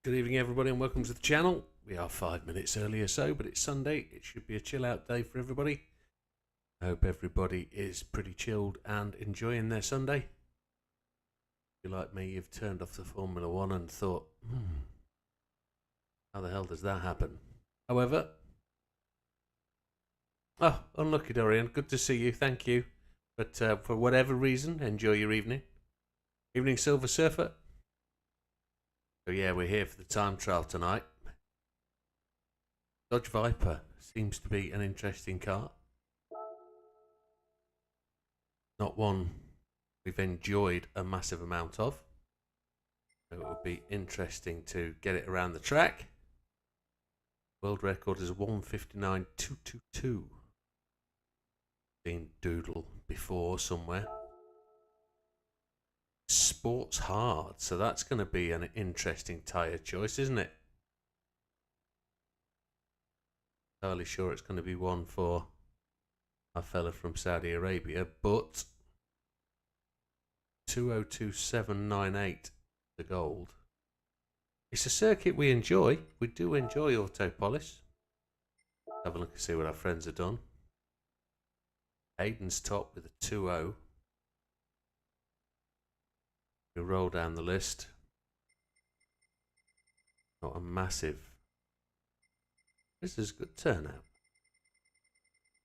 Good evening, everybody, and welcome to the channel. We are 5 minutes early or so, but it's Sunday. It should be a chill out day for everybody. I hope everybody is pretty chilled and enjoying their Sunday. If you're like me, you've turned off the Formula One and thought, how the hell does that happen? However, unlucky Dorian, good to see you, thank you. But for whatever reason, enjoy your evening. Evening, Silver Surfer. So yeah, we're here for the time trial tonight. Dodge Viper seems to be an interesting car. Not one we've enjoyed a massive amount of. So it would be interesting to get it around the track. World record is 1:59.222. Seen Doodle before somewhere. Sports hard, so that's going to be an interesting tyre choice, isn't it? Entirely sure it's going to be one for our fella from Saudi Arabia, but 202.798 the gold. It's a circuit we enjoy. We do enjoy Autopolis. Have a look and see what our friends have done. Hayden's top with a 2.0. We roll down the list. Not a massive. This is a good turnout.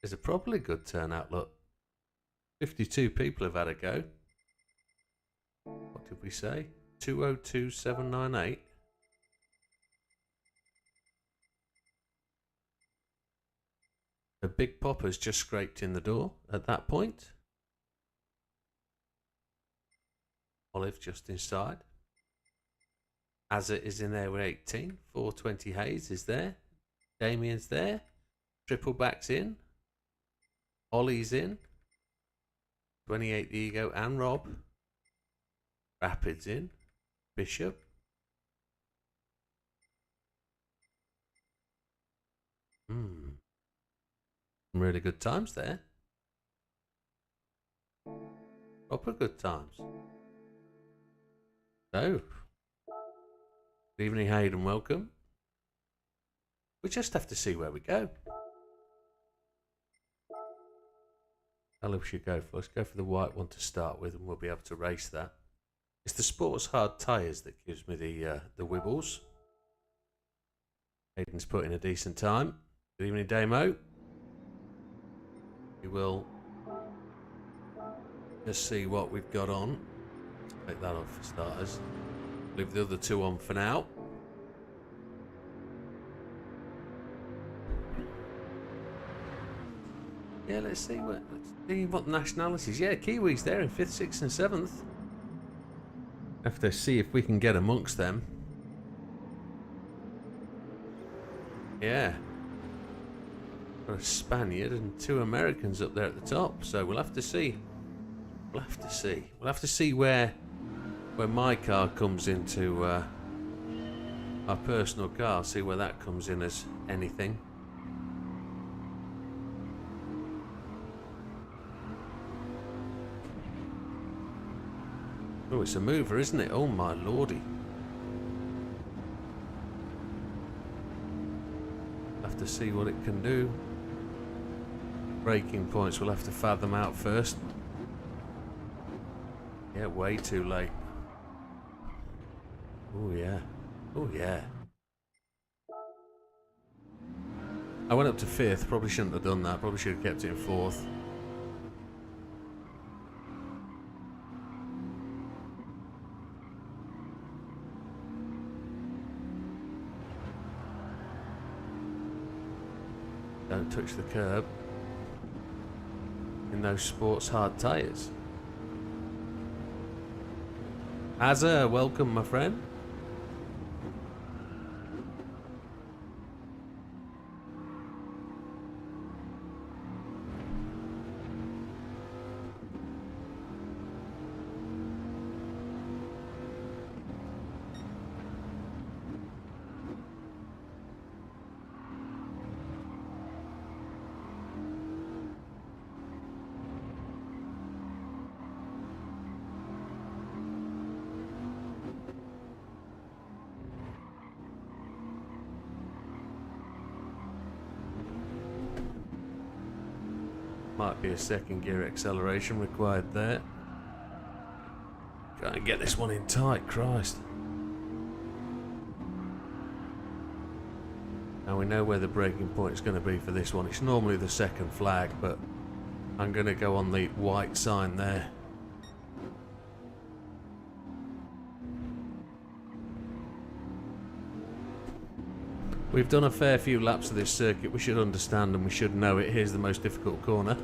It's a properly good turnout, look. 52 people have had a go. What did we say? 202.798. The Big Popper's just scraped in the door at that point. Olive just inside. Azza is in there with 18. 420 Hayes is there. Damien's there. Triple Back's in. Ollie's in. 28 the Ego and Rob. Rapid's in. Bishop. Some really good times there. Proper good times. So, good evening, Hayden. Welcome. We just have to see where we go. How we should go for? Let's go for the white one to start with, and we'll be able to race that. It's the sports hard tyres that gives me the wibbles. Hayden's put in a decent time. Good evening, Damo. We will just see what we've got on. Take that off for starters. Leave the other two on for now. Yeah, let's see what nationalities. Yeah, Kiwis there in 5th, 6th and 7th. Have to see if we can get amongst them. Yeah. Got a Spaniard and 2 Americans up there at the top, so we'll have to see. We'll have to see. We'll have to see where my car comes into our personal car. See where that comes in as anything. Oh, it's a mover, isn't it? Oh my lordy. Have to see what it can do. Braking points we'll have to fathom out first. Yeah, way too late. Oh yeah. Oh yeah. I went up to 5th. Probably shouldn't have done that. Probably should have kept it in 4th. Don't touch the curb in those sports hard tyres. Azza, welcome, my friend. Might be a second gear acceleration required there. Gotta get this one in tight, Christ. Now we know where the braking point is going to be for this one. It's normally the second flag, but I'm going to go on the white sign there. We've done a fair few laps of this circuit. We should understand and we should know it. Here's the most difficult corner.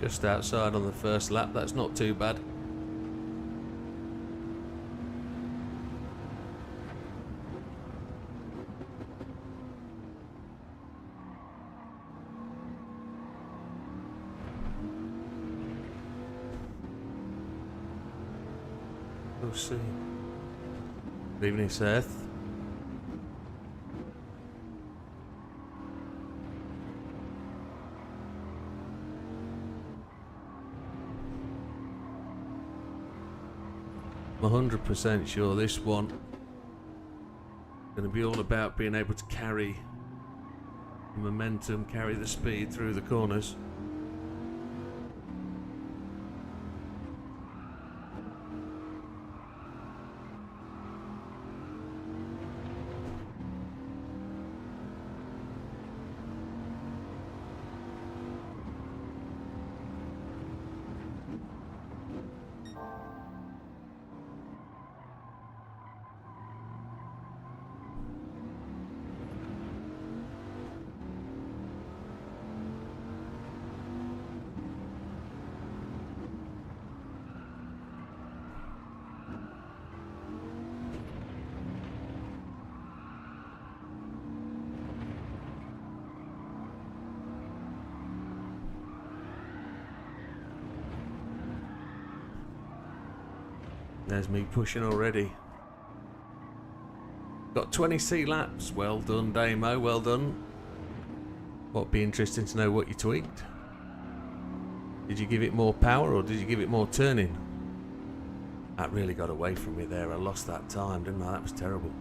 Just outside on the first lap, that's not too bad. We'll see. Good evening, Seth. I'm 100% sure this one is going to be all about being able to carry the momentum, carry the speed through the corners. There's me pushing already. Got 20 laps. Well done, Damo. Well done. What'd be interesting to know what you tweaked. Did you give it more power or did you give it more turning? That really got away from me there. I lost that time, didn't I? That was terrible.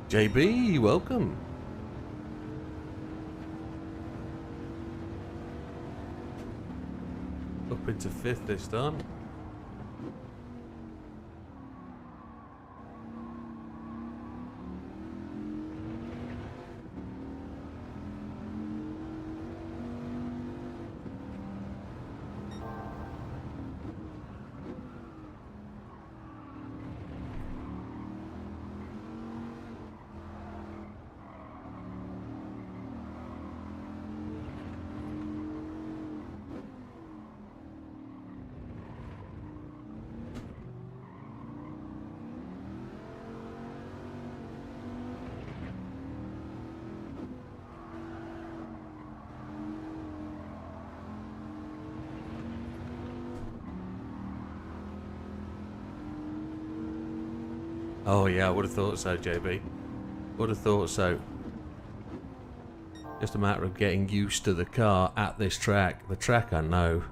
JB, welcome. Up into 5th this time. Oh yeah, I would have thought so, JB. Would have thought so. Just a matter of getting used to the car at this track. The track I know.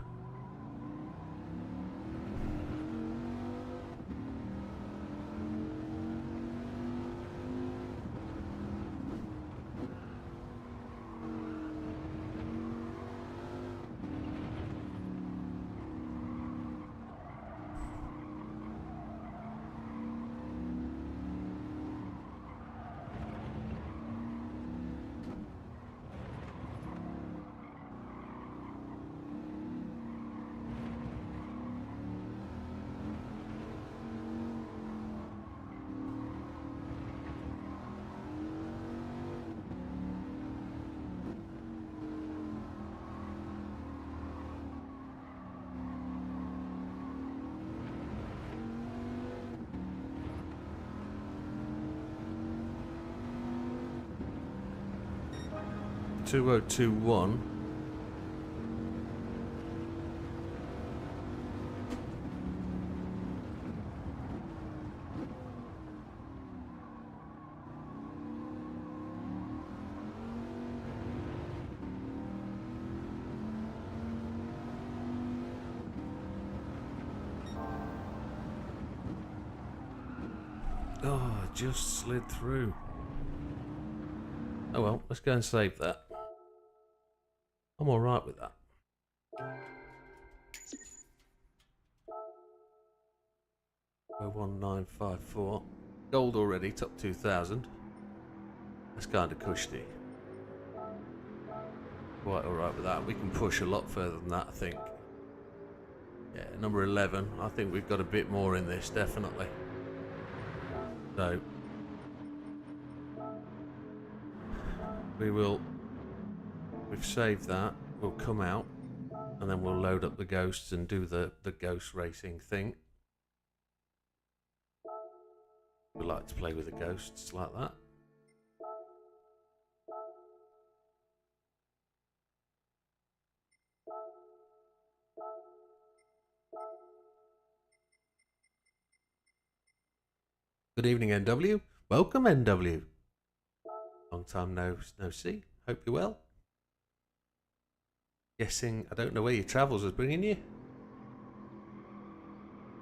2021. Oh, I just slid through. Oh well, let's go and save that. I'm alright with that. 01954. Gold already, top 2000. That's kind of cushy. Quite alright with that. We can push a lot further than that, I think. Yeah, number 11. I think we've got a bit more in this, definitely. So we've saved that. We'll come out and then we'll load up the ghosts and do the ghost racing thing. We like to play with the ghosts like that. Good evening, NW. Welcome, NW. Long time no see. Hope you're well. Guessing, I don't know where your travels was bringing you.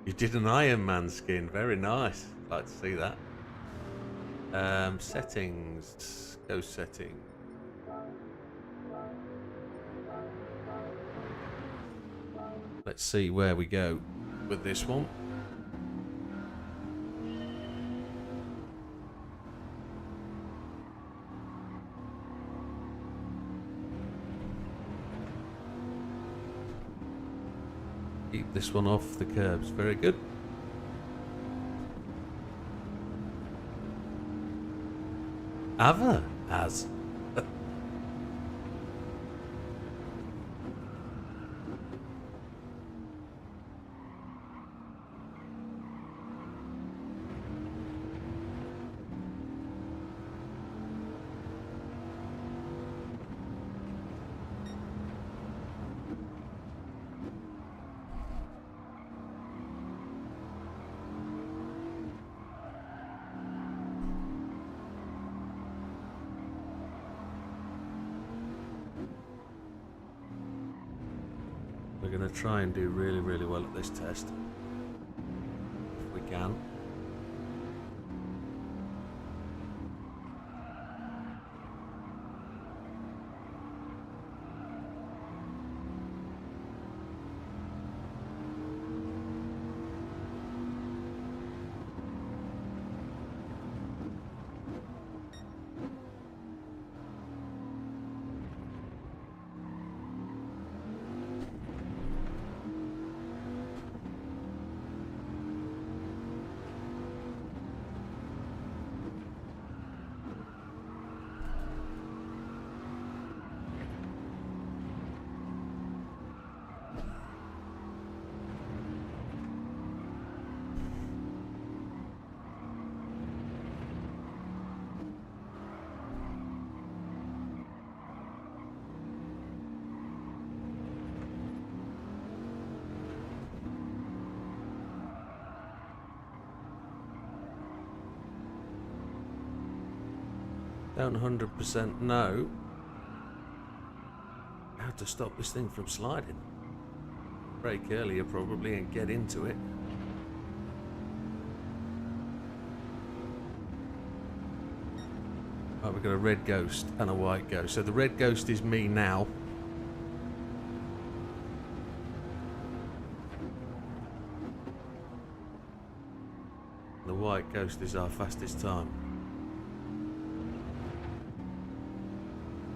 You did an Iron Man skin. Very nice. Like to see that. Settings. Ghost setting. Let's see where we go with this one. Keep this one off the curbs. Very good. Ava as. We're going to try and do really, really well at this test. If we can. Don't 100% know how to stop this thing from sliding. Brake earlier probably and get into it. Right, we've got a red ghost and a white ghost. So the red ghost is me now. The white ghost is our fastest time.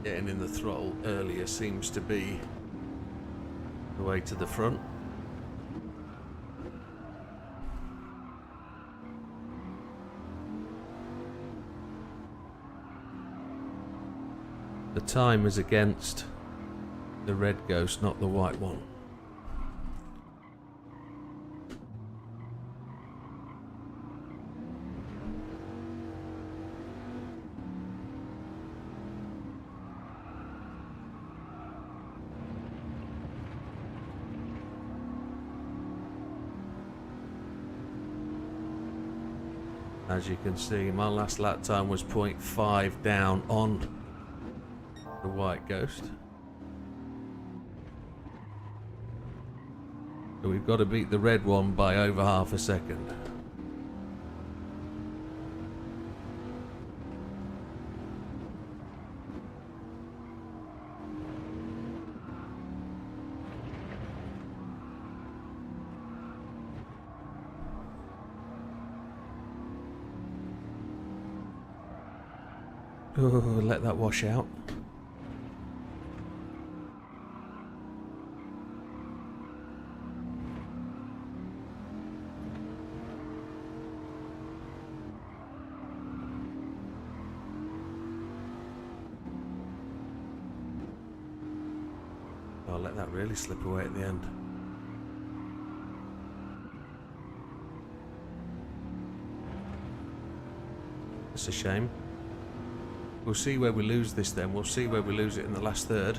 Getting in the throttle earlier seems to be the way to the front. The time is against the red ghost, not the white one. As you can see, my last lap time was 0.5 down on the White Ghost. So we've got to beat the red one by over half a second. Oh, let that wash out. I'll let that really slip away at the end. It's a shame. We'll see where we lose this then. We'll see where we lose it in the last third.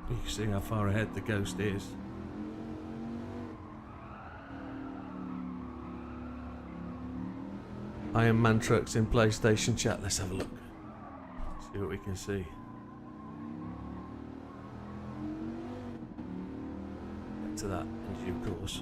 You can see how far ahead the Ghost is. Iron Man Trucks in PlayStation chat. Let's have a look. See what we can see. Get to that in due course.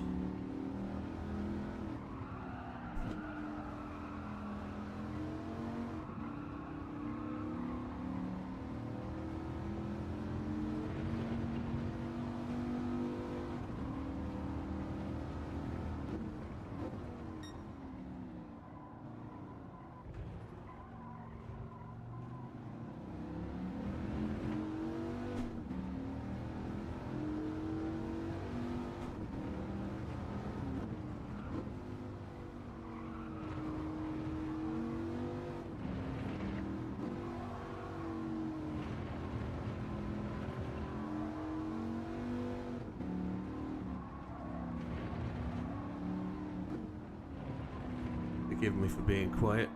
Forgive me for being quiet.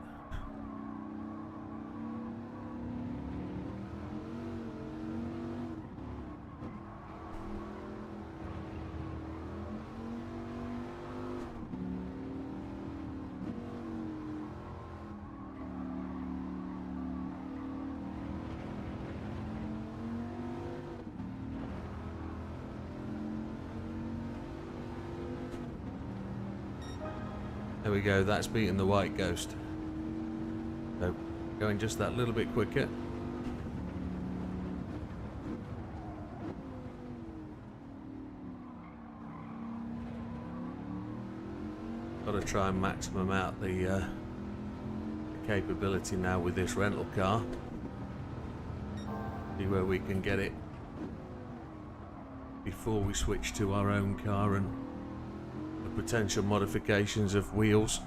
There we go, that's beaten the White Ghost. So, going just that little bit quicker. Got to try and maximum out the capability now with this rental car. See where we can get it before we switch to our own car and potential modifications of wheels.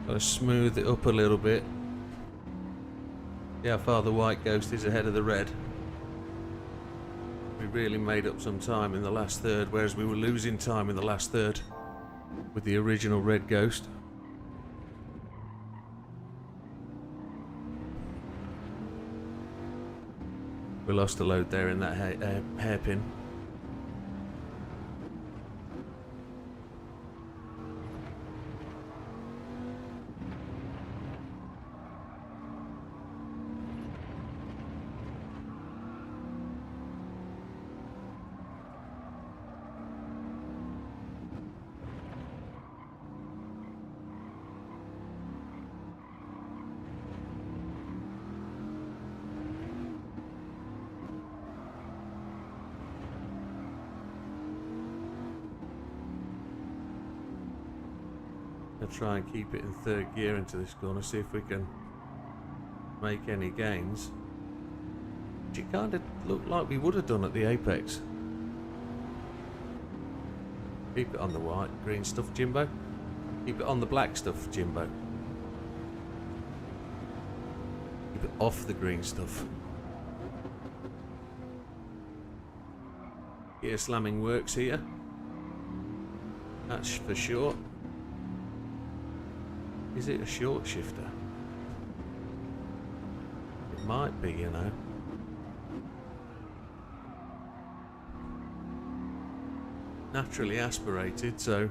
Got to smooth it up a little bit. See how far the White Ghost is ahead of the red. We really made up some time in the last third, whereas we were losing time in the last third with the original Red Ghost. We lost a load there in that hairpin. I'll try and keep it in third gear into this corner, see if we can make any gains. Which it kind of looked like we would have done at the apex. Keep it on the white, green stuff, Jimbo. Keep it on the black stuff, Jimbo. Keep it off the green stuff. Gear slamming works here. That's for sure. Is it a short shifter? It might be, you know. Naturally aspirated, so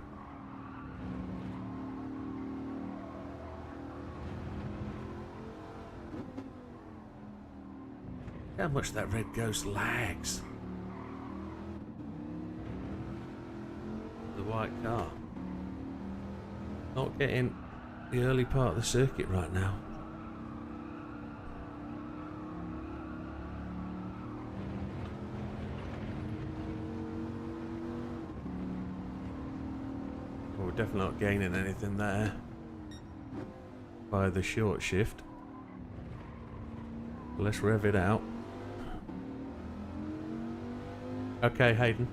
how much that red ghost lags. The white car. Not getting the early part of the circuit right now. Well, we're definitely not gaining anything there by the short shift. Let's rev it out. Okay, Hayden.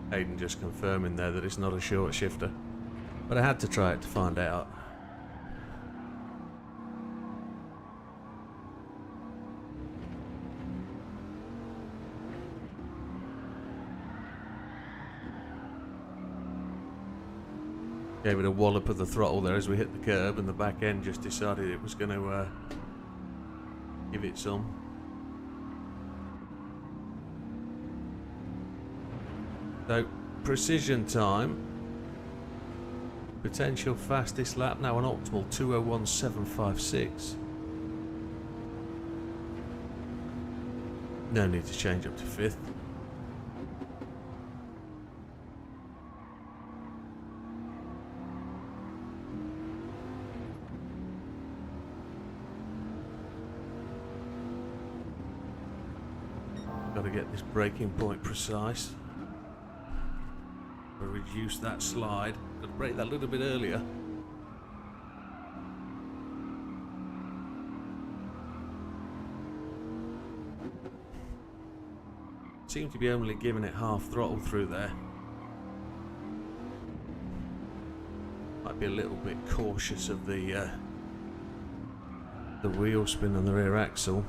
Hayden just confirming there that it's not a short shifter. But I had to try it to find out. Gave it a wallop of the throttle there as we hit the curb, and the back end just decided it was going to give it some. So, precision time. Potential fastest lap now on optimal 2:01.756. No need to change up to 5th. Got to get this braking point precise. Reduce that slide. Got to brake that a little bit earlier. Seem to be only giving it half throttle through there. Might be a little bit cautious of the wheel spin on the rear axle.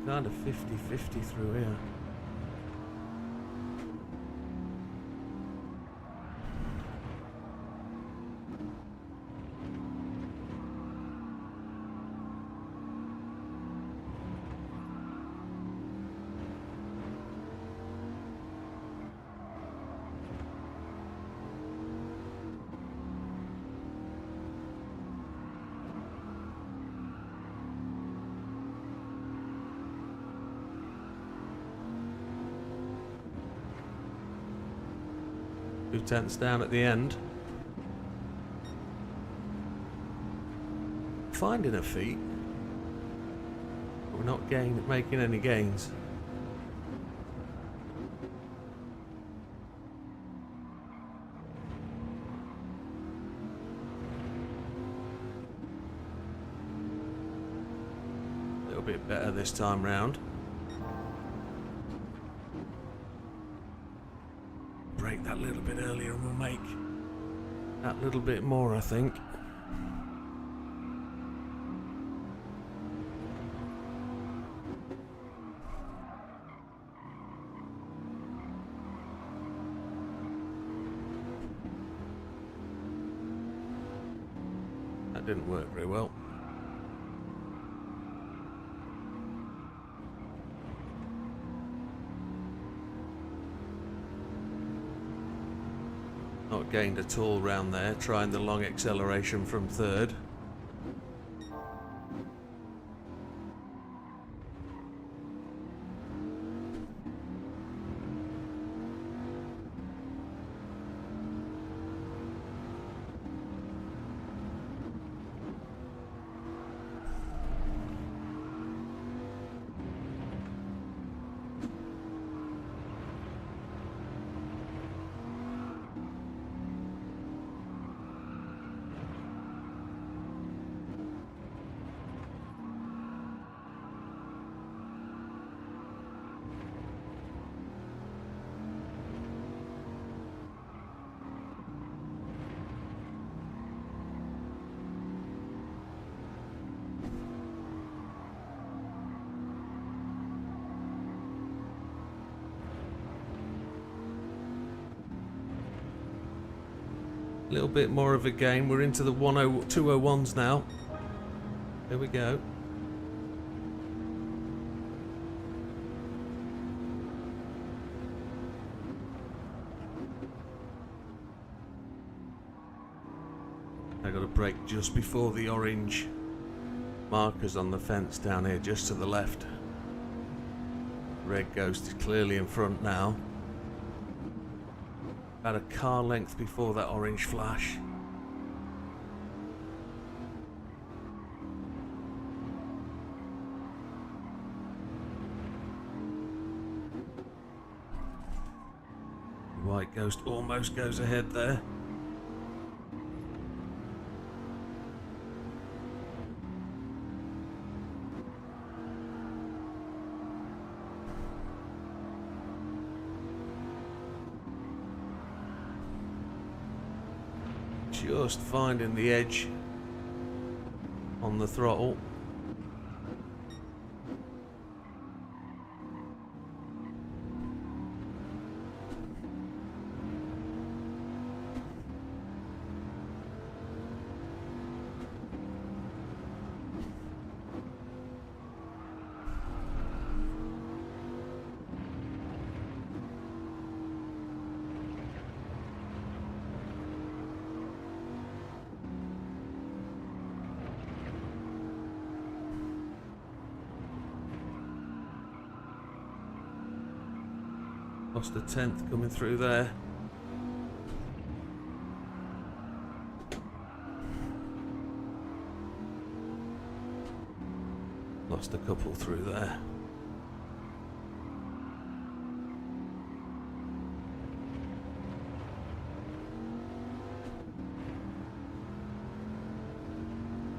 Kind of 50-50 through here. Two tenths down at the end. Finding a feet. But we're not making any gains. A little bit better this time round. Brake that little bit earlier and we'll make that little bit more, I think. Didn't work very well. Not gained at all round there, trying the long acceleration from third. A little bit more of a gain. We're into the 201s now. There we go. I got a brake just before the orange markers on the fence down here, just to the left. Red Ghost is clearly in front now. About a car length before that orange flash. White Ghost almost goes ahead there. Just finding the edge on the throttle. Lost a 10th coming through there. Lost a couple through there.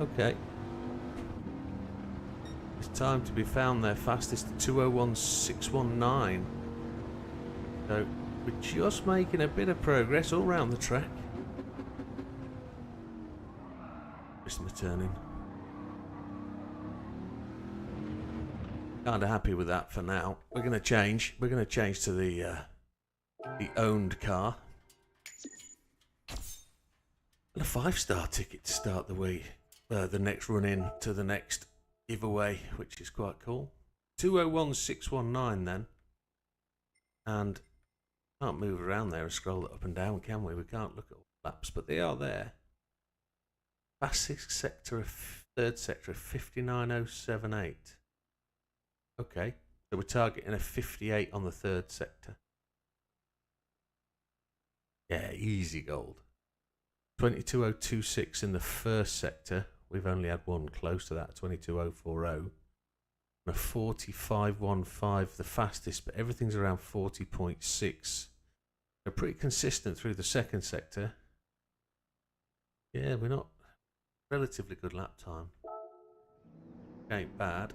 Okay. It's time to be found there fastest, 201.619. So we're just making a bit of progress all around the track. Missed my turning. Kind of happy with that for now. We're going to change. We're going to change to the owned car. And a 5-star ticket to start the next run in to the next giveaway, which is quite cool. 201.619 then. And can't move around there and scroll it up and down, can we? We can't look at all the laps, but they are there. Fastest sector, third sector, 59.078. Okay, so we're targeting a 58 on the third sector. Yeah, easy gold. 22.026 in the first sector. We've only had one close to that, 22.040. And a 45.15, the fastest, but everything's around 40.6. They're pretty consistent through the second sector. Yeah, we're not relatively good lap time. Ain't bad.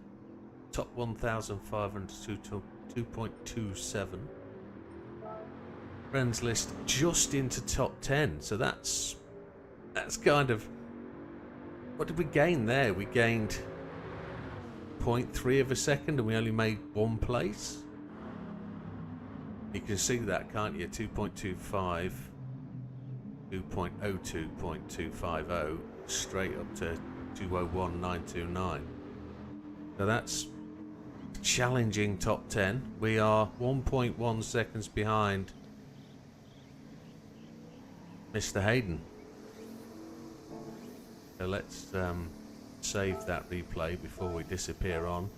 Top 1,500 to 2.27. Friends list just into top 10. So that's kind of, what did we gain there? We gained 0.3 of a second and we only made one place. You can see that, can't you? 2.25, 2.02.250. straight up to 201,929. So that's challenging top 10. We are 1.1 seconds behind Mr. Hayden. So let's save that replay before we disappear on.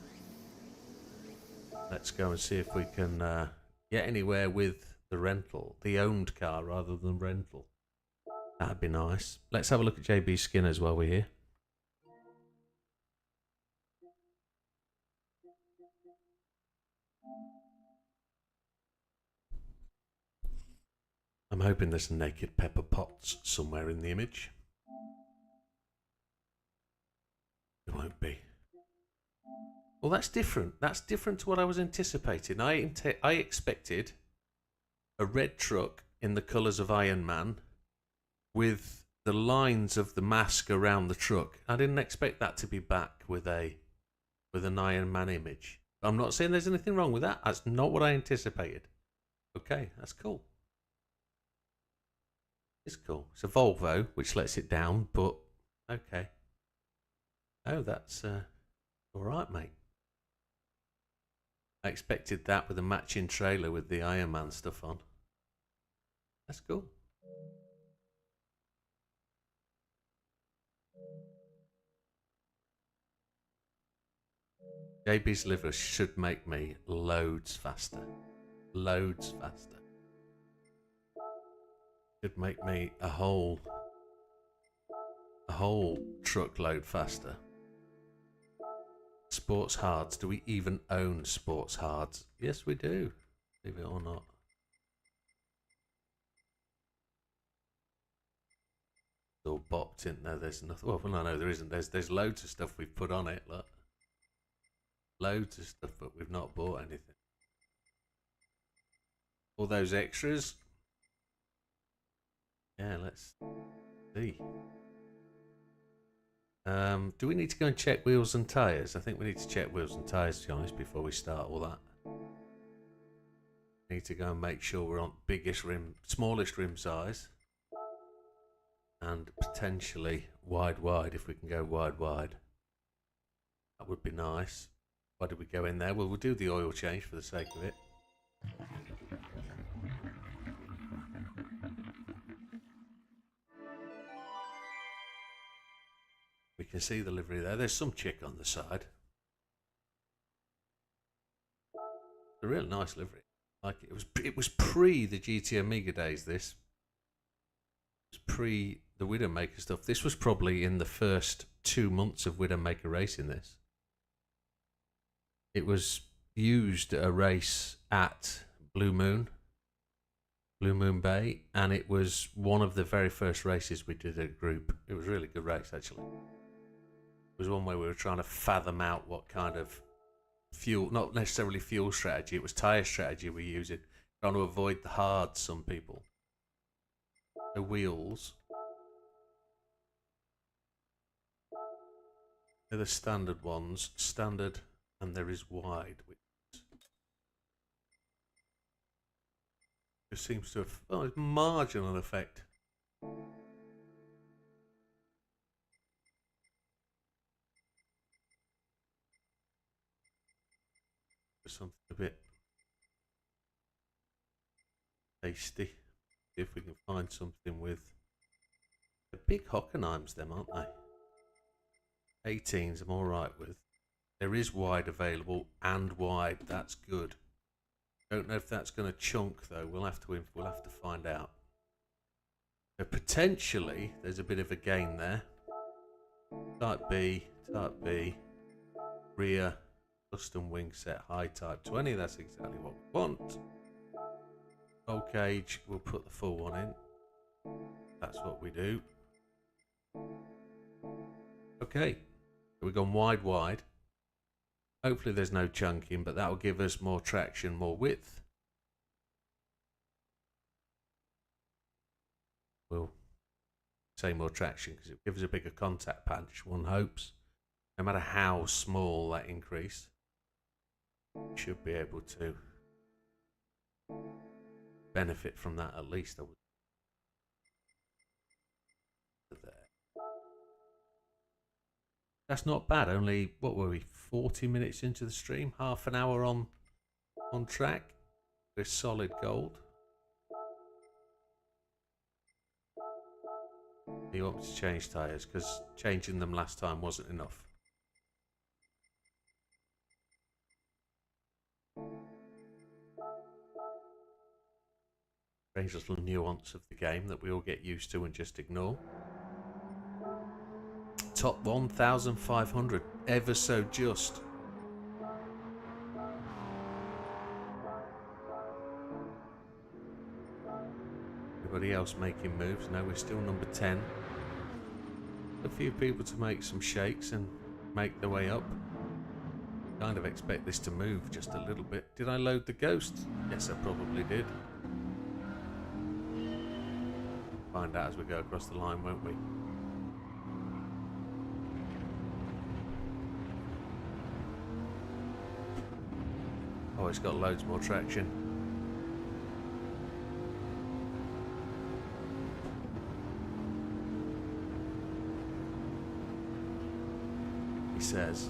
Let's go and see if we can get anywhere with the rental, the owned car rather than rental. That'd be nice. Let's have a look at JB's Skinners while we're here. I'm hoping there's naked pepper pots somewhere in the image. It won't be. Well, that's different. That's different to what I was anticipating. I expected a red truck in the colours of Iron Man with the lines of the mask around the truck. I didn't expect that to be back with an Iron Man image. I'm not saying there's anything wrong with that. That's not what I anticipated. Okay, that's cool. It's cool. It's a Volvo, which lets it down, but okay. Oh, that's all right, mate. I expected that with a matching trailer with the Iron Man stuff on. That's cool. JB's liver should make me loads faster. Loads faster. Should make me a whole truckload faster. Sports Hards. Do we even own Sports Hards? Yes, we do. Believe it or not. It's all bopped in there. There's nothing. Well, no, there isn't. There's loads of stuff we've put on it. Look. Loads of stuff, but we've not bought anything. All those extras. Yeah, let's see. Do we need to go and check wheels and tyres? I think we need to check wheels and tyres, to be honest, before we start all that. Need to go and make sure we're on biggest rim, smallest rim size. And potentially wide if we can go wide. That would be nice. Why did we go in there? Well, we'll do the oil change for the sake of it. We can see the livery there. There's some chick on the side. It's a real nice livery. Like it was pre the GT Amiga days. This it was pre the Widdowmaker stuff. This was probably in the first 2 months of Widdowmaker racing. This. It was used at a race at Blue Moon Bay, and it was one of the very first races we did as a group. It was a really good race, actually. It was one where we were trying to fathom out what kind of fuel, not necessarily fuel strategy, it was tyre strategy we're using, trying to avoid the hards, some people. The wheels. They're the standard ones, standard, and there is wide, which just seems to have, oh, it's marginal effect. Something a bit tasty. See if we can find something with the big Hockenheims, them, aren't they? 18s I'm alright with. There is wide available and wide. That's good. Don't know if that's going to chunk though. We'll have to find out. So potentially there's a bit of a gain there. Type B, rear, custom wing set, high type 20. That's exactly what we want. Roll cage. We'll put the full one in. That's what we do. Okay. We've gone wide. Hopefully there's no chunking, but that will give us more traction, more width. We'll say more traction because it gives us a bigger contact patch, one hopes. No matter how small that increase, we should be able to benefit from that at least. There. That's not bad. Only, what were we, 40 minutes into the stream? Half an hour on track. With solid gold. You want me to change tyres? Because changing them last time wasn't enough. Strange little nuance of the game that we all get used to and just ignore. Top 1,500, ever so just. Everybody else making moves. No, we're still number 10. A few people to make some shakes and make their way up. Kind of expect this to move just a little bit. Did I load the ghost? Yes, I probably did. Find out as we go across the line, won't we? Oh, it's got loads more traction. He says.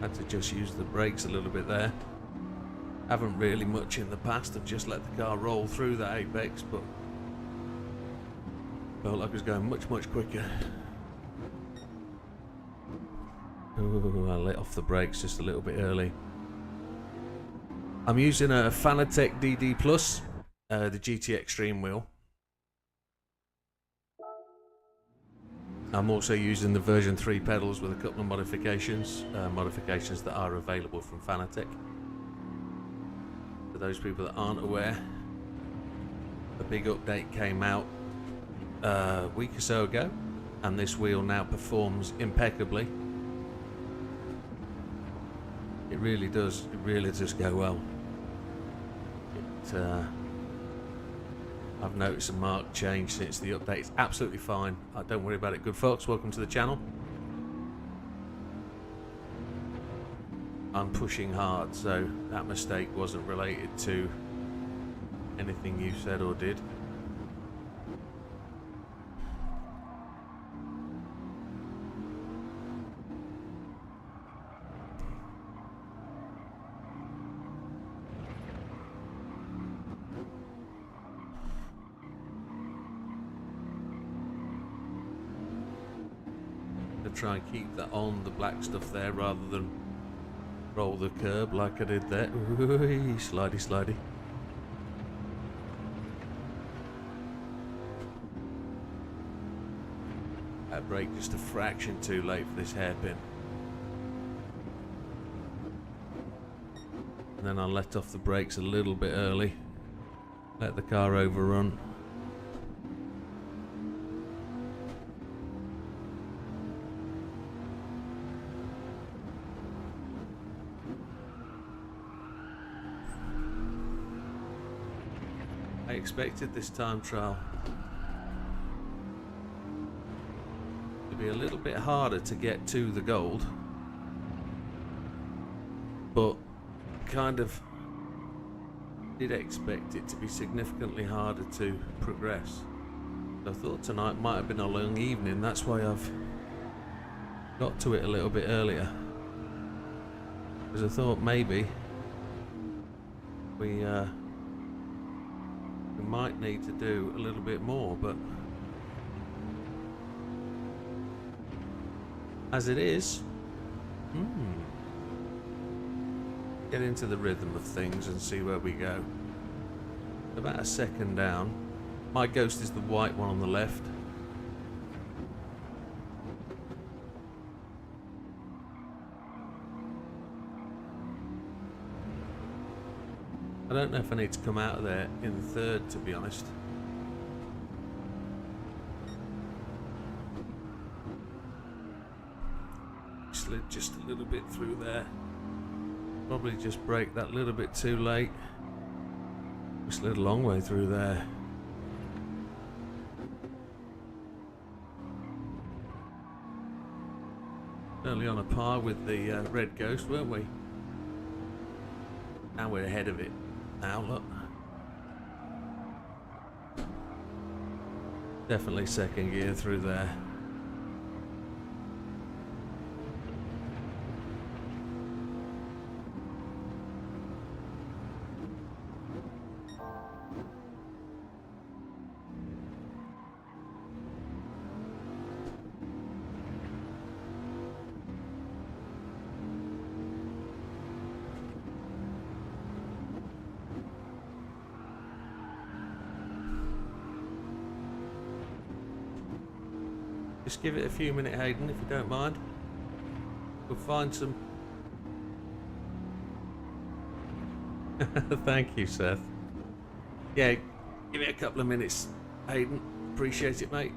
Had to just use the brakes a little bit there. Haven't really much in the past. I've just let the car roll through that apex, but felt like it was going much quicker. Ooh, I let off the brakes just a little bit early. I'm using a Fanatec DD Plus, the GT Extreme wheel. I'm also using the version 3 pedals with a couple of modifications that are available from Fanatec. For those people that aren't aware, a big update came out a week or so ago, and this wheel now performs impeccably. It really does go well. I've noticed a marked change since the update. It's absolutely fine. Don't worry about it, good folks. Welcome to the channel. I'm pushing hard, so that mistake wasn't related to anything you said or did. Try and keep that on the black stuff there rather than roll the curb like I did there. Ooh, slidey. That brake just a fraction too late for this hairpin. And then I let off the brakes a little bit early. Let the car overrun. I expected this time trial to be a little bit harder to get to the gold, but kind of did expect it to be significantly harder to progress. So I thought tonight might have been a long evening, that's why I've got to it a little bit earlier, because I thought maybe we might need to do a little bit more, but as it is, get into the rhythm of things and see where we go. About a second down. My ghost is the white one on the left. I don't know if I need to come out of there in third, to be honest. Slid just a little bit through there. Probably just brake that little bit too late. We slid a long way through there. Only on a par with the Red Ghost, weren't we? And we're ahead of it now, look. Definitely second gear through there. Just give it a few minutes, Hayden, if you don't mind. We'll find some. Thank you, Seth. Yeah, give it a couple of minutes, Hayden. Appreciate it, mate.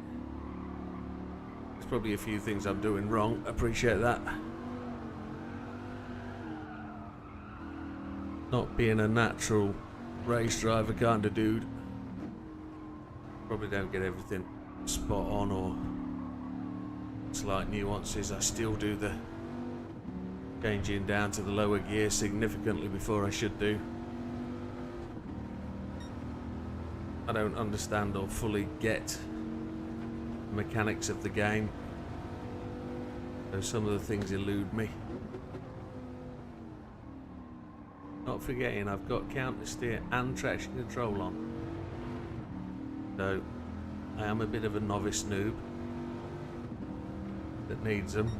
There's probably a few things I'm doing wrong. Appreciate that. Not being a natural race driver kind of dude. Probably don't get everything spot on or slight nuances. I still do the changing down to the lower gear significantly before I should do. I don't understand or fully get the mechanics of the game, so some of the things elude me. Not forgetting I've got counter steer and traction control on, so I am a bit of a novice noob that needs them.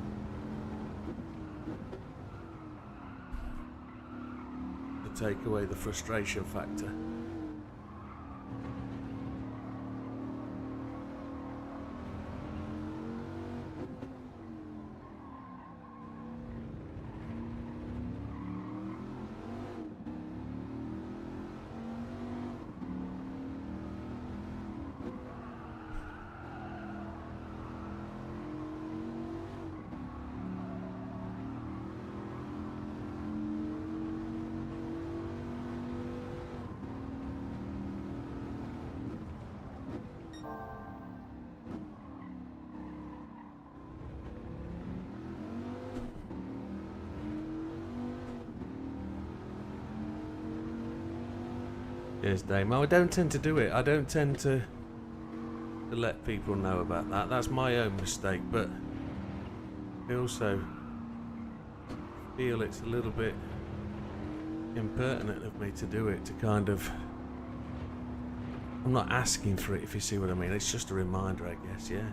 To take away the frustration factor. Yes, Damo. I don't tend to do it. I don't tend to let people know about that. That's my own mistake, but I also feel it's a little bit impertinent of me to do it, to kind of... I'm not asking for it, if you see what I mean. It's just a reminder, I guess, yeah.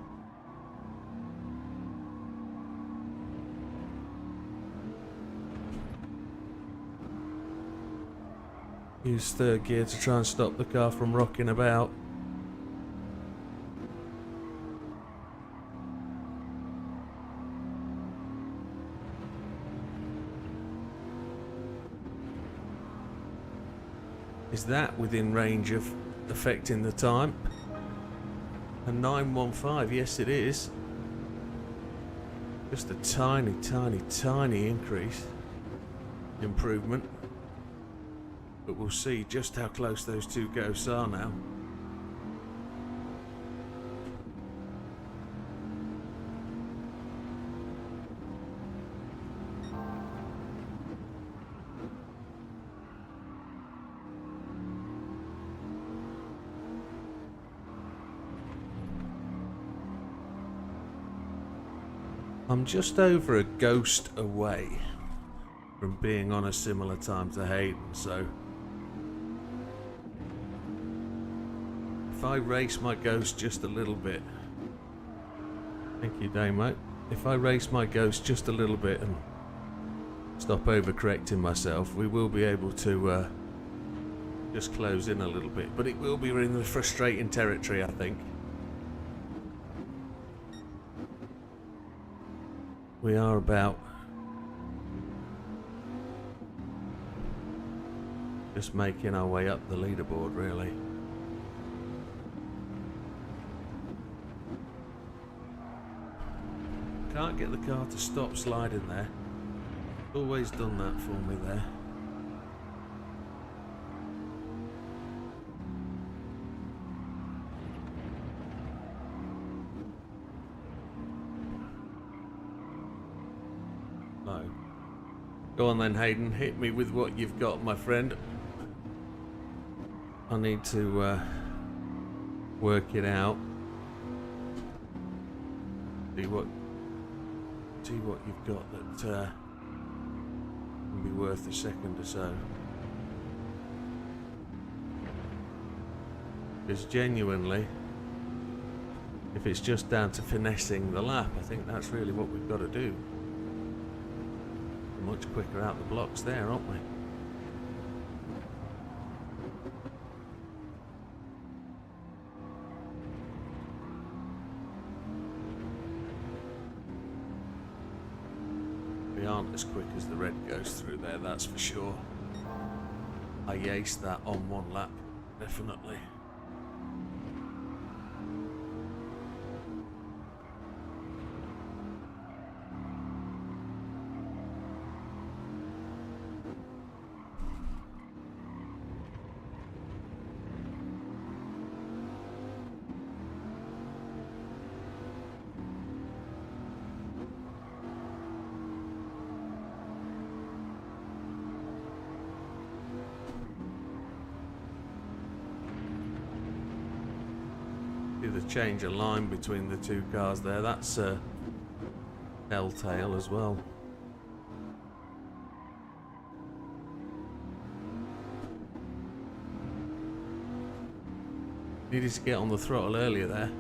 Use third gear to try and stop the car from rocking about. Is that within range of affecting the time? A 915, yes it is. Just a tiny, tiny, tiny increase. Improvement. But we'll see just how close those two ghosts are now. I'm just over a ghost away from being on a similar time to Hayden, so if I race my ghost just a little bit, thank you Damo, if I race my ghost just a little bit and stop overcorrecting myself, we will be able to just close in a little bit, but it will be in the frustrating territory, I think. We are about Just making our way up the leaderboard, really. Can't get the car to stop sliding there. Always done that for me there. No. Go on then, Hayden. Hit me with what you've got, my friend. I need to work it out. See what you've got that can be worth a second or so. Because genuinely, if it's just down to finessing the lap, I think that's really what we've got to do. We're much quicker out the blocks there, aren't we? We aren't as quick as the red goes through there, that's for sure. I aced that on one lap, definitely. The change of line between the two cars there, that's a telltale as well. Needed to get on the throttle earlier there.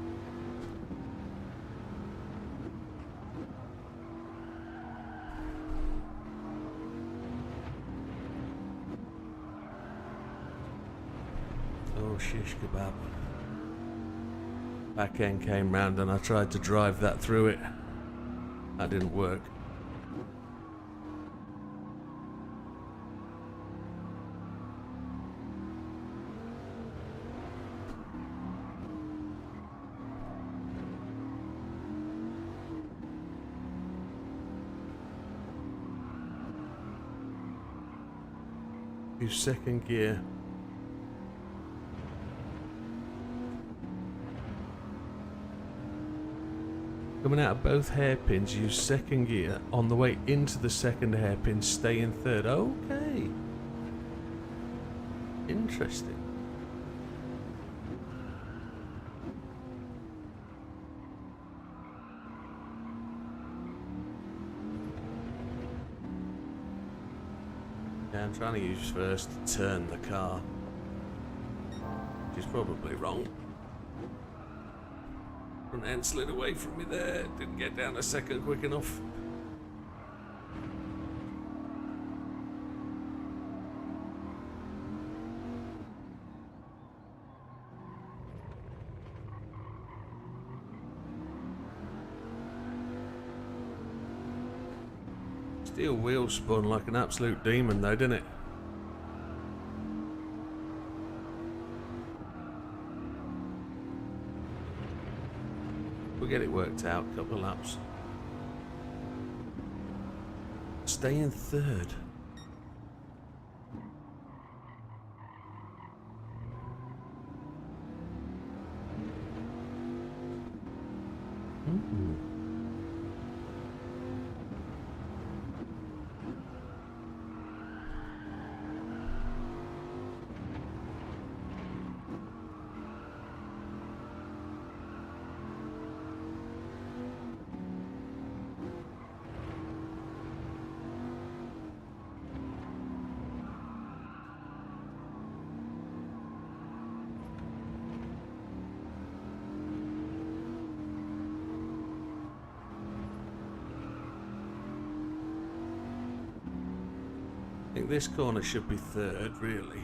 Oh shish kebab. Back end came round and I tried to drive that through it. That didn't work. Use second gear. Coming out of both hairpins, use second gear. On the way into the second hairpin, stay in third. Okay. Interesting. Yeah, I'm trying to use first to turn the car, which is probably wrong. Front end slid away from me there. Didn't get down a second quick enough. Steel wheel spun like an absolute demon though, didn't it? We'll get it worked out, a couple of laps. Stay in third. I think this corner should be third, really.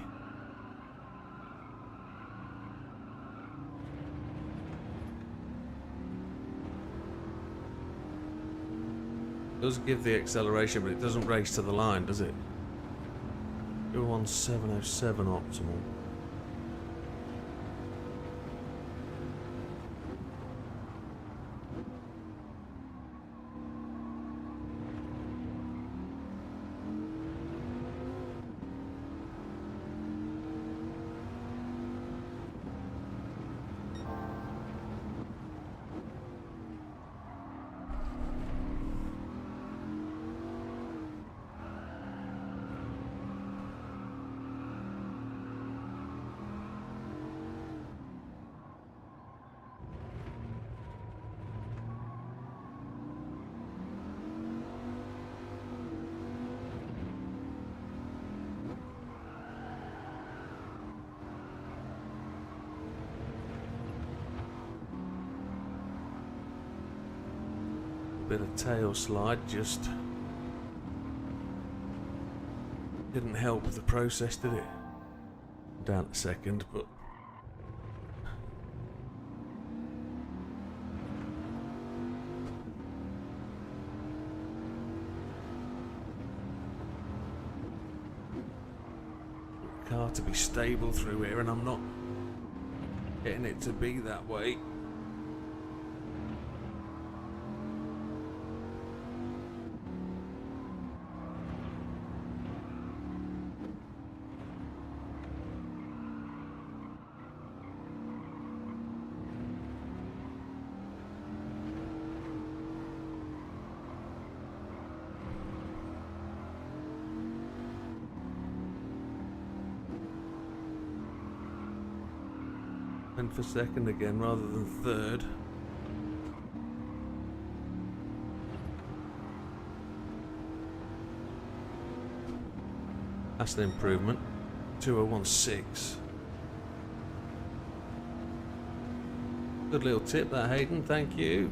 It does give the acceleration, but it doesn't race to the line, does it? 01707 optimal. Bit of tail slide just didn't help the process, did it? Down a second, but car to be stable through here, and I'm not getting it to be that way. And for second again rather than third. That's an improvement. 2016. Good little tip that, Hayden, thank you.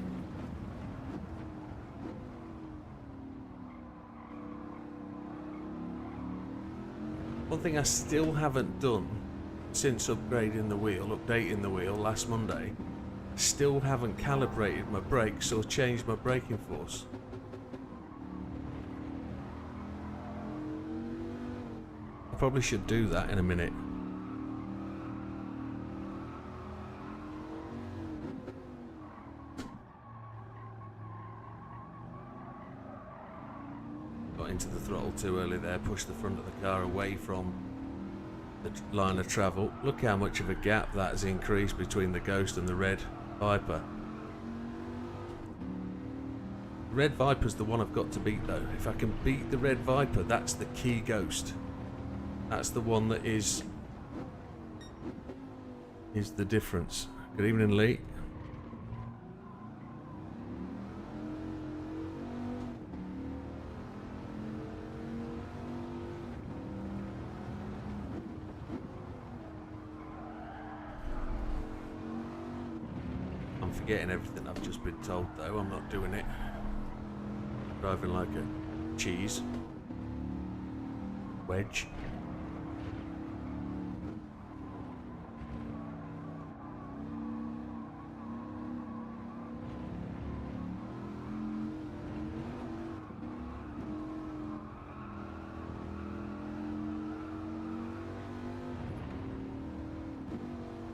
One thing I still haven't done since updating the wheel last Monday, still haven't calibrated my brakes or changed my braking force. I probably should do that in a minute. Got into the throttle too early there, pushed the front of the car away from the line of travel. Look how much of a gap that has increased between the Ghost and the Red Viper. The Red Viper's the one I've got to beat though. If I can beat the Red Viper, that's the key Ghost. That's the one that is the difference. Good evening, Lee. Getting everything I've just been told though, I'm not doing it. Driving like a cheese wedge.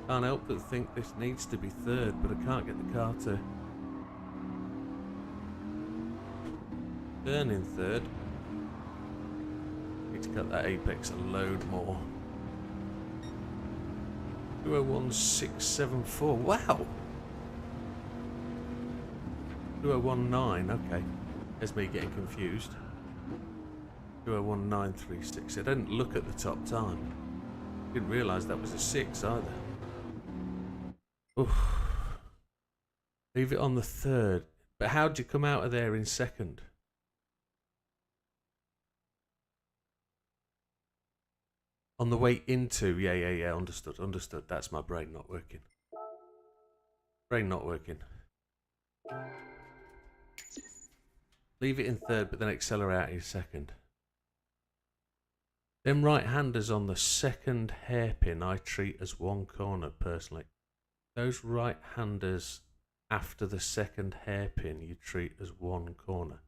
Can't help but think this needs to be third, but I can't get the car to turn in third. Need to cut that apex a load more. 201674. Wow. 2019. Okay, there's me getting confused. 201936. I didn't look at the top time. Didn't realise that was a 6 either. Oof. Leave it on the third. But how'd you come out of there in second? On the way into, yeah, understood. That's my brain not working. Brain not working. Leave it in third, but then accelerate out in second. Them right-handers on the second hairpin I treat as one corner, personally. Those right-handers after the second hairpin you treat as one corner.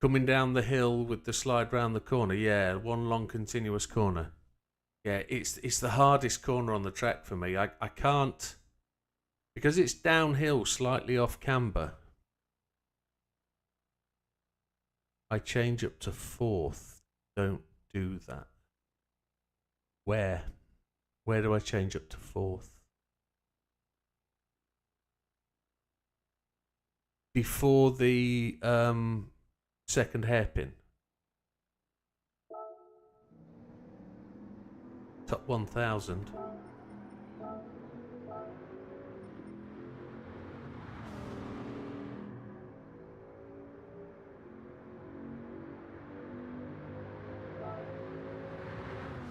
Coming down the hill with the slide round the corner. Yeah, one long continuous corner. Yeah, it's the hardest corner on the track for me. I can't, because it's downhill slightly off camber. I change up to fourth. Don't do that. Where do I change up to fourth? Before the second hairpin. Top 1000.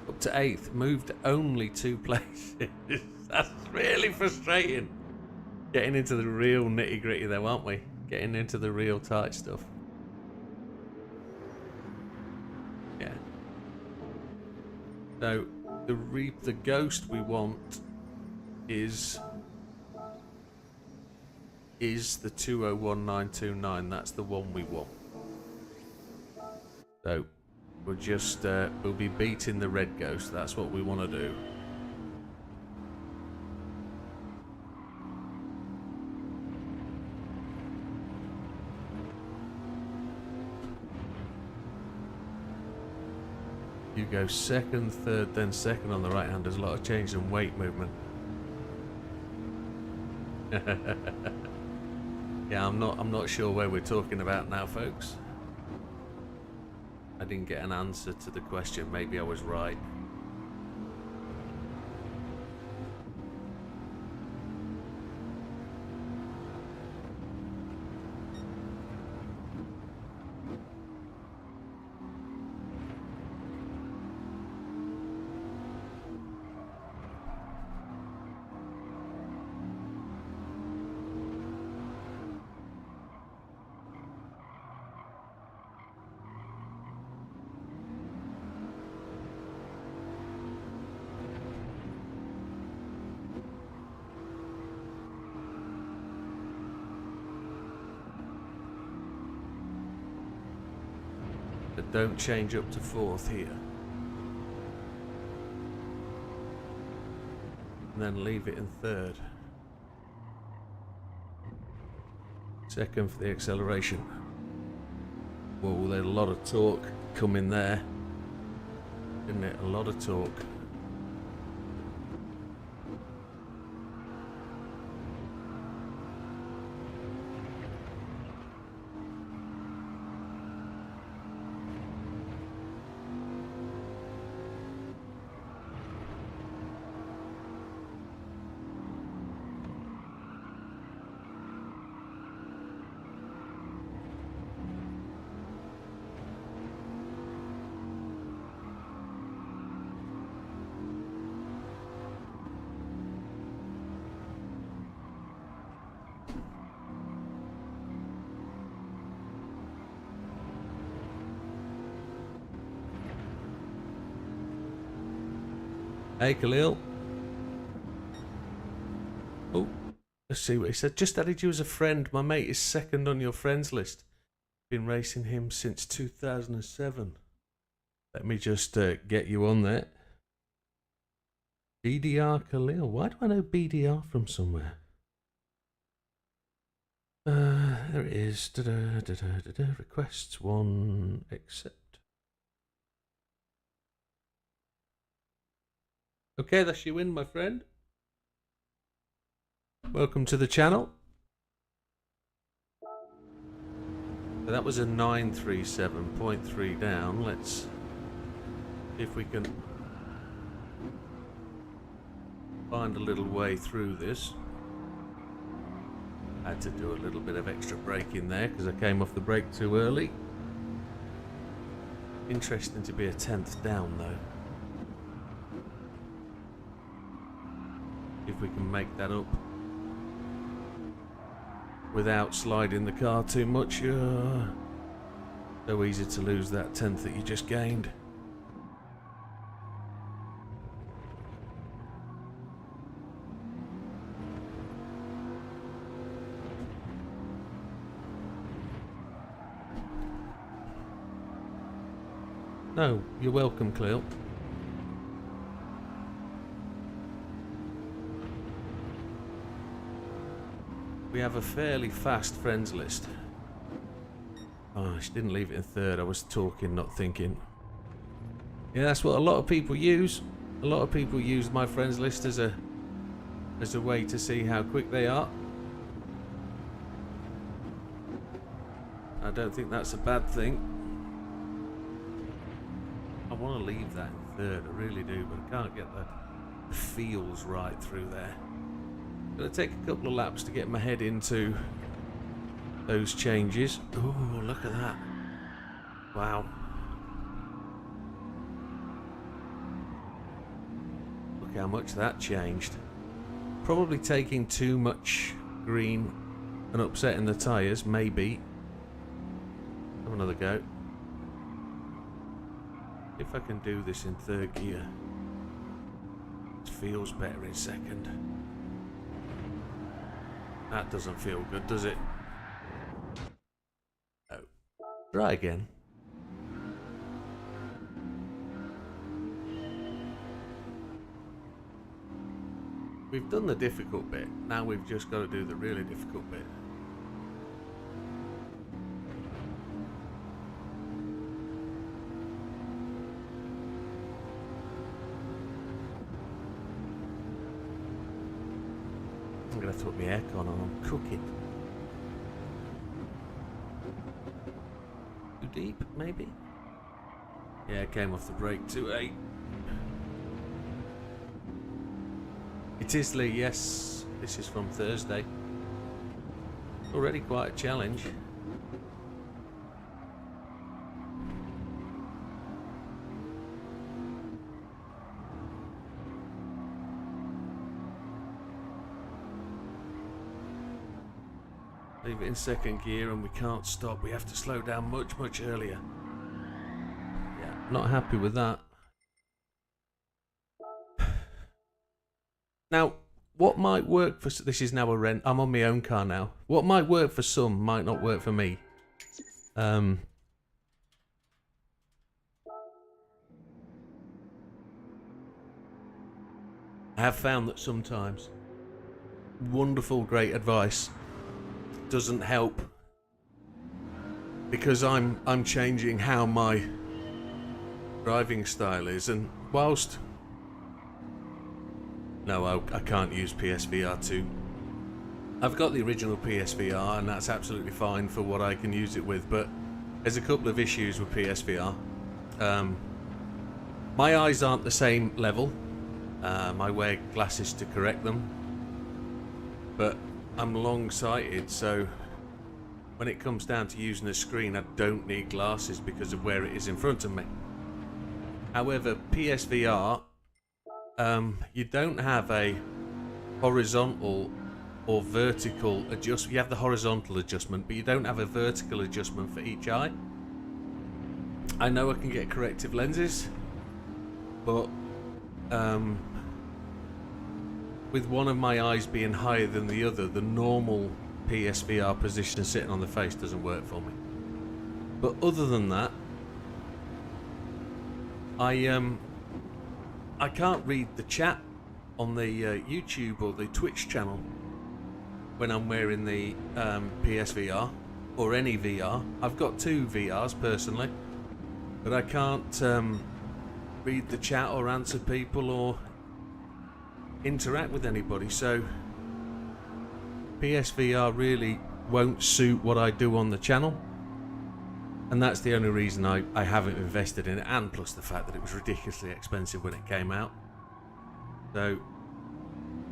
Up to 8th, moved only 2 places. That's really frustrating. Getting into the real nitty gritty though, aren't we? Getting into the real tight stuff. Yeah. So the ghost we want is the 201929. That's the one we want. So we'll just we'll be beating the red ghost. That's what we want to do. You go second, third, then second on the right hand. There's a lot of change in weight movement. Yeah, I'm not sure where we're talking about now, folks. I didn't get an answer to the question. Maybe I was right. But don't change up to fourth here. And then leave it in third. Second for the acceleration. Whoa, there's a lot of torque coming there. Isn't it? A lot of torque. Hey, Khalil. Oh, let's see what he said. Just added you as a friend. My mate is second on your friends list. Been racing him since 2007. Let me just get you on there. BDR Khalil. Why do I know BDR from somewhere? There it is. Requests 1 accept. Okay, that's you in, my friend. Welcome to the channel. So that was a 937.3 down. Let's see if we can find a little way through this. I had to do a little bit of extra braking there because I came off the brake too early. Interesting to be a 10th down though. If we can make that up without sliding the car too much. So easy to lose that 10th that you just gained. Oh, you're welcome, Cleo. We have a fairly fast friends list. Oh, she didn't leave it in third. I was talking, not thinking. Yeah, that's what a lot of people use. A lot of people use my friends list as a way to see how quick they are. I don't think that's a bad thing. I want to leave that in third, I really do, but I can't get the feels right through there. I'm going to take a couple of laps to get my head into those changes. Oh, look at that. Wow. Look how much that changed. Probably taking too much green and upsetting the tyres, maybe. Have another go. If I can do this in third gear. It feels better in second. That doesn't feel good, does it? Oh. Try again. We've done the difficult bit. Now we've just got to do the really difficult bit. I'm going to have to put my aircon on. I'm cooking. Too deep, maybe? Yeah, it came off the brake too late. It is Lee, yes. This is from Thursday. Already quite a challenge. Leave it in second gear and we can't stop. We have to slow down much, much earlier. Yeah, not happy with that. Now, what might work for... This is now a rent. I'm on my own car now. What might work for some might not work for me. I have found that sometimes wonderful, great advice doesn't help because I'm changing how my driving style is, and whilst... No, I can't use PSVR 2. I've got the original PSVR and that's absolutely fine for what I can use it with, but there's a couple of issues with PSVR. My eyes aren't the same level. I wear glasses to correct them, but I'm long-sighted, so when it comes down to using a screen, I don't need glasses because of where it is in front of me. However, PSVR, you don't have a horizontal or vertical adjustment. You have the horizontal adjustment, but you don't have a vertical adjustment for each eye. I know I can get corrective lenses, but with one of my eyes being higher than the other, the normal PSVR position sitting on the face doesn't work for me. But other than that, I can't read the chat on the YouTube or the Twitch channel when I'm wearing the PSVR or any VR. I've got two VRs personally, but I can't read the chat or answer people or interact with anybody, so PSVR really won't suit what I do on the channel, and that's the only reason I haven't invested in it, and plus the fact that it was ridiculously expensive when it came out. So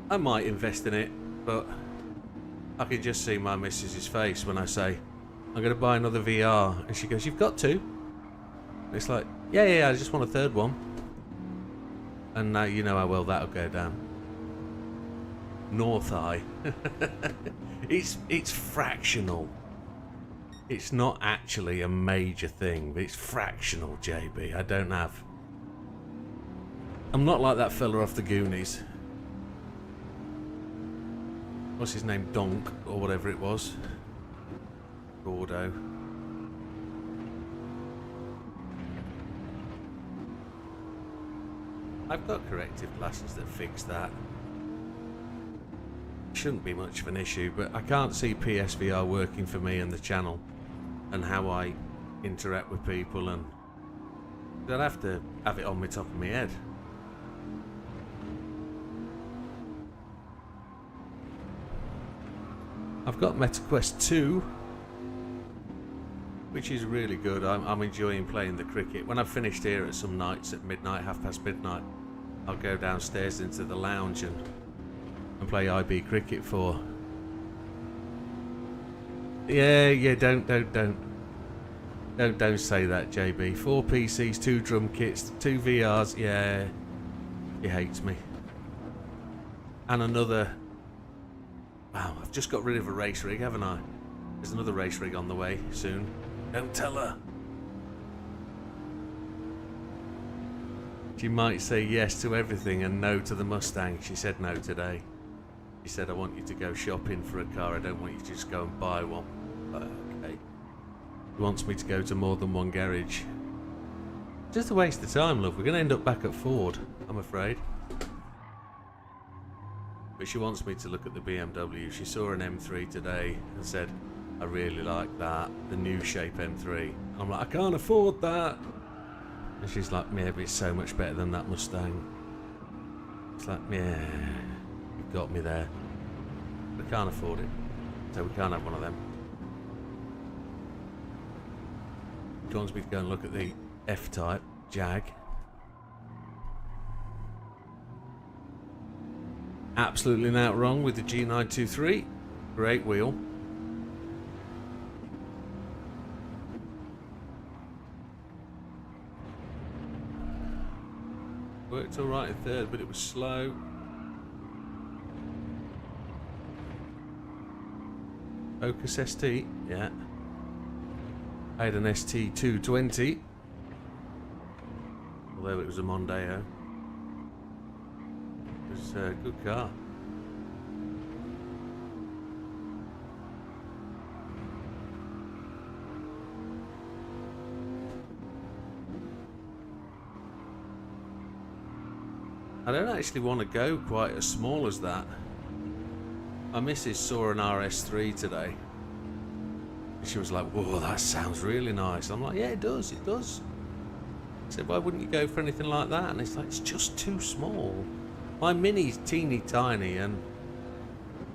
I might invest in it, but I can just see my missus's face when I say I'm going to buy another VR, and she goes, "You've got to." And it's like, yeah, I just want a third one. And now you know how well that'll go down. North Eye. It's fractional. It's not actually a major thing, but it's fractional, JB. I don't have... I'm not like that fella off the Goonies. What's his name? Donk, or whatever it was. Gordo. I've got corrective glasses that fix that. Shouldn't be much of an issue, but I can't see PSVR working for me and the channel and how I interact with people, and I'd have to have it on my top of my head. I've got MetaQuest 2, which is really good. I'm enjoying playing the cricket. When I've finished here at some nights at midnight, midnight, I'll go downstairs into the lounge and play IB cricket for. Yeah, don't say that, JB. 4 PCs, 2 drum kits, 2 VRs. Yeah, he hates me. And another. Wow, I've just got rid of a race rig, haven't I? There's another race rig on the way soon. Don't tell her. She might say yes to everything and no to the Mustang. She said no today. She said, I want you to go shopping for a car. I don't want you to just go and buy one. Okay. He wants me to go to more than one garage. Just a waste of time, love. We're going to end up back at Ford, I'm afraid. But she wants me to look at the BMW. She saw an M3 today and said, I really like that, the new shape M3. I'm like, I can't afford that. And she's like, yeah, but it's so much better than that Mustang. It's like, yeah, you've got me there. We can't afford it, so we can't have one of them. She wants me to go and look at the F-Type Jag. Absolutely not wrong with the G923. Great wheel. Worked alright in third, but it was slow. Focus ST, yeah. I had an ST220. Although it was a Mondeo. It was a good car. I don't actually want to go quite as small as that. My missus saw an RS3 today. She was like, whoa, that sounds really nice. I'm like, yeah, it does, it does. I said, why wouldn't you go for anything like that? And it's like, it's just too small. My Mini's teeny tiny and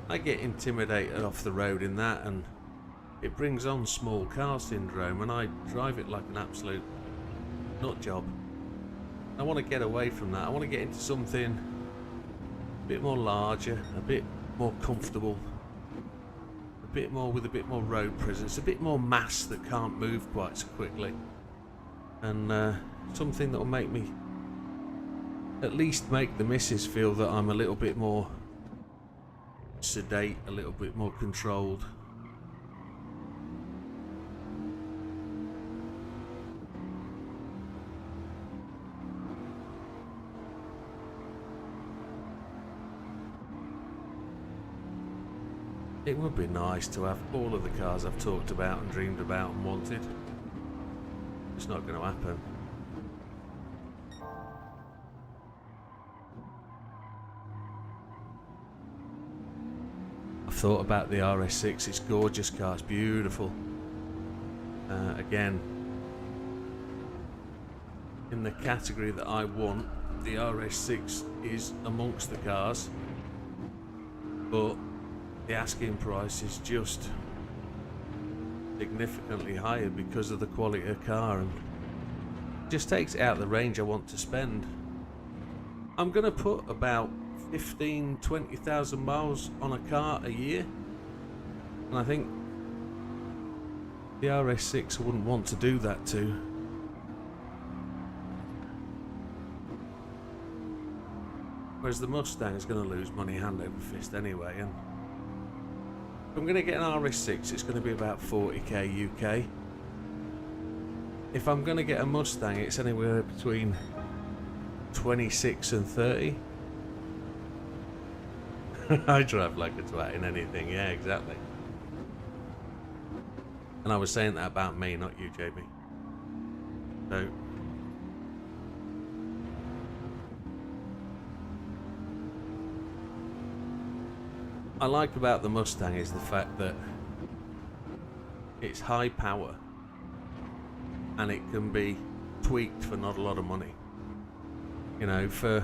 I get intimidated off the road in that, and it brings on small car syndrome, and I drive it like an absolute nut job. I want to get away from that. I want to get into something a bit more larger, a bit more comfortable, a bit more with a bit more road presence, a bit more mass that can't move quite so quickly, and something that will make me, at least make the missus feel that I'm a little bit more sedate, a little bit more controlled. It would be nice to have all of the cars I've talked about and dreamed about and wanted. It's not going to happen. I've thought about the RS6. It's a gorgeous car. It's beautiful. Again, in the category that I want, the RS6 is amongst the cars, but the asking price is just significantly higher because of the quality of the car, and just takes it out of the range I want to spend. I'm going to put about 15,000-20,000 miles on a car a year, and I think the RS6 I wouldn't want to do that to. Whereas the Mustang is going to lose money hand over fist anyway, and if I'm going to get an RS6, it's going to be about 40k UK. If I'm going to get a Mustang, it's anywhere between 26 and 30. I drive like a twat in anything, yeah, exactly. And I was saying that about me, not you, JB. So I like about the Mustang is the fact that it's high power and it can be tweaked for not a lot of money. You know, for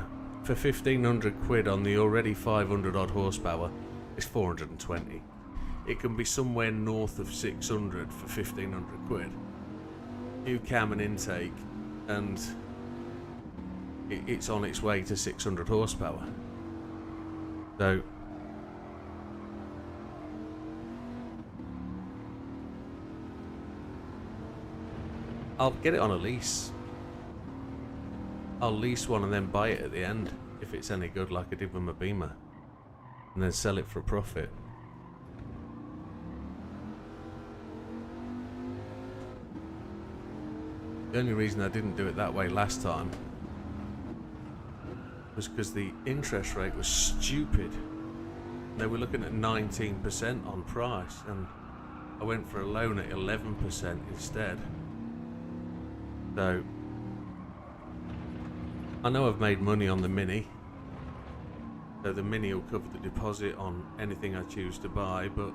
1,500 quid on the already 500 odd horsepower, it's 420. It can be somewhere north of 600 for 1,500 quid. New cam and intake, and it's on its way to 600 horsepower. So I'll get it on a lease. I'll lease one and then buy it at the end if it's any good, like I did with my Beamer, and then sell it for a profit. The only reason I didn't do it that way last time was because the interest rate was stupid. They were looking at 19% on price, and I went for a loan at 11% instead. So I know I've made money on the Mini, so the Mini will cover the deposit on anything I choose to buy, but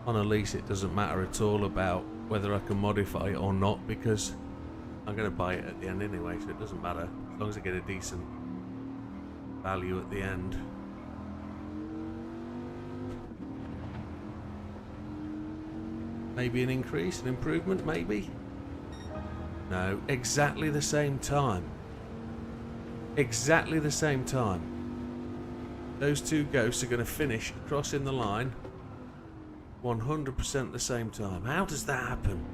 on a lease it doesn't matter at all about whether I can modify it or not, because I'm going to buy it at the end anyway, so it doesn't matter as long as I get a decent value at the end. Maybe an increase, an improvement, maybe? No, exactly the same time. Exactly the same time. Those two ghosts are going to finish crossing the line 100% the same time. How does that happen?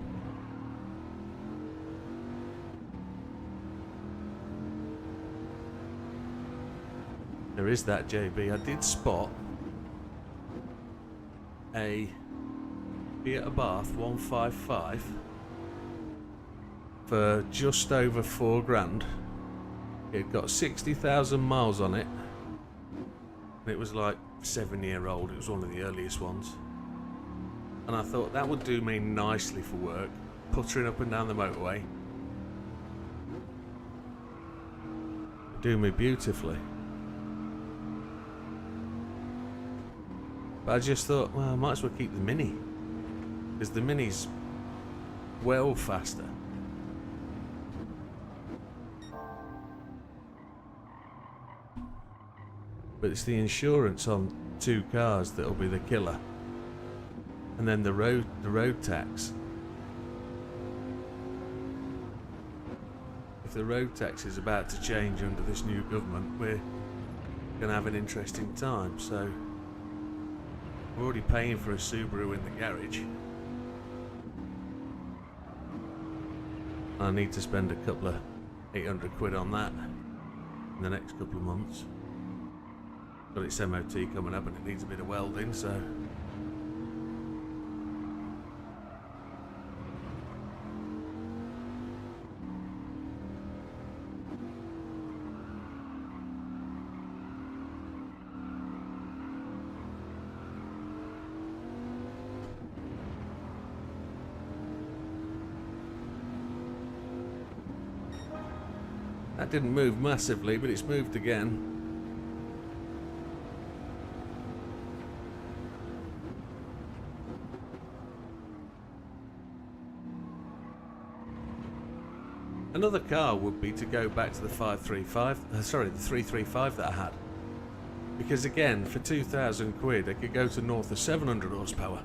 There is that, JB. I did spot a Fiat Abarth 155 for just over £4,000. It got 60,000 miles on it, and it was like 7-year-old. It was one of the earliest ones, and I thought that would do me nicely for work, puttering up and down the motorway. Do me beautifully. But I just thought, well, I might as well keep the Mini, because the Mini's well faster. But it's the insurance on two cars that'll be the killer, and then the road tax. If the road tax is about to change under this new government, we're going to have an interesting time. So we're already paying for a Subaru in the garage. I need to spend a couple of 800 quid on that in the next couple of months. Got its MOT coming up and it needs a bit of welding, so that didn't move massively, but it's moved again. Another car would be to go back to the 335 that I had. Because again, for 2,000 quid, I could go to north of 700 horsepower.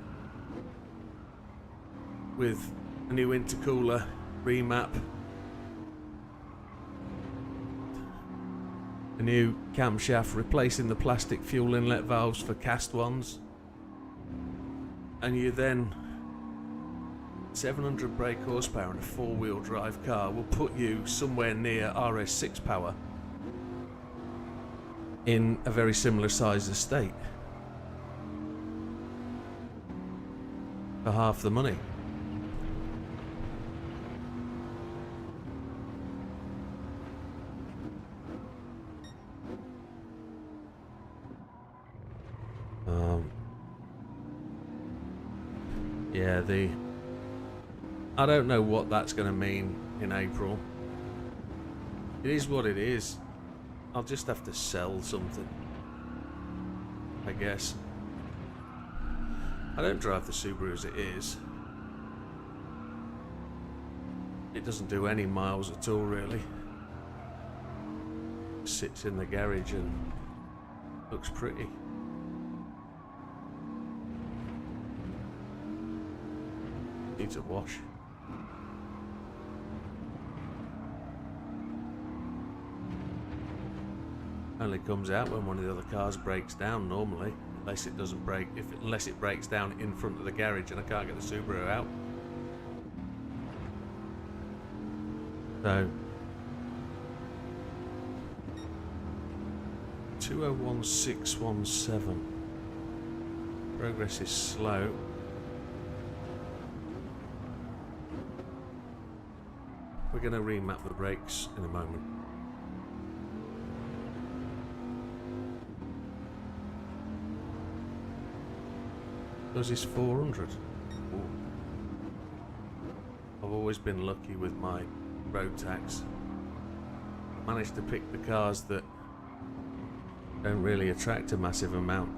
With a new intercooler, remap, a new camshaft, replacing the plastic fuel inlet valves for cast ones. And you then 700 brake horsepower in a four-wheel drive car will put you somewhere near RS6 power in a very similar size estate for half the money. Yeah, I don't know what that's going to mean in April. It is what it is. I'll just have to sell something, I guess. I don't drive the Subaru as it is. It doesn't do any miles at all, really. It sits in the garage and looks pretty. Needs a wash. Only comes out when one of the other cars breaks down normally, unless it doesn't break. Unless it breaks down in front of the garage and I can't get the Subaru out. So 201617. Progress is slow. We're going to remap the brakes in a moment. Does this 400? Ooh. I've always been lucky with my road tax. Managed to pick the cars that don't really attract a massive amount.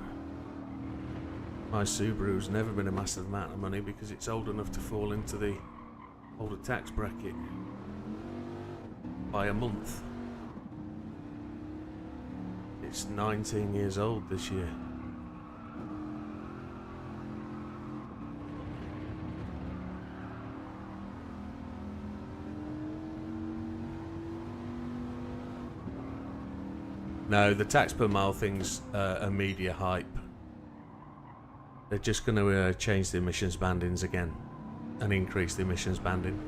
My Subaru's never been a massive amount of money because it's old enough to fall into the older tax bracket by a month. It's 19 years old this year. No, the tax per mile thing's a media hype. They're just going to change the emissions bandings again and increase the emissions banding.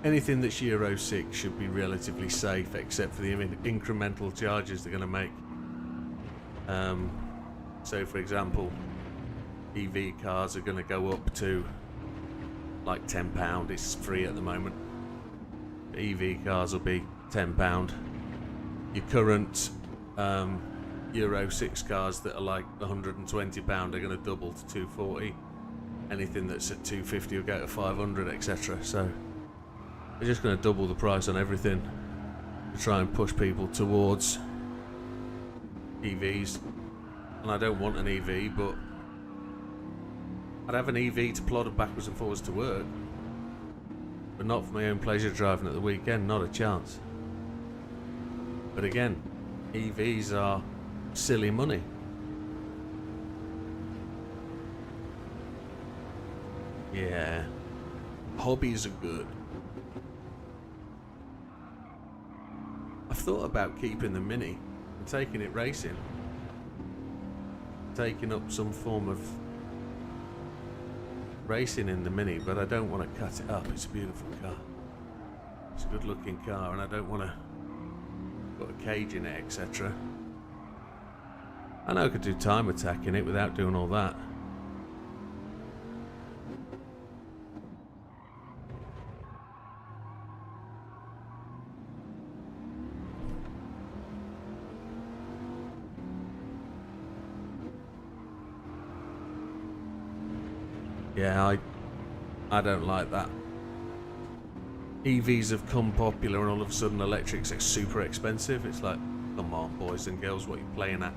Anything that's Euro 6 should be relatively safe, except for the incremental charges they're going to make. So, for example, EV cars are going to go up to like £10. It's free at the moment. EV cars will be £10. Your current Euro 6 cars that are like £120 are going to double to 240. Anything that's at 250 will go to 500, etc. So they're just going to double the price on everything to try and push people towards EVs. And I don't want an EV, but I'd have an EV to plod backwards and forwards to work, but not for my own pleasure driving at the weekend. Not a chance. But again, EVs are silly money. Yeah, hobbies are good. I've thought about keeping the Mini and taking it racing. Taking up some form of racing in the Mini, but I don't want to cut it up. It's a beautiful car. It's a good looking car and I don't want to put a cage in it, etc. I know I could do time attack in it without doing all that. Yeah, I don't like that. EVs have come popular and all of a sudden electrics are super expensive. It's like, come on boys and girls, what are you playing at?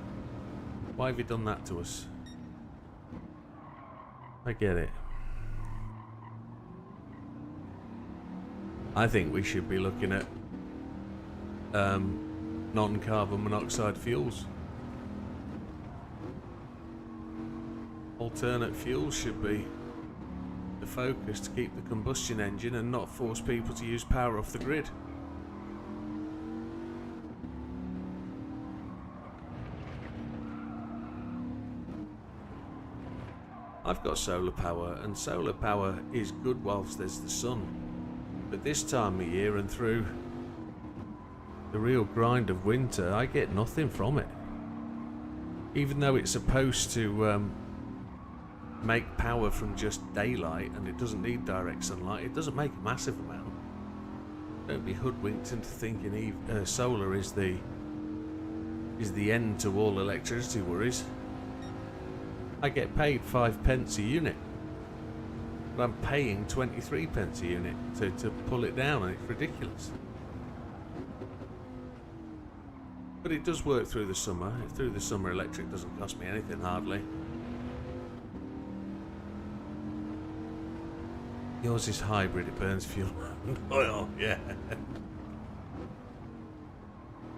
Why have you done that to us? I get it. I think we should be looking at non-carbon monoxide fuels. Alternate fuels should be the focus to keep the combustion engine and not force people to use power off the grid. I've got solar power, and solar power is good whilst there's the sun, but this time of year and through the real grind of winter, I get nothing from it. Even though it's supposed to make power from just daylight and it doesn't need direct sunlight, it doesn't make a massive amount. Don't be hoodwinked into thinking solar is the end to all electricity worries. I get paid 5p a unit, but I'm paying 23p a unit to pull it down, and it's ridiculous. But it does work through the summer. Through the summer, electric doesn't cost me anything, hardly. Yours is hybrid, it burns fuel and oil, yeah.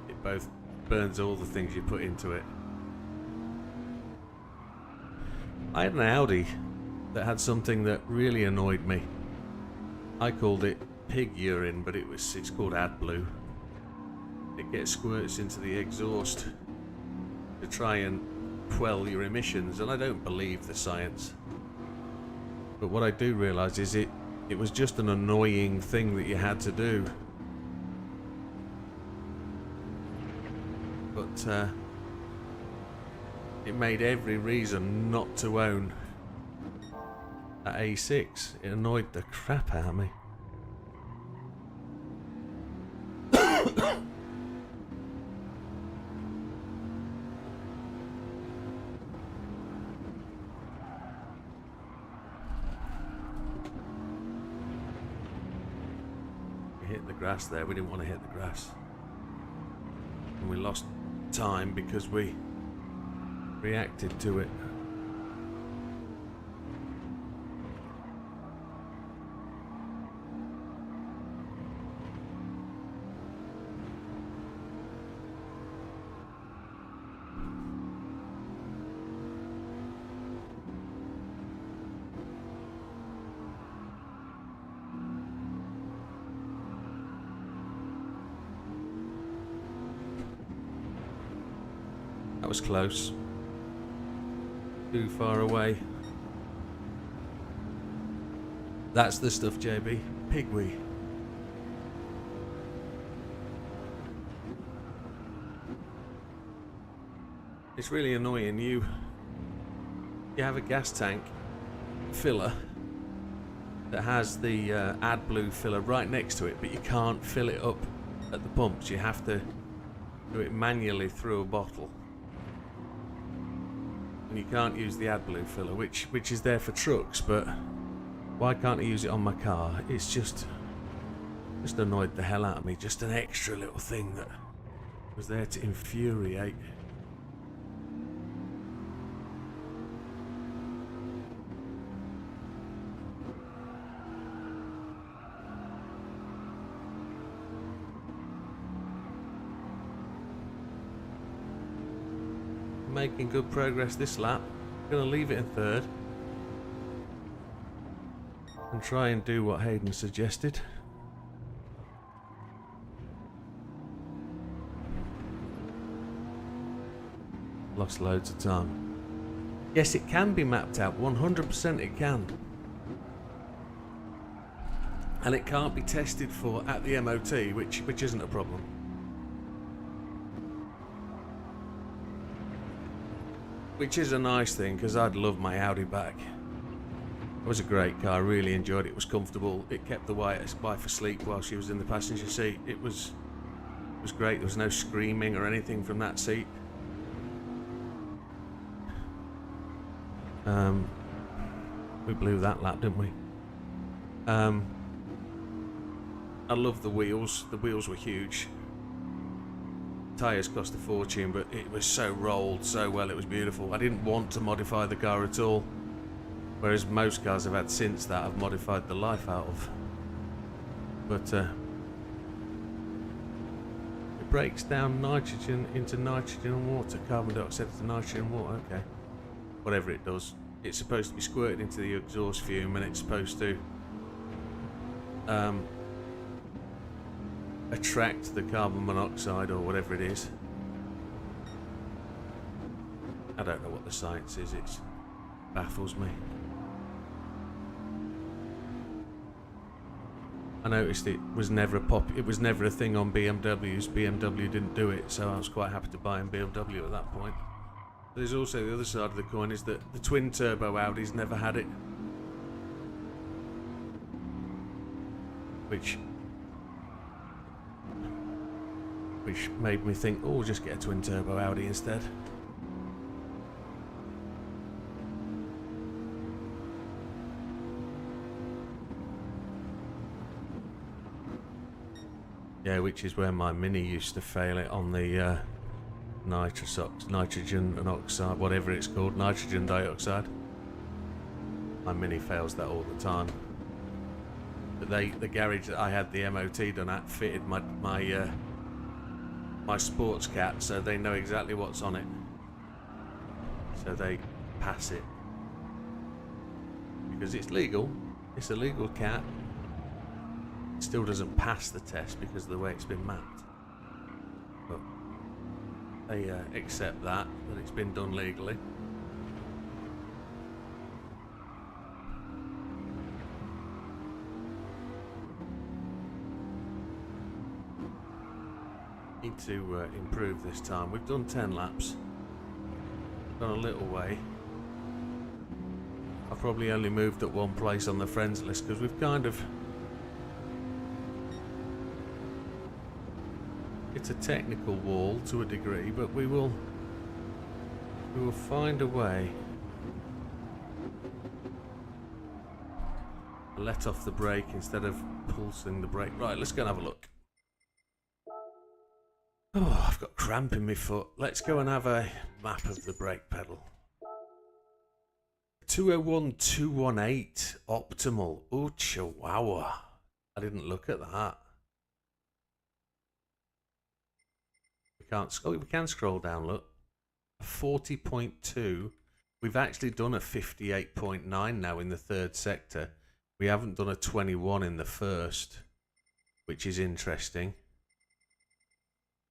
It both burns all the things you put into it. I had an Audi that had something that really annoyed me. I called it pig urine, but it's called AdBlue. It gets squirts into the exhaust to try and quell your emissions, and I don't believe the science. But what I do realise is it was just an annoying thing that you had to do. But it made every reason not to own that A6. It annoyed the crap out of me. We hit the grass there. We didn't want to hit the grass. And we lost time because we reacted to it. That was close. Too far away. That's the stuff, JB. Pigweed. It's really annoying. You have a gas tank filler that has the AdBlue filler right next to it, but you can't fill it up at the pumps. You have to do it manually through a bottle. And you can't use the AdBlue filler, which is there for trucks, but why can't I use it on my car? It's just annoyed the hell out of me. Just an extra little thing that was there to infuriate. Making good progress this lap. Gonna leave it in third and try and do what Hayden suggested. Lost loads of time. Yes, it can be mapped out. 100% it can. And it can't be tested for at the MOT, which isn't a problem. Which is a nice thing, because I'd love my Audi back. It was a great car, I really enjoyed it. It was comfortable. It kept the wife asleep while she was in the passenger seat. It was great. There was no screaming or anything from that seat. We blew that lap, didn't we? I love the wheels. The wheels were huge. Tyres cost a fortune, but it was so rolled so well, it was beautiful. I didn't want to modify the car at all, whereas most cars I've had since that I've modified the life out of. But it breaks down nitrogen into nitrogen and water, carbon dioxide into nitrogen and water, okay. Whatever it does. It's supposed to be squirted into the exhaust fume, and it's supposed to attract the carbon monoxide or whatever it is. I don't know what the science is. It baffles me. I noticed it was never a thing on BMWs. BMW didn't do it, so I was quite happy to buy a BMW at that point. There's also the other side of the coin, is that the twin turbo Audis never had it, which made me think, oh, just get a twin turbo Audi instead. Yeah, which is where my Mini used to fail it on the nitrogen and oxide, whatever it's called, nitrogen dioxide. My Mini fails that all the time. But the garage that I had the MOT done at fitted my sports cat, so they know exactly what's on it. So they pass it. Because it's legal. It's a legal cat. It still doesn't pass the test because of the way it's been mapped. But they accept that it's been done legally. Need to improve this time. We've done 10 laps. Gone a little way. I've probably only moved at one place on the friends list because we've kind of... It's a technical wall to a degree, but we will find a way. Let off the brake instead of pulsing the brake. Right, let's go and have a look. Oh, I've got cramp in my foot. Let's go and have a map of the brake pedal. 201.218 optimal. Oh, chihuahua. I didn't look at that. We can't. Oh, we can scroll down, look. 40.2. We've actually done a 58.9 now in the third sector. We haven't done a 21 in the first, which is interesting.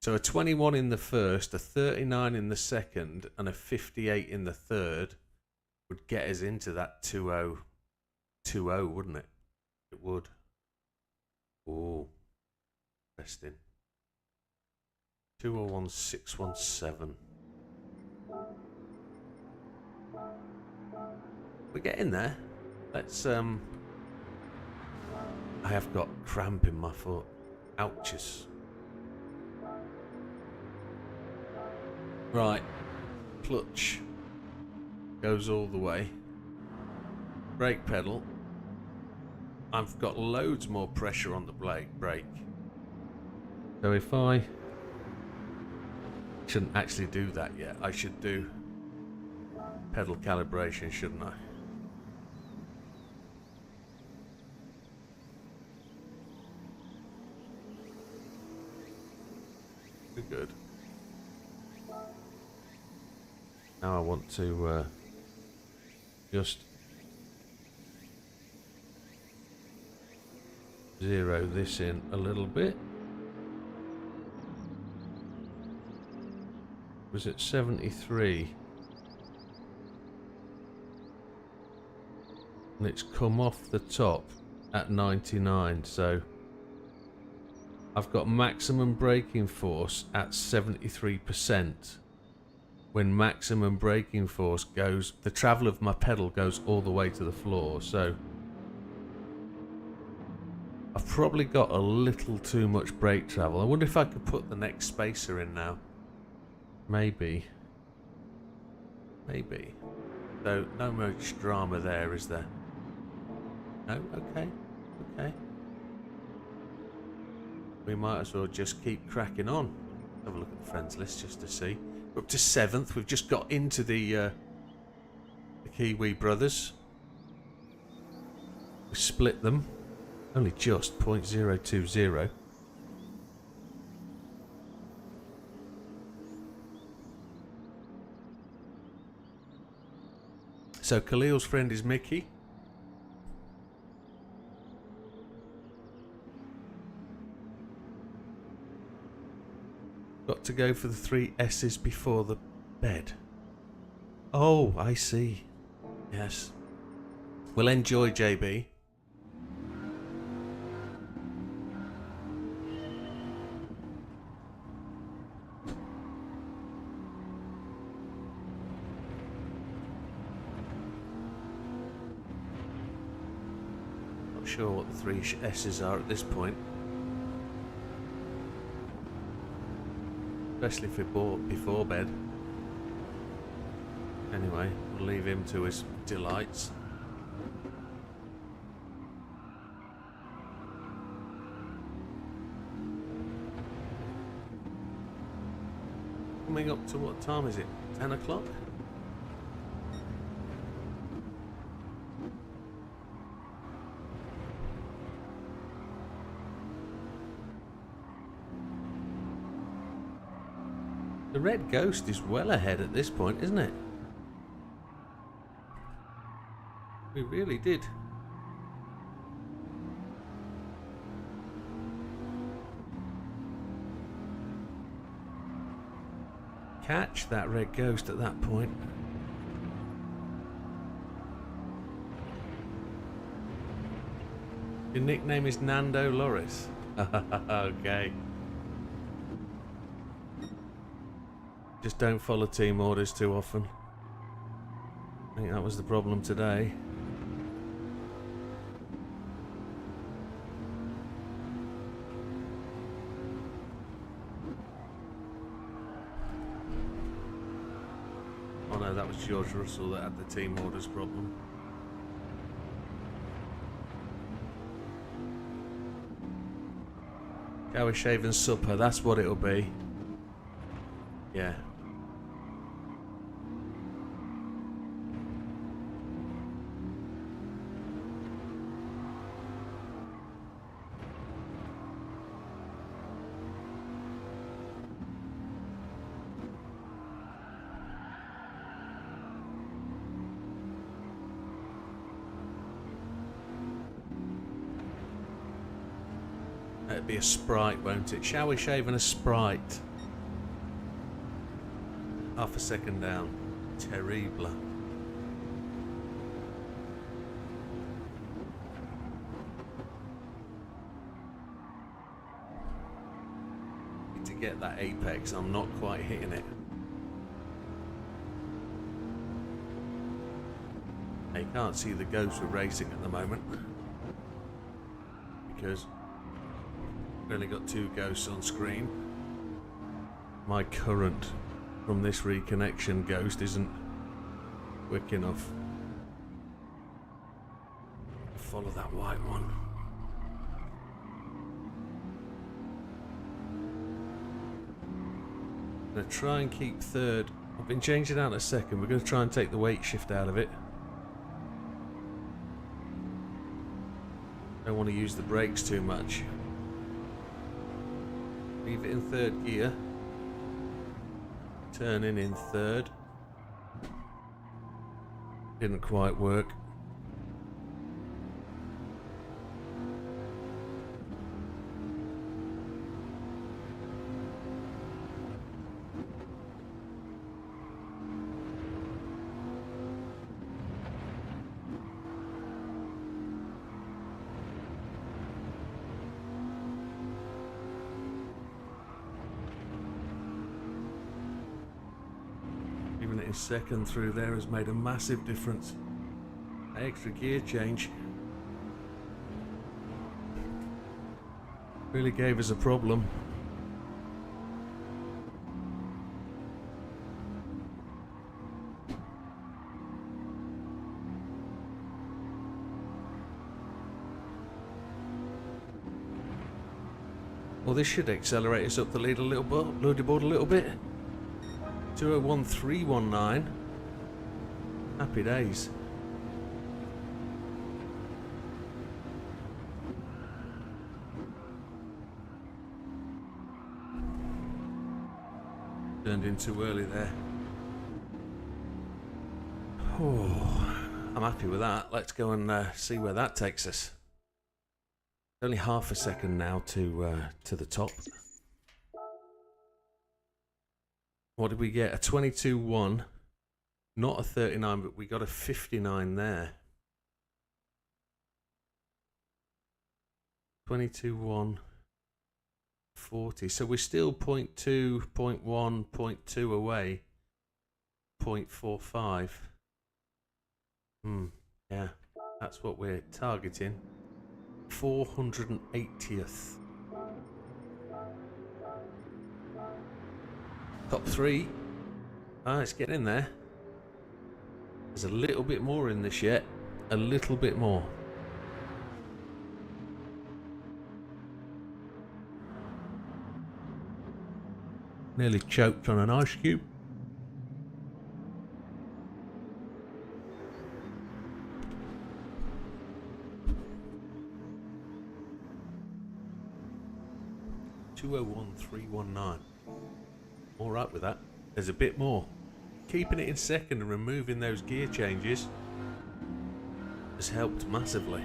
So a 21 in the first, a 39 in the second, and a 58 in the third would get us into that 2.020, wouldn't it? It would. Oh, interesting. 201.617. We're getting there. Let's I have got cramp in my foot. Ouches. Right, clutch goes all the way. Brake pedal. I've got loads more pressure on the brake. So if I shouldn't actually do that yet, I should do pedal calibration, shouldn't I? We're good. Now I want to just zero this in a little bit. Was it 73? And it's come off the top at 99, so I've got maximum braking force at 73%. When maximum braking force goes, the travel of my pedal goes all the way to the floor, so I've probably got a little too much brake travel. I wonder if I could put the next spacer in now. Maybe. Maybe. So, no much drama there, is there? No? Okay. Okay. We might as well just keep cracking on. Have a look at the friends list just to see. We're up to 7th. We've just got into the Kiwi brothers. We split them. Only just 0.020. So Khalil's friend is Mickey. Got to go for the 3 S's before the bed. Oh, I see. Yes. Well, enjoy, JB. Not sure what the 3 S's are at this point. Especially if we bought before bed. Anyway, we'll leave him to his delights. coming up to what time is it? 10 o'clock? The Red Ghost is well ahead at this point, isn't it? We really did. Catch that Red Ghost at that point. Your nickname is Nando Loris. Okay. Just don't follow team orders too often. I think that was the problem today. Oh no, that was George Russell that had the team orders problem. Shower, shave and supper, that's what it'll be. Yeah. It'd be a Sprite, won't it? Shower, shave and a Sprite. Half a second down. Terrible. Need to get that apex. I'm not quite hitting it. You can't see the ghosts we're racing at the moment because we've only got 2 ghosts on screen. My current from this reconnection ghost isn't quick enough. Follow that white one. I'm going to try and keep third. I've been changing out in a second. We're going to try and take the weight shift out of it. Don't want to use the brakes too much. Leave it in third gear. Turn in third. Didn't quite work. Second through there has made a massive difference. Extra gear change really gave us a problem. Well, this should accelerate us up the leaderboard a little bit. 201.319. Happy days. Turned in too early there. Oh, I'm happy with that. Let's go and see where that takes us. Only half a second now to the top. What did we get? A 22.1, not a 39, but we got a 59 there. 22.1, 40. So we're still 0.2, 0.1, 0.2 away. 0.45. Yeah, that's what we're targeting. 480th. Top 3. Ah, it's getting in there. There's a little bit more in this yet. A little bit more. Nearly choked on an ice cube. $201,319. All right with that. There's a bit more. Keeping it in second and removing those gear changes has helped massively.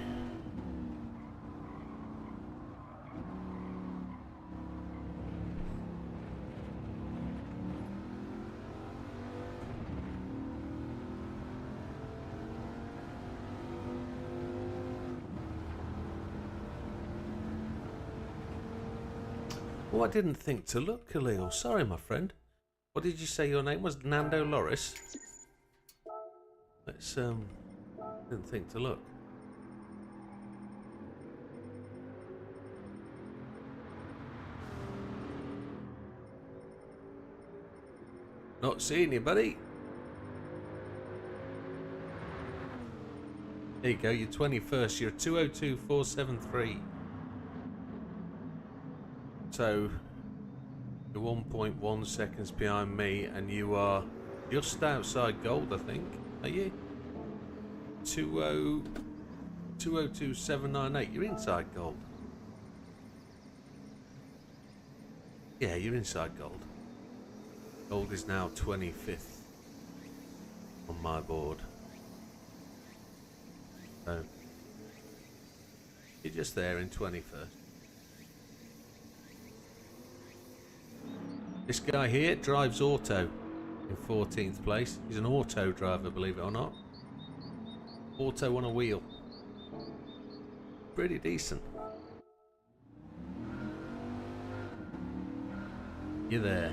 Oh, I didn't think to look, Khalil. Sorry, my friend. What did you say your name was? Nando Loris? Let's, didn't think to look. Not seeing you, buddy. There you go, you're 21st. You're 202,473. So, you're 1.1 seconds behind me, and you are just outside gold, I think. Are you? 202,798. You're inside gold. Yeah, you're inside gold. Gold is now 25th on my board. So, you're just there in 21st. This guy here drives auto in 14th place. He's an auto driver, believe it or not. Auto on a wheel. Pretty decent. You're there.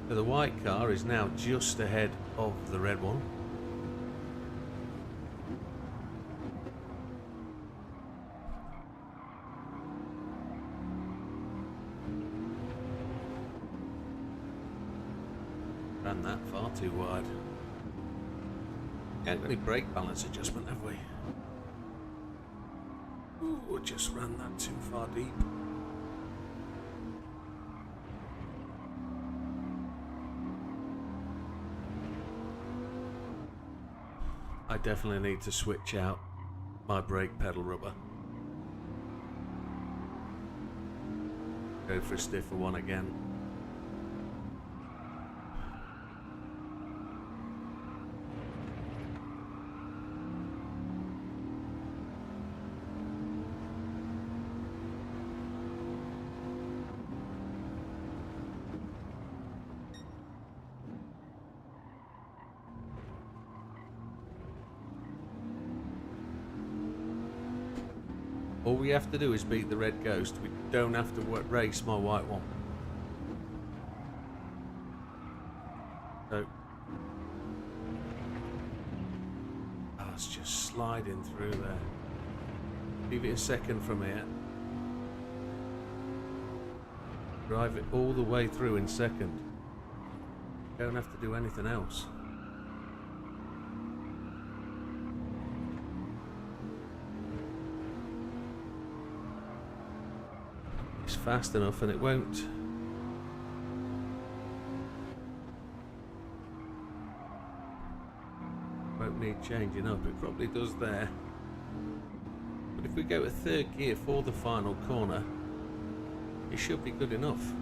So the white car is now just ahead of the red one. Ran that far too wide. Can't got any brake balance adjustment, have we? Ooh, just ran that too far deep. I definitely need to switch out my brake pedal rubber. Go for a stiffer one again. All we have to do is beat the red ghost. We don't have to race my white one. So, it's just sliding through there. Leave it in second from here. Drive it all the way through in second. Don't have to do anything else. Fast enough and it won't need changing up. It probably does there, but if we go to third gear for the final corner, it should be good enough.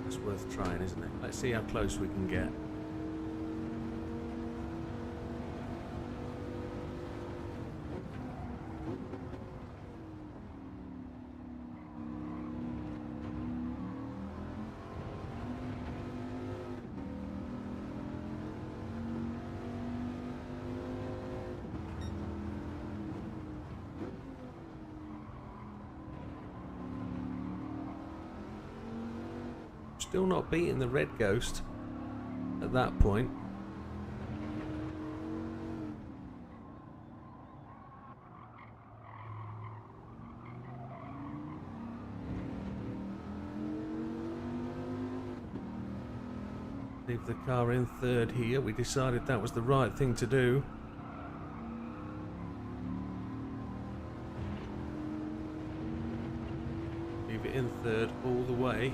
It's worth trying, isn't it? Let's see how close we can get. Still not beating the red ghost at that point. Leave the car in third here. We decided that was the right thing to do. Leave it in third all the way.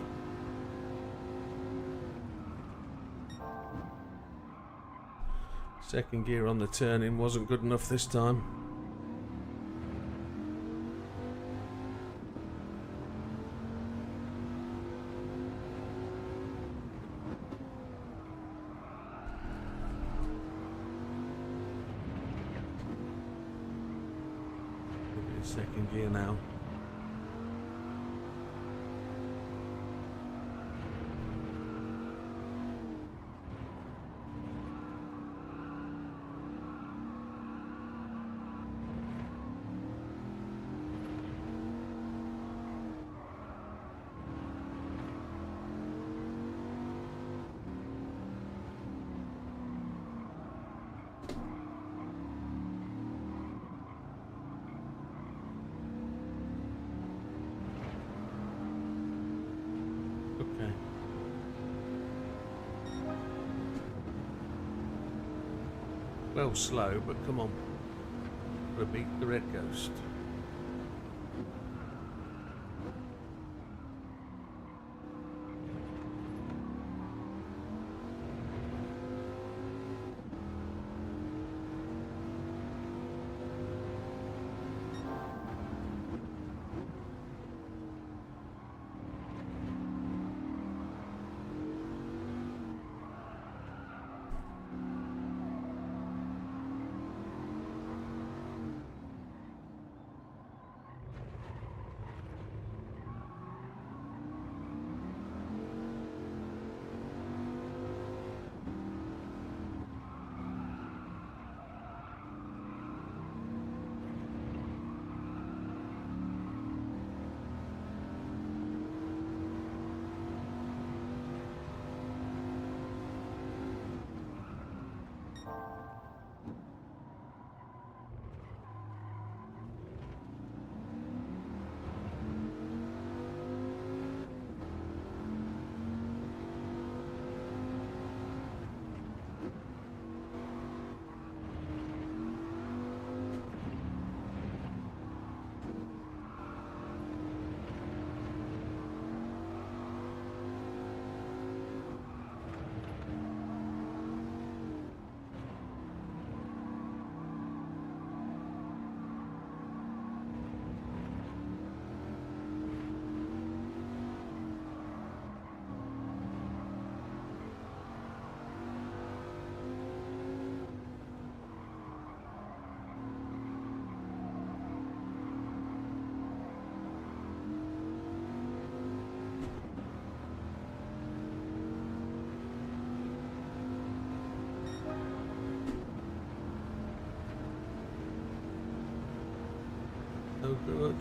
Second gear on the turn-in wasn't good enough this time. Second gear now. Okay. Well, slow, but come on. Gotta beat the red ghost. Oh good.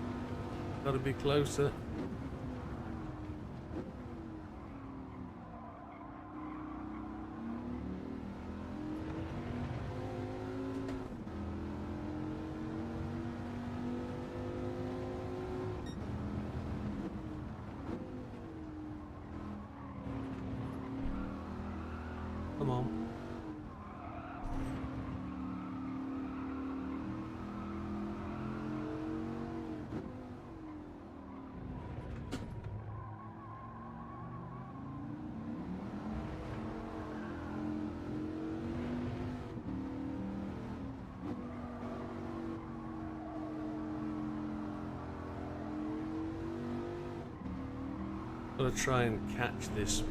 Gotta be closer. Come on. Gotta try and catch this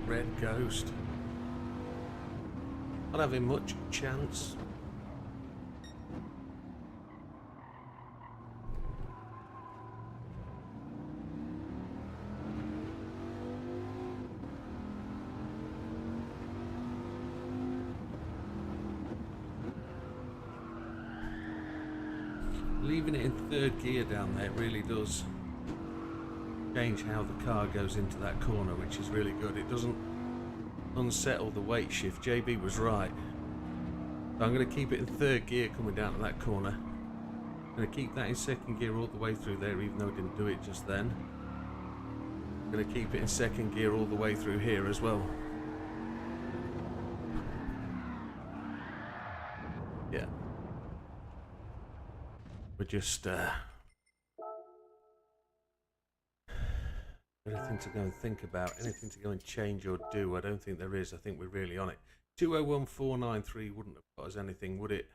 red ghost. Not having much chance. Leaving it in third gear down there really does change how the car goes into that corner, which is really good. It doesn't unsettle the weight shift. JB was right. So I'm going to keep it in third gear coming down to that corner. I'm going to keep that in second gear all the way through there, even though I didn't do it just then. I'm going to keep it in second gear all the way through here as well. we're just anything to go and think about, anything to go and change or do. I don't think there is. I think we're really on it. 201493 wouldn't have got us anything, would it?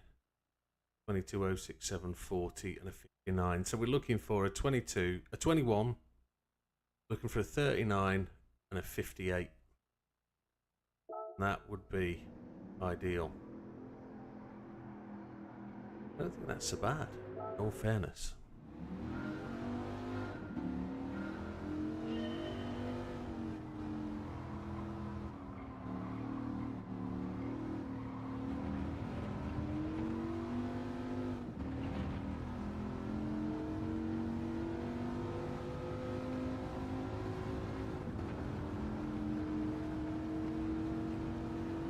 2206,740 and a 59. So we're looking for a 22, a 21, looking for a 39 and a 58. And that would be ideal. I don't think that's so bad, in all fairness.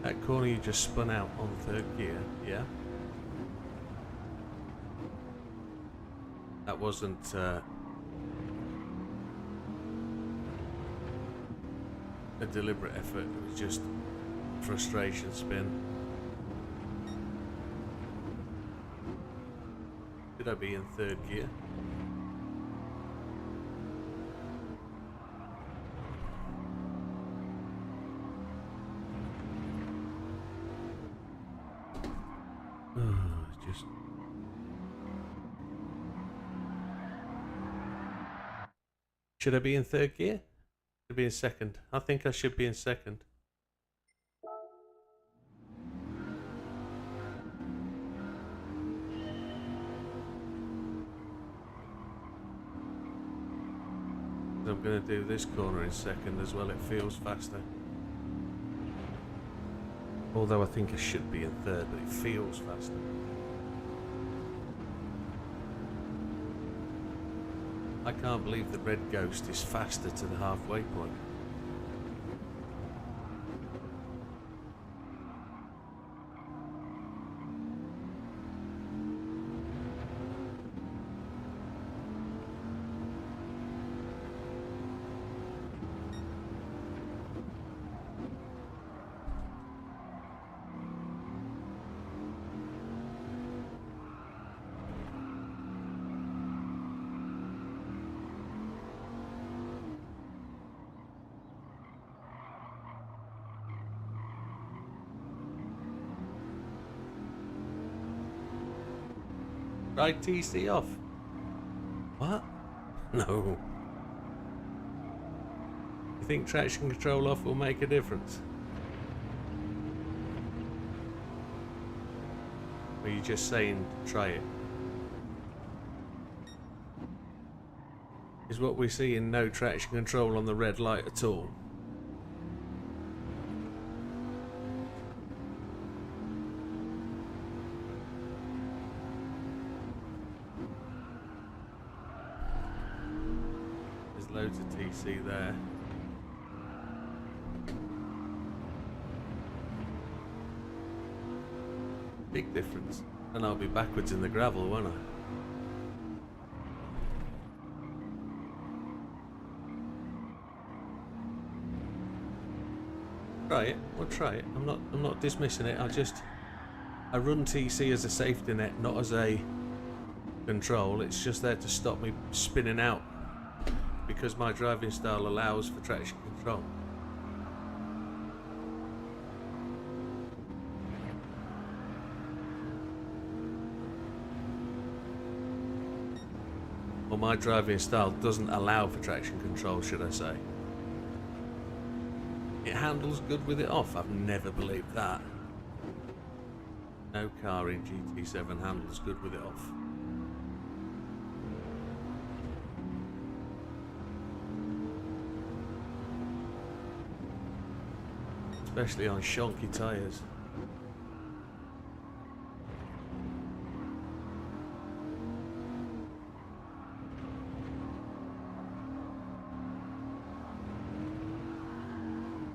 That corner you just spun out on third gear, yeah? That wasn't a deliberate effort, it was just frustration spin. Should I be in third gear? Just should I be in third gear? Should I be in second? I think I should be in second. I'm going to do this corner in second as well, it feels faster. Although I think I should be in third, but it feels faster. I can't believe the Red Ghost is faster to the halfway point. Right TC off. What? No. You think traction control off will make a difference? Or are you just saying try it? Is what we see in no traction control on the red light at all? Loads of TC there. Big difference. And I'll be backwards in the gravel, won't I? Try it. We'll try it. I'm not dismissing it. I run TC as a safety net, not as a control. It's just there to stop me spinning out, because my driving style allows for traction control. Or my driving style doesn't allow for traction control, should I say. It handles good with it off. I've never believed that. No car in GT7 handles good with it off. Especially on shonky tyres.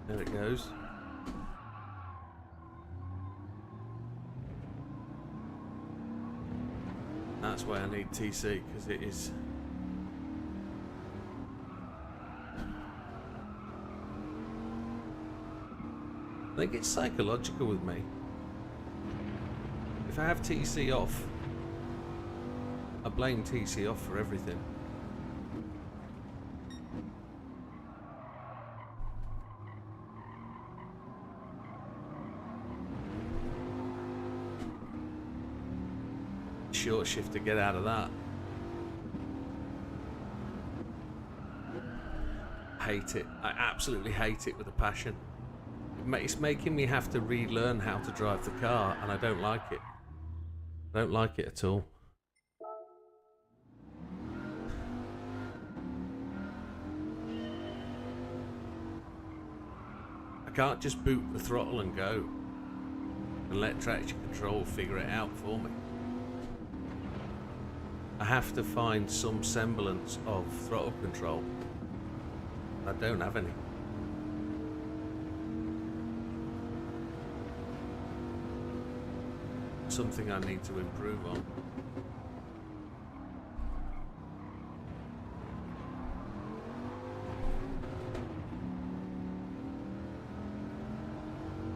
There it goes. That's why I need TC, because it is. I think it's psychological with me. If I have TC off, I blame TC off for everything. Short shift to get out of that. Hate it. I absolutely hate it with a passion. It's making me have to relearn how to drive the car, and I don't like it. I don't like it at all. I can't just boot the throttle and go and let traction control figure it out for me. I have to find some semblance of throttle control. I don't have any. Something I need to improve on.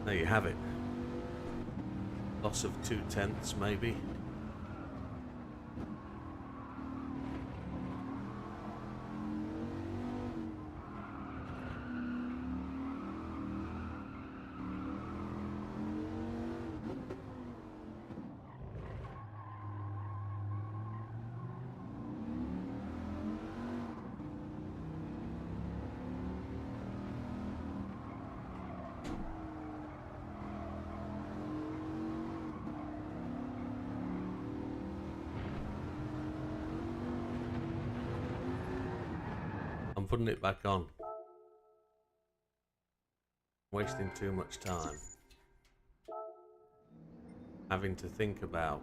There you have it. Loss of 0.2 maybe. I'm putting it back on. Wasting too much time. Having to think about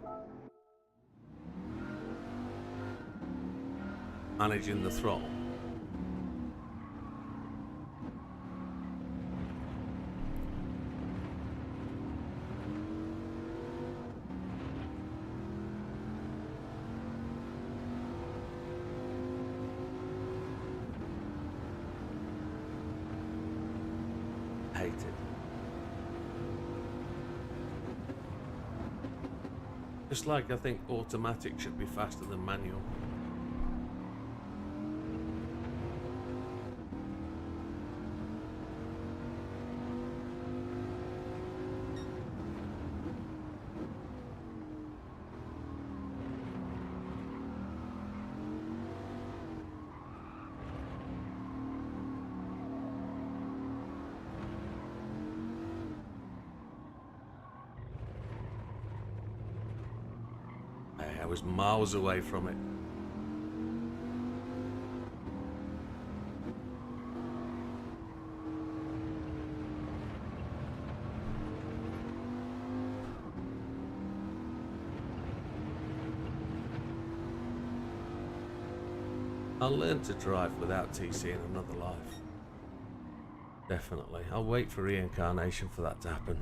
managing the throttle. Hate it. Just like I think automatic should be faster than manual. I was miles away from it. I'll learn to drive without TC in another life. Definitely. I'll wait for reincarnation for that to happen.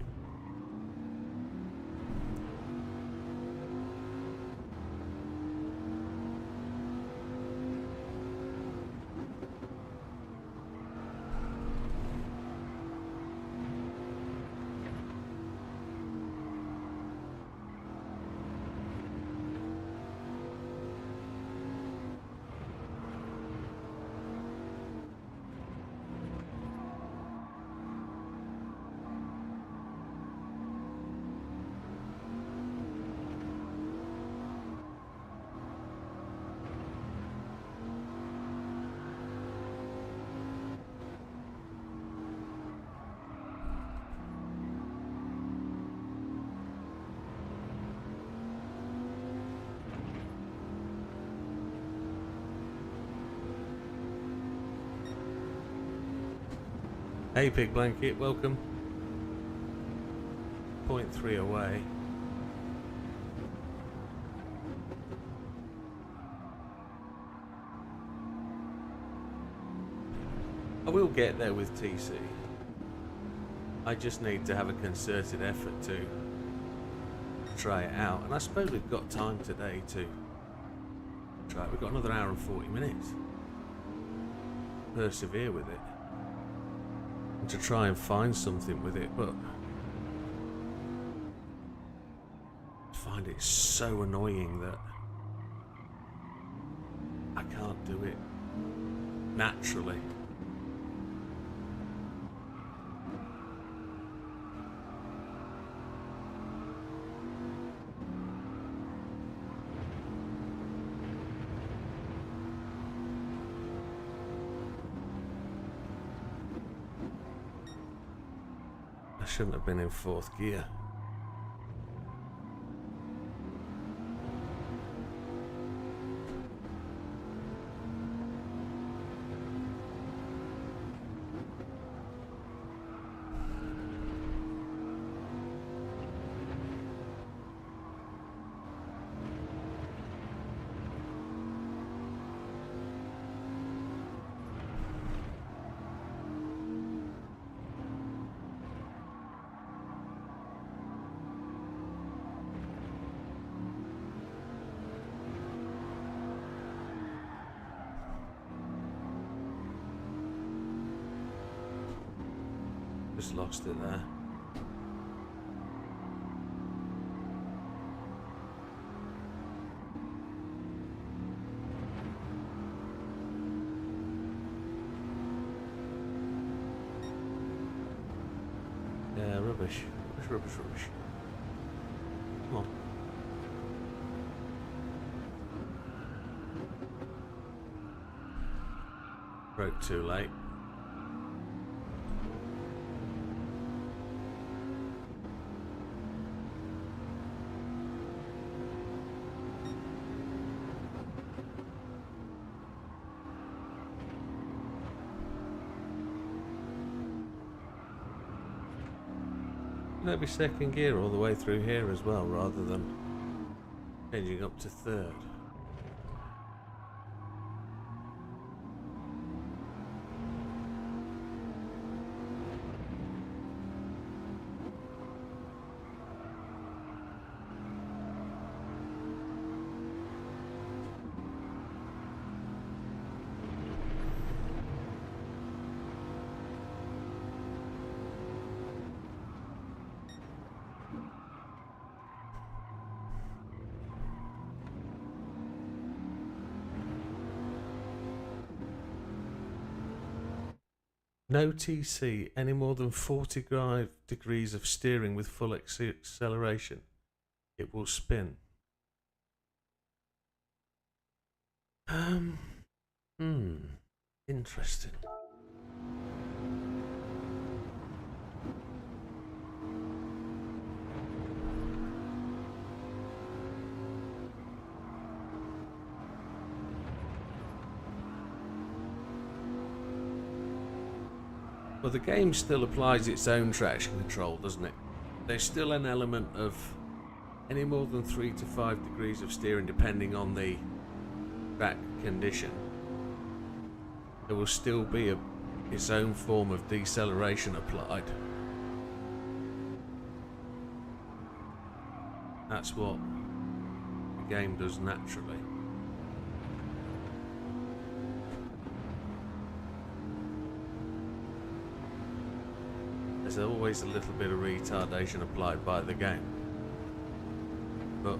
Hey Pig Blanket, welcome. 0.3 away. I will get there with TC. I just need to have a concerted effort to try it out. And I suppose we've got time today to try it. We've got another hour and 40 minutes. Persevere with it. To try and find something with it, but I find it so annoying that I can't do it naturally. I shouldn't have been in 4th gear. Just lost it there. Yeah, rubbish. Rubbish. Come on. Broke too late. That'd be 2nd gear all the way through here as well, rather than changing up to 3rd. No TC any more than 45 degrees of steering with full acceleration. It will spin. Interesting. Well, the game still applies its own traction control, doesn't it? There's still an element of any more than 3 to 5 degrees of steering, depending on the track condition. There will still be its own form of deceleration applied. That's what the game does naturally. There's always a little bit of retardation applied by the game, but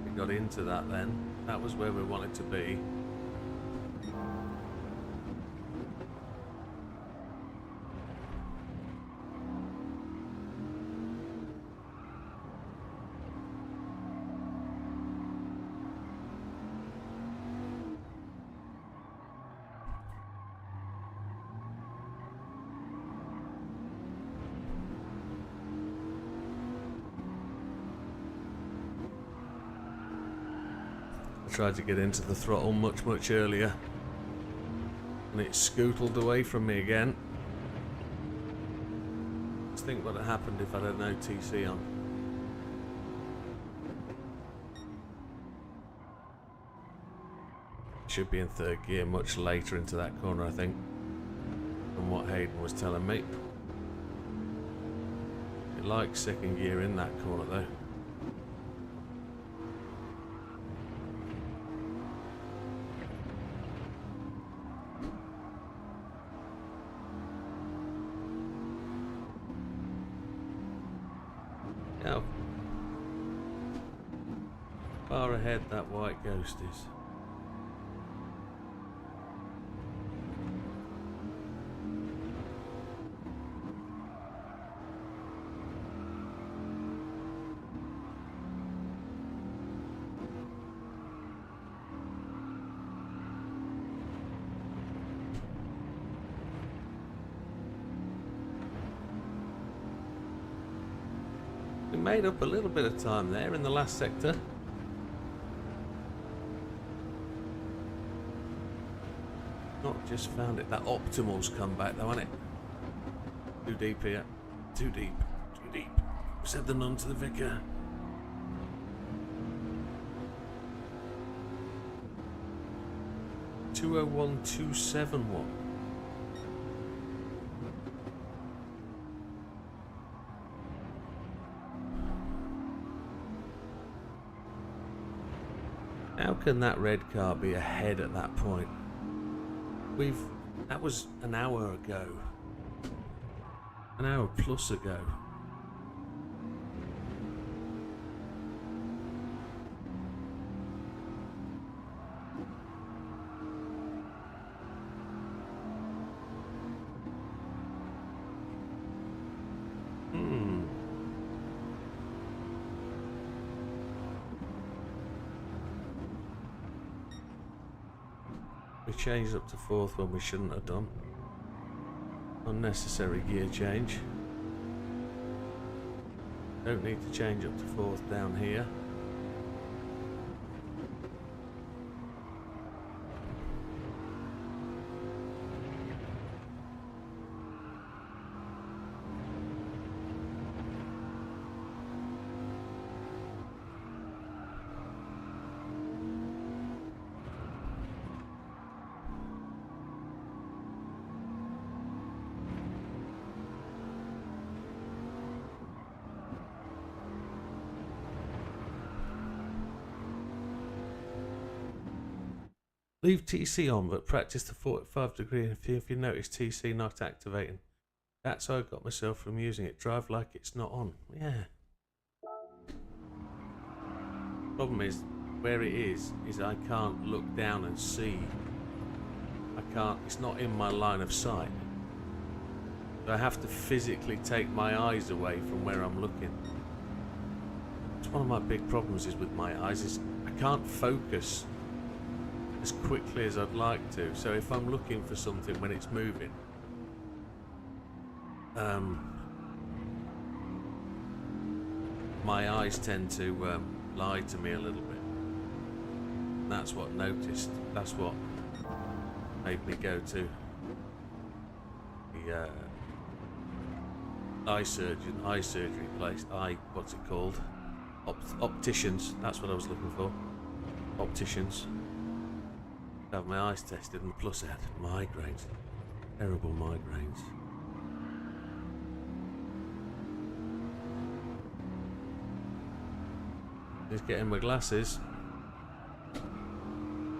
we got into that then. That was where we wanted to be. Tried to get into the throttle much earlier, and it scootled away from me again. Just think what had happened if I had no TC on. Should be in 3rd gear much later into that corner, I think, from what Hayden was telling me. It likes 2nd gear in that corner though. Far ahead that white ghost is. We made up a little bit of time there in the last sector. Not just found it. That optimal's come back though, hasn't it? Too deep here. Too deep. Too deep. Said the nun to the vicar. $201,271. How can that red car be ahead at that point? That was an hour ago. An hour plus ago. We changed up to fourth when we shouldn't have done. Unnecessary gear change. Don't need to change up to fourth down here. Leave TC on, but practice the 45-degree and if you notice TC not activating. That's how I got myself from using it. Drive like it's not on. Yeah. Problem is, where it is I can't look down and see. It's not in my line of sight. So I have to physically take my eyes away from where I'm looking. It's one of my big problems is with my eyes is I can't focus as quickly as I'd like to. So if I'm looking for something when it's moving, my eyes tend to lie to me a little bit. And that's what that's what made me go to the eye surgery place. What's it called? Opticians. That's what I was looking for. Opticians. Have my eyes tested, and plus I had migraines. Terrible migraines. Just getting my glasses.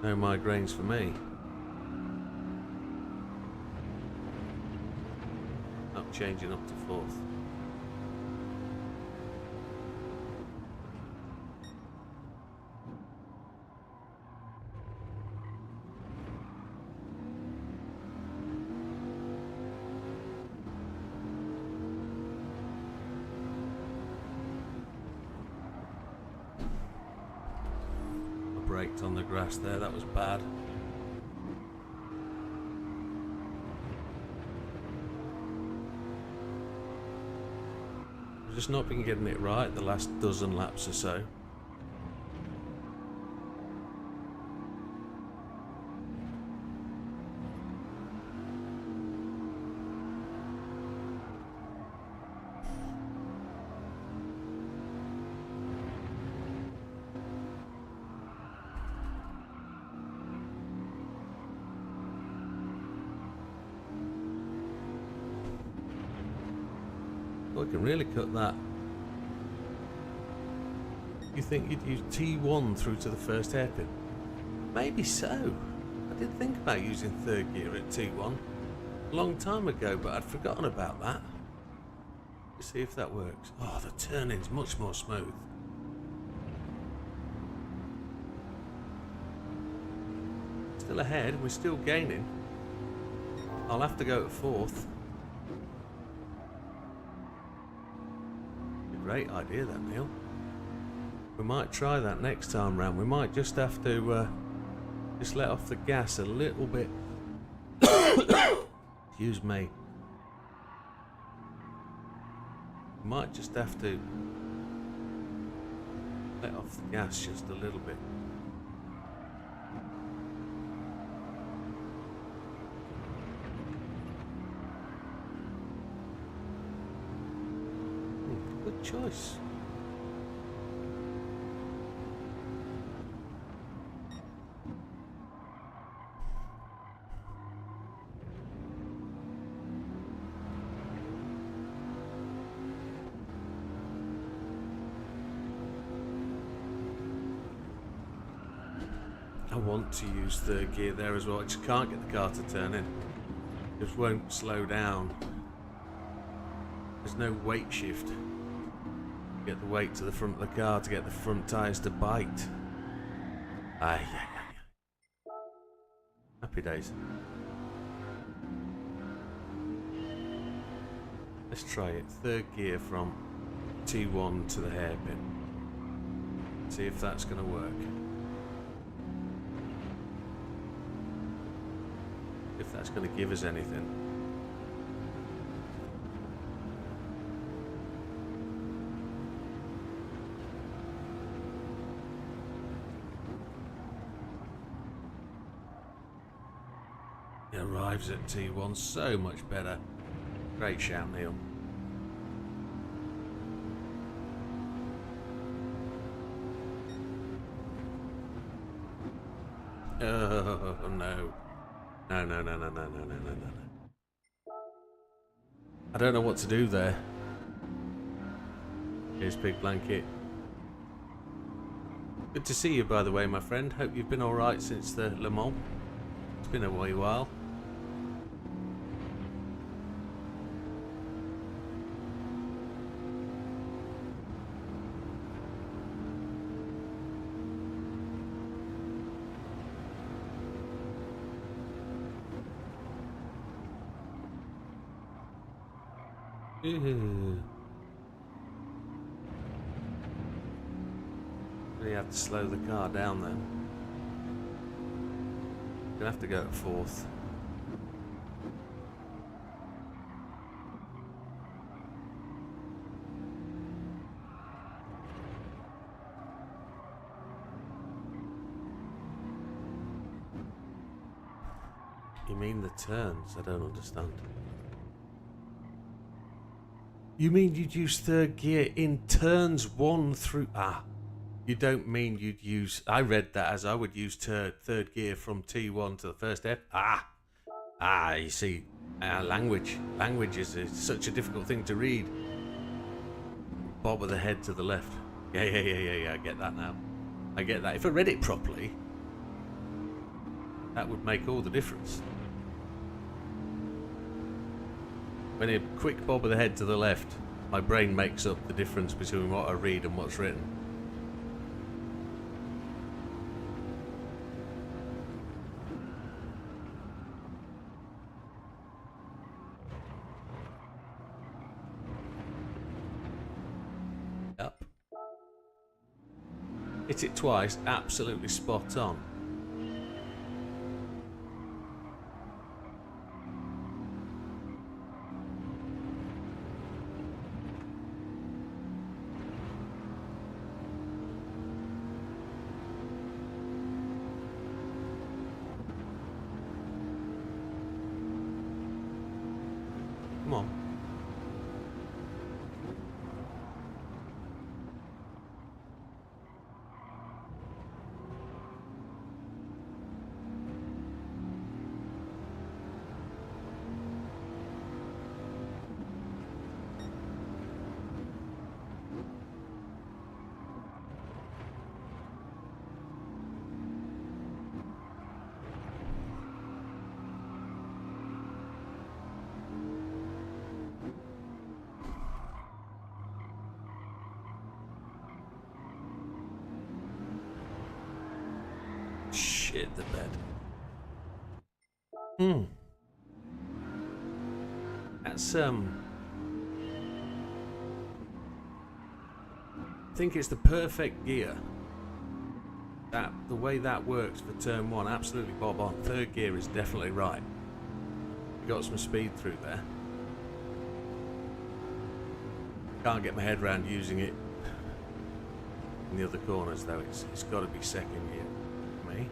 No migraines for me. Not changing up to fourth. Braked on the grass there, that was bad. I've just not been getting it right the last dozen laps or so. I can really cut that. You think you'd use T1 through to the first hairpin? Maybe so. I did think about using third gear at T1 a long time ago, but I'd forgotten about that. Let's see if that works. Oh, the turning's much more smooth. still ahead. We're still gaining. I'll have to go to 4th. Great idea that, Neil. We might try that next time round. We might just have to just let off the gas a little bit. Excuse me. We might just have to let off the gas just a little bit. Good choice. I want to use third gear there as well. I just can't get the car to turn in. It just won't slow down. There's no weight shift. Get the weight to the front of the car to get the front tyres to bite. Aye. Happy days. Let's try it. Third gear from T1 to the hairpin. See if that's going to work. If that's going to give us anything. It arrives at T1 so much better. Great shout, Neil. Oh no. No. I don't know what to do there. Here's Big Blanket. Good to see you, by the way, my friend. Hope you've been alright since the Le Mans. It's been a wee while. Ooh. Really have to slow the car down then. Gonna have to go to 4th. You mean the turns? I don't understand. You mean you'd use third gear in turns 1 through... Ah, you don't mean you'd use... I read that as I would use third gear from T1 to the first F. You see, language. Language is such a difficult thing to read. Bob of the head to the left. Yeah, I get that now. I get that. If I read it properly, that would make all the difference. When a quick bob of the head to the left, my brain makes up the difference between what I read and what's written. Yep. Hit it twice, absolutely spot on. Come on. Shit the bed. That's I think it's the perfect gear. That the way that works for turn one, absolutely bob on. Third gear is definitely right. You got some speed through there. Can't get my head around using it in the other corners though. It's got to be second gear for me.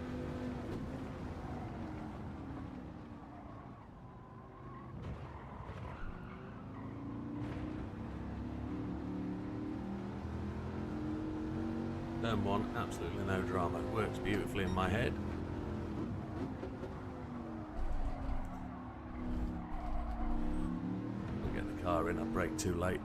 Turn one, absolutely no drama. It works beautifully in my head. I'll get the car in, I'll brake too late.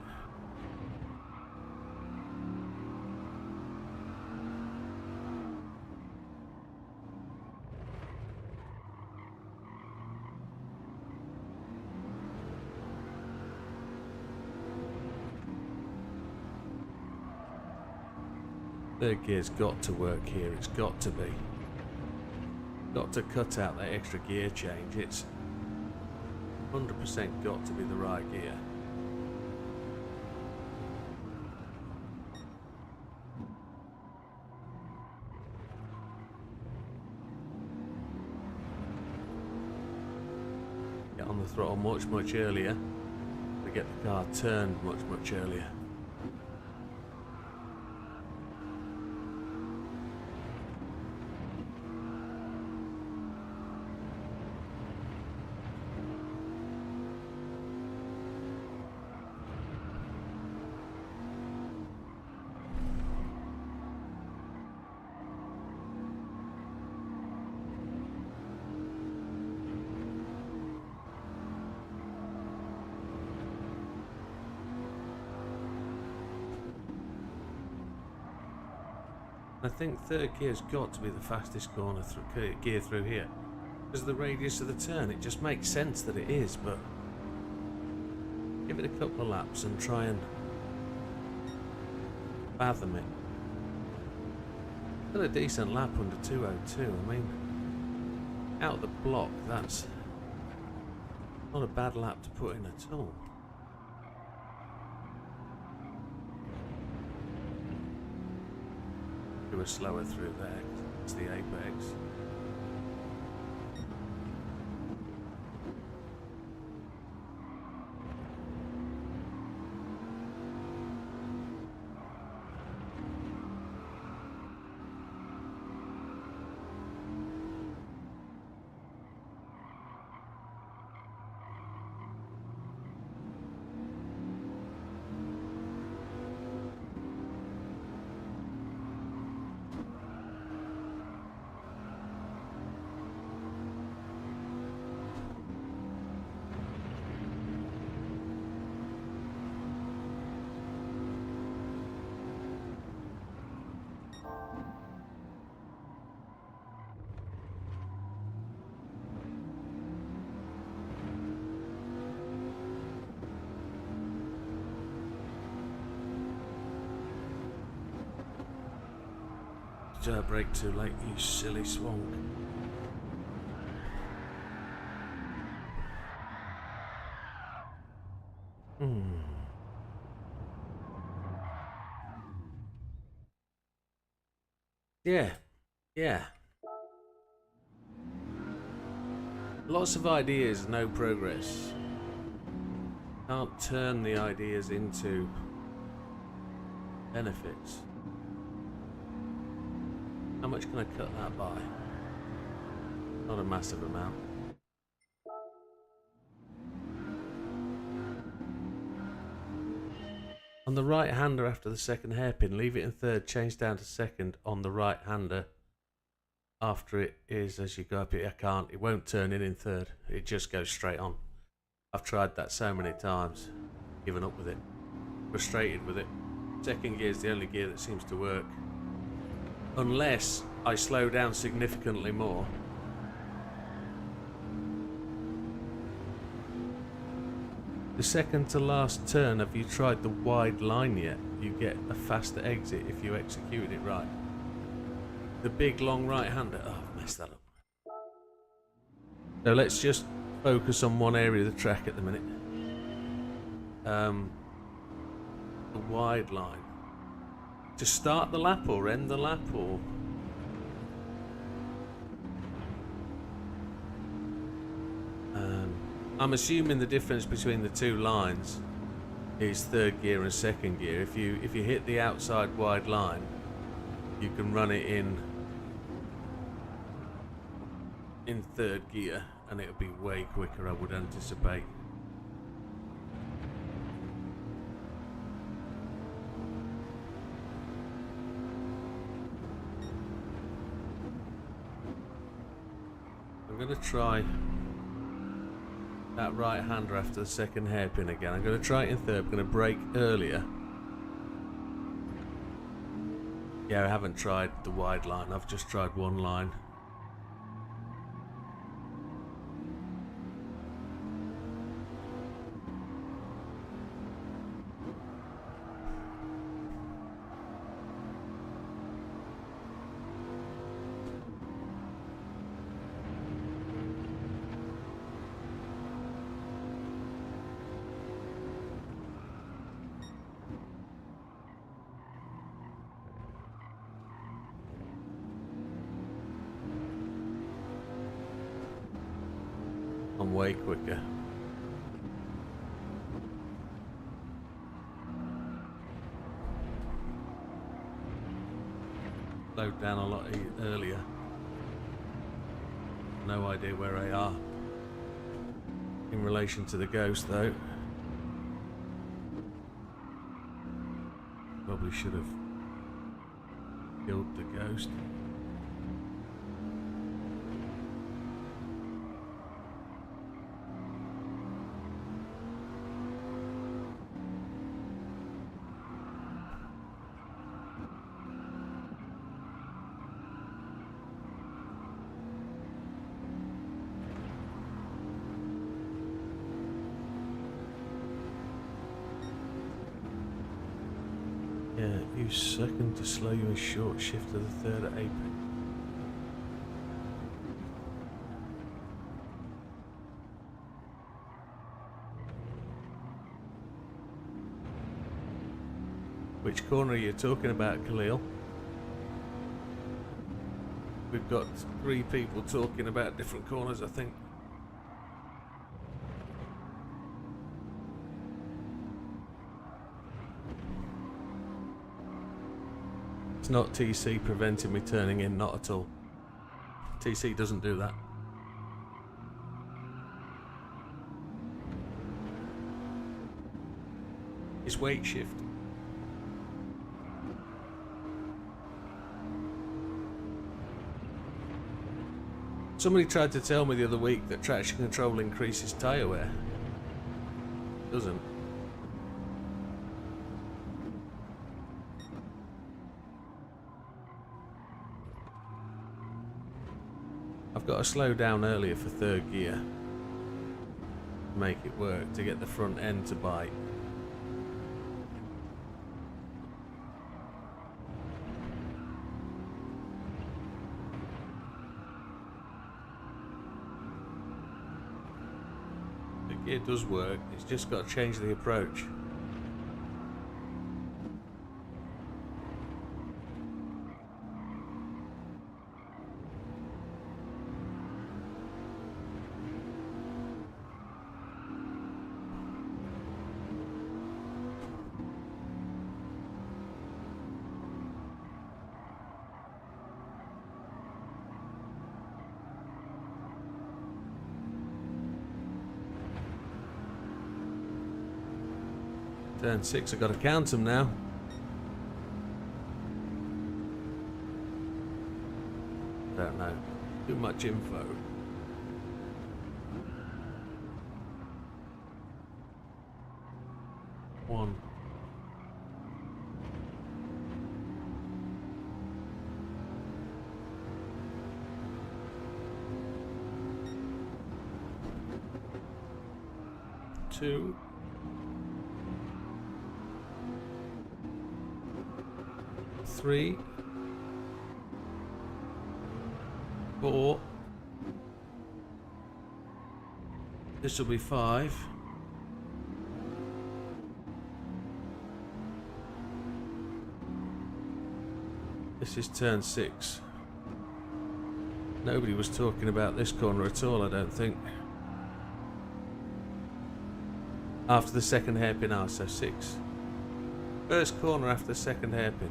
Third gear's got to work here, it's got to be. Got to cut out that extra gear change, it's 100% got to be the right gear. Get on the throttle much earlier to get the car turned much earlier. I think third gear's got to be the fastest gear through here. Because of the radius of the turn, it just makes sense that it is, but give it a couple of laps and try and fathom it. Got a decent lap under 2:02. I mean, out of the block, that's not a bad lap to put in at all. We were slower through there. It's the apex. Brake too late, you silly swonk. Yeah. Lots of ideas, no progress. Can't turn the ideas into benefits. How much can I cut that by? Not a massive amount. On the right hander after the second hairpin, leave it in third, change down to second on the right hander. After it is, as you go up it, it won't turn in third. It just goes straight on. I've tried that so many times. Given up with it. Frustrated with it. Second gear is the only gear that seems to work. Unless I slow down significantly more. The second to last turn, have you tried the wide line yet? You get a faster exit if you execute it right. The big long right hander. Oh, I've messed that up. So let's just focus on one area of the track at the minute. The wide line. To start the lap or end the lap or... I'm assuming the difference between the two lines is third gear and second gear. If you hit the outside wide line, you can run it in third gear and it'll be way quicker, I would anticipate. I'm going to try that right hander after the second hairpin again. I'm going to try it in third. I'm going to brake earlier. Yeah, I haven't tried the wide line. I've just tried one line. I'm way quicker. Slowed down a lot earlier. No idea where they are in relation to the Ghost though. Probably should have killed the Ghost. Yeah, use second to slow you in short shift to the third at apex. Which corner are you talking about, Khalil? We've got 3 people talking about different corners, I think. It's not TC preventing me turning in, not at all. TC doesn't do that. It's weight shift. Somebody tried to tell me the other week that traction control increases tyre wear. It doesn't. I've got to slow down earlier for third gear to make it work, to get the front end to bite. The gear does work, it's just got to change the approach. Turn 6, I've got to count them now. Don't know. Too much info. One. Two. 3, 4, This will be 5. This is turn 6. Nobody was talking about this corner at all, I don't think. After the second hairpin, so 6. First corner after the second hairpin.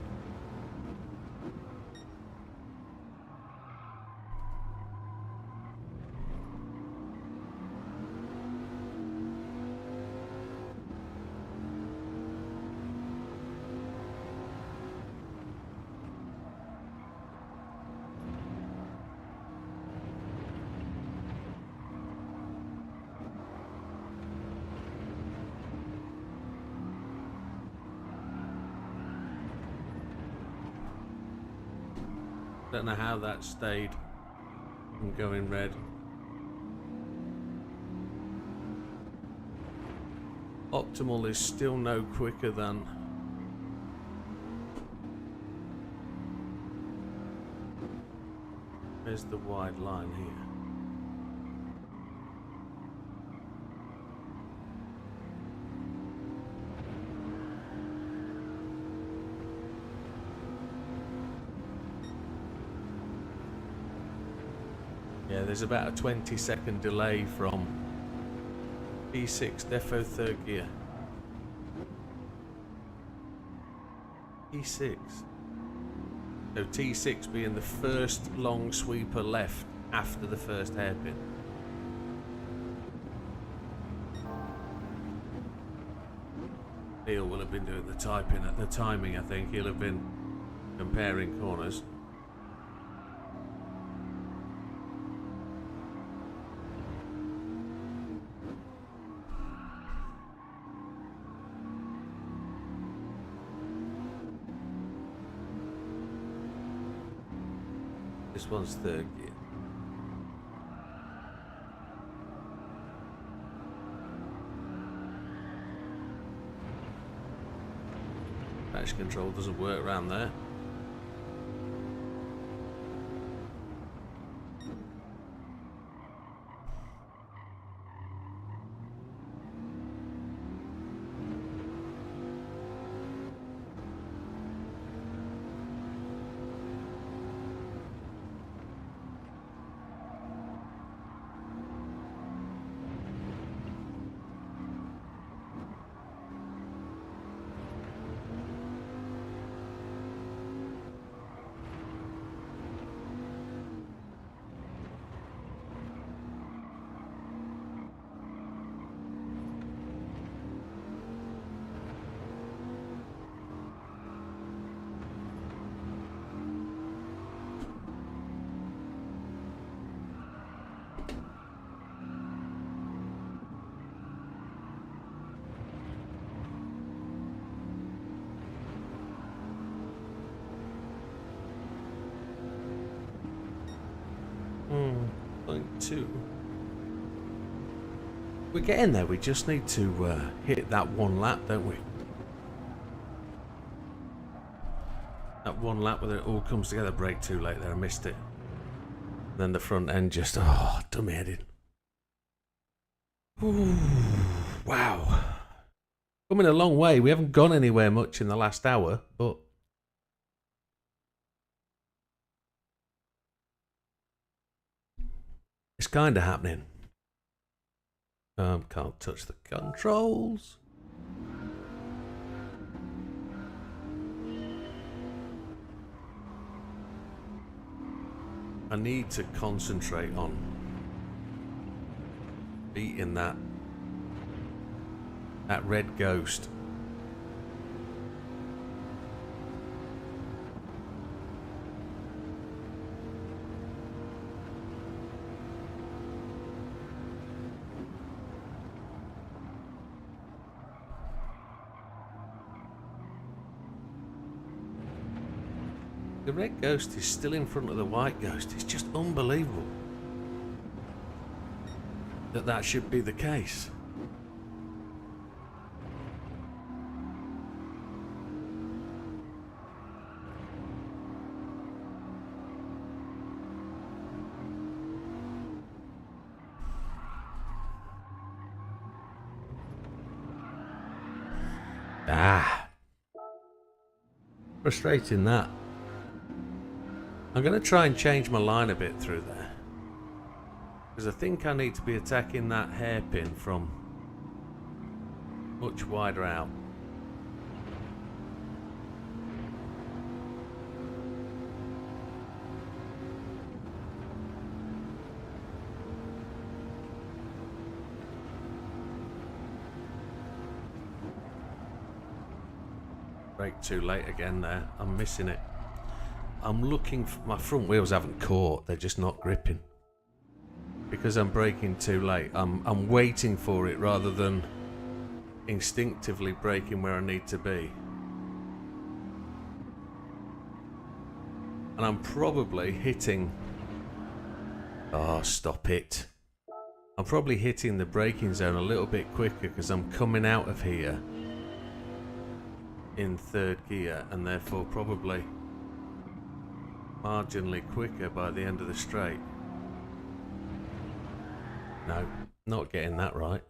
Don't know how that stayed from going red. Optimal is still no quicker than. There's the wide line here. Yeah, there's about a 20-second delay from T6 defo third gear. T6. So T6 being the first long sweeper left after the first hairpin. Neil will have been doing the typing at the timing, I think. He'll have been comparing corners. This one's third gear. Traction control doesn't work around there. Point 2. We're getting there. We just need to hit that one lap, don't we? That one lap where it all comes together. Brake too late there. I missed it. And then the front end just dummy headed. Ooh, wow. Coming a long way. We haven't gone anywhere much in the last hour, but it's kind of happening. Can't touch the controls. I need to concentrate on beating that red ghost. The red ghost is still in front of the white ghost. It's just unbelievable that should be the case. Ah. Frustrating that. I'm going to try and change my line a bit through there. Because I think I need to be attacking that hairpin from much wider out. Brake too late again there. I'm missing it. I'm looking for my front wheels haven't caught. They're just not gripping. Because I'm braking too late. I'm waiting for it rather than instinctively braking where I need to be. And I'm probably hitting... Oh, stop it. I'm probably hitting the braking zone a little bit quicker because I'm coming out of here in third gear and therefore probably marginally quicker by the end of the straight. No, not getting that right.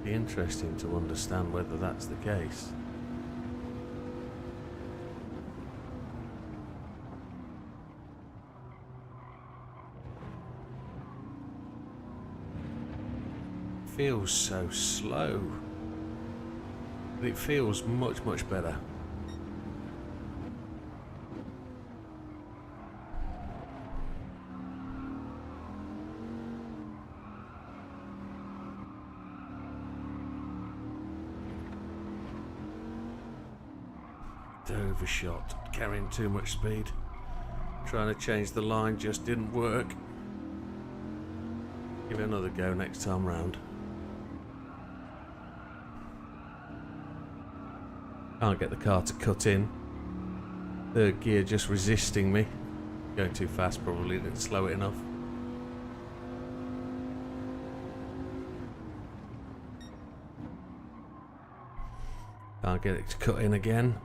Be interesting to understand whether that's the case. Feels so slow, but it feels much better. Overshot, carrying too much speed. Trying to change the line just didn't work. Give it another go next time round. Can't get the car to cut in. Third gear just resisting me. Going too fast probably, didn't slow it enough. Can't get it to cut in again.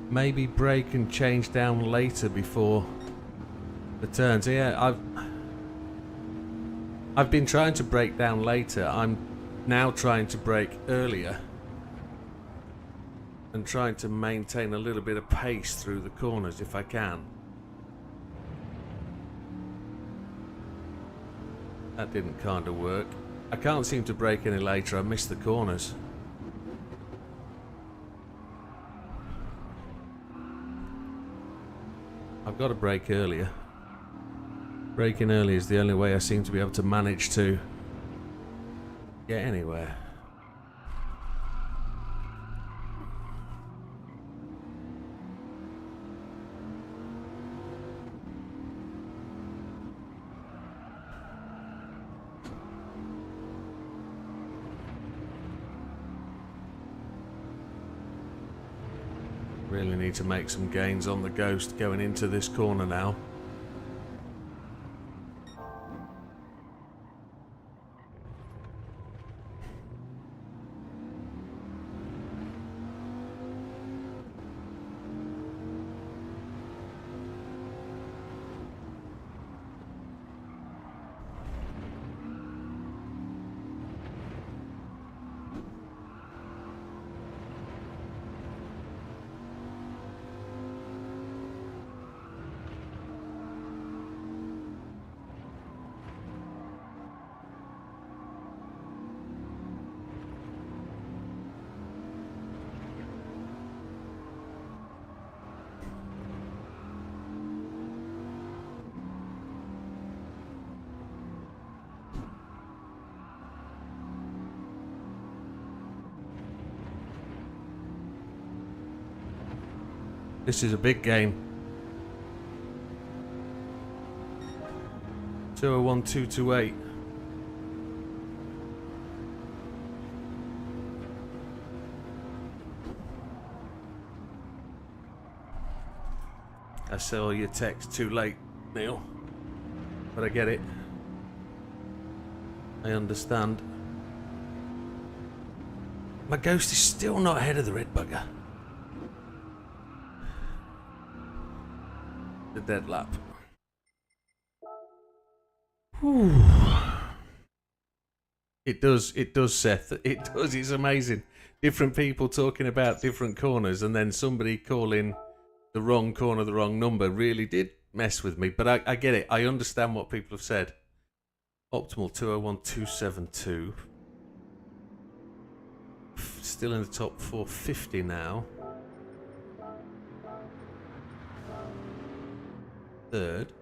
Maybe brake and change down later before the turns. Yeah, I've been trying to brake down later. I'm now trying to brake earlier and trying to maintain a little bit of pace through the corners if I can. That didn't kind of work. I can't seem to brake any later. I missed the corners. I've got to brake earlier. Braking early is the only way I seem to be able to manage to get anywhere. Really need to make some gains on the Ghost going into this corner now. This is a big game. 201228. I saw your text too late, Neil. But I get it. I understand. My Ghost is still not ahead of the red bugger. The dead lap. Whew. It does, Seth. It does, it's amazing. Different people talking about different corners and then somebody calling the wrong corner, the wrong number really did mess with me. But I get it. I understand what people have said. Optimal 201272. Still in the top 450 now. Third.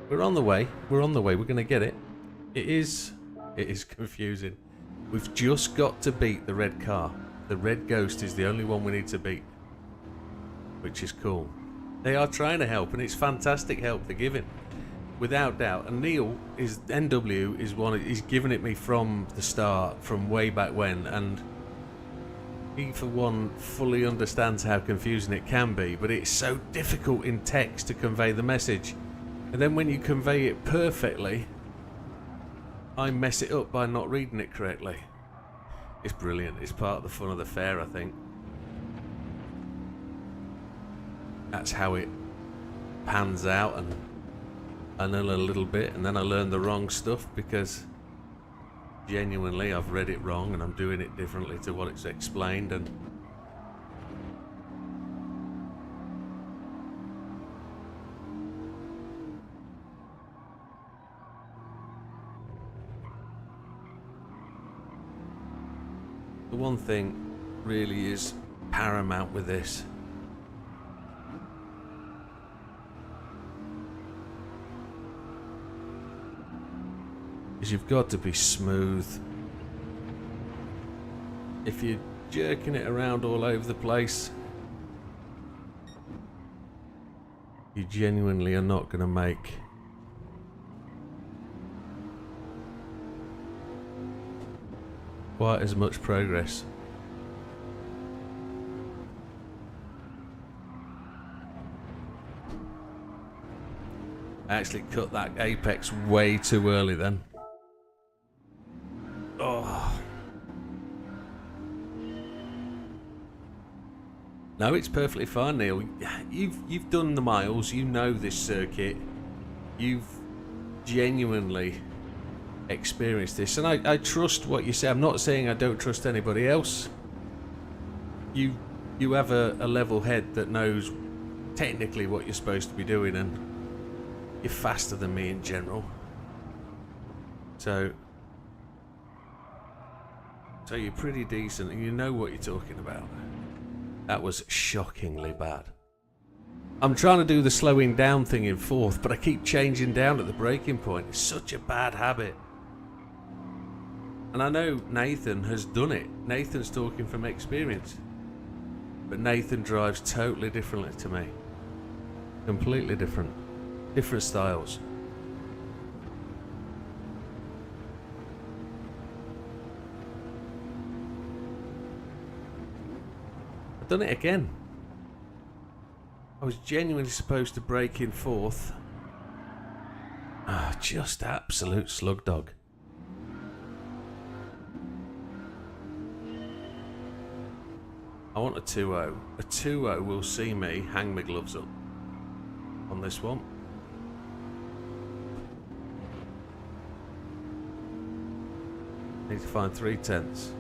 We're on the way. We're on the way. We're going to get it. It is confusing. We've just got to beat the red car. The red Ghost is the only one we need to beat, which is cool. They are trying to help, and it's fantastic help they're giving, without doubt. And Neil is NW is one. He's given it me from the start, from way back when, and he, for one, fully understands how confusing it can be. But it's so difficult in text to convey the message, and then when you convey it perfectly, I mess it up by not reading it correctly. It's brilliant. It's part of the fun of the fair, I think. That's how it pans out, and I know a little bit, and then I learn the wrong stuff because genuinely I've read it wrong and I'm doing it differently to what it's explained. And the one thing really is paramount with this is you've got to be smooth. If you're jerking it around all over the place, you genuinely are not going to make quite as much progress. I actually cut that apex way too early then. Oh. No, it's perfectly fine, Neil. You've done the miles, you know this circuit. You've genuinely experienced this, and I trust what you say. I'm not saying I don't trust anybody else. You have a level head that knows technically what you're supposed to be doing, and you're faster than me in general. So you're pretty decent and you know what you're talking about. That was shockingly bad. I'm trying to do the slowing down thing in fourth, but I keep changing down at the braking point. It's such a bad habit. And I know Nathan has done it. Nathan's talking from experience. But Nathan drives totally differently to me. Completely different. Different styles. I've done it again. I was genuinely supposed to brake in fourth. Just absolute slug dog. I want a 2-0. A 2-0 will see me hang my gloves up on this one. Need to find 3/10.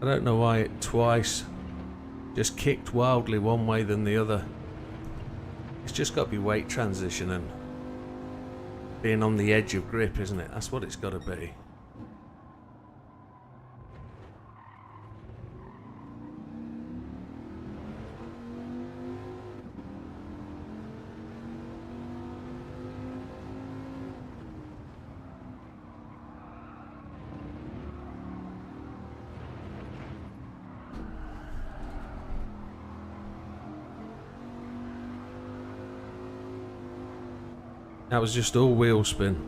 I don't know why it twice just kicked wildly one way than the other. It's just got to be weight transition and being on the edge of grip, isn't it? That's what it's got to be. That was just all wheel spin.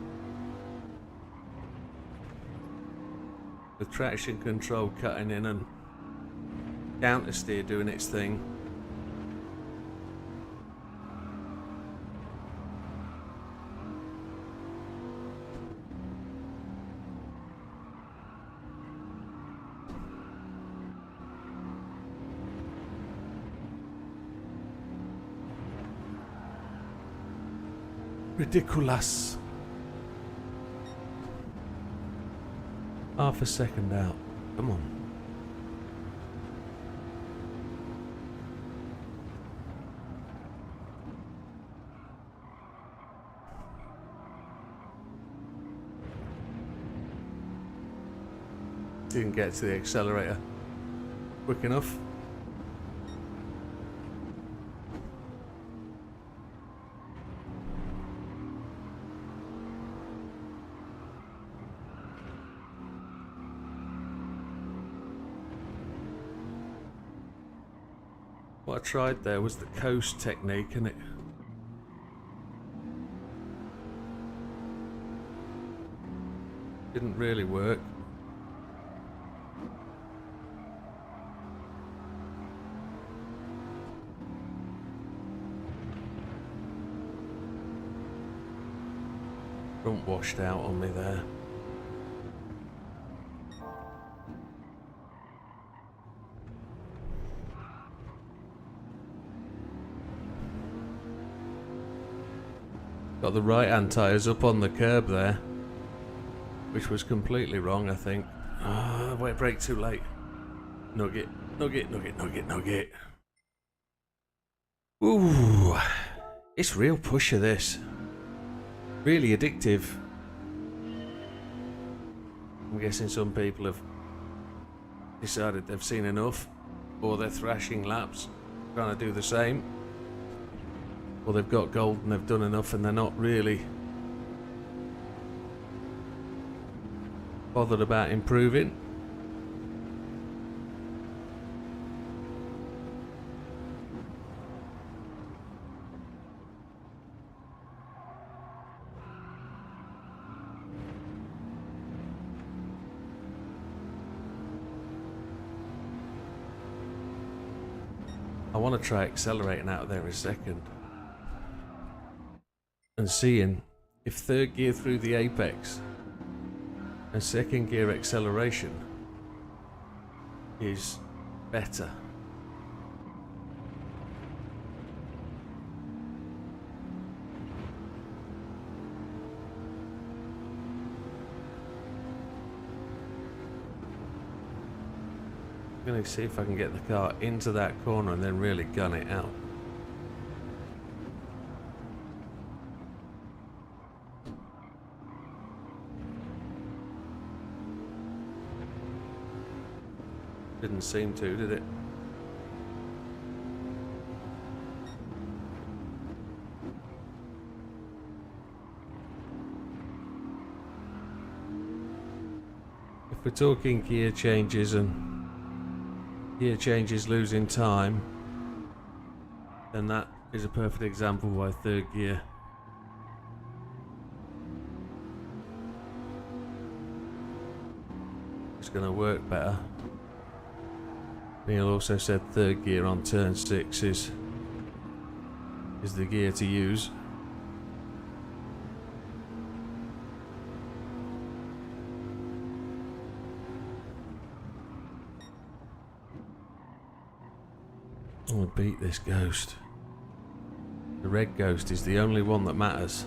The traction control cutting in and counter steer doing its thing. Ridiculous. Half a second out. Come on. Didn't get to the accelerator quick enough. What I tried there was the coast technique, and it didn't really work. Front washed out on me there. Got the right hand tyres up on the curb there, which was completely wrong, I think. Wet brake too late. Nugget, nugget, nugget, nugget, nugget. Ooh, it's real pusher, this. Really addictive. I'm guessing some people have decided they've seen enough, or they're thrashing laps, trying to do the same. Or they've got gold and they've done enough and they're not really bothered about improving. I want to try accelerating out of there a second and seeing if third gear through the apex and second gear acceleration is better. I'm going to see if I can get the car into that corner and then really gun it out. Didn't seem to, did it? If we're talking gear changes and gear changes losing time, then that is a perfect example why third gear is going to work better. Neil also said third gear on turn 6 is the gear to use. I want to beat this ghost. The red ghost is the only one that matters.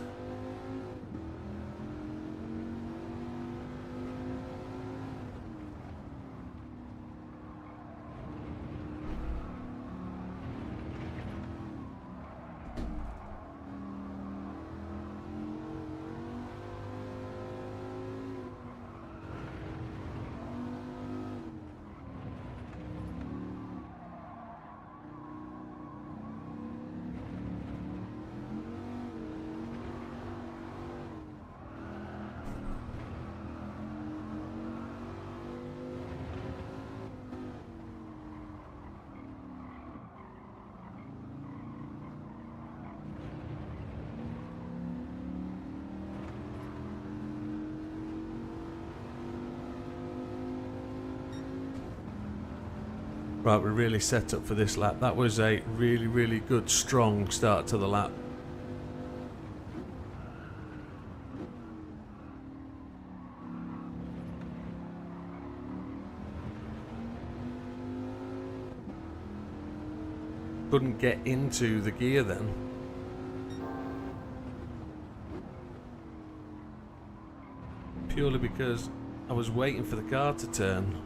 Right, we're really set up for this lap. That was a really, really good, strong start to the lap. Couldn't get into the gear then. Purely because I was waiting for the car to turn.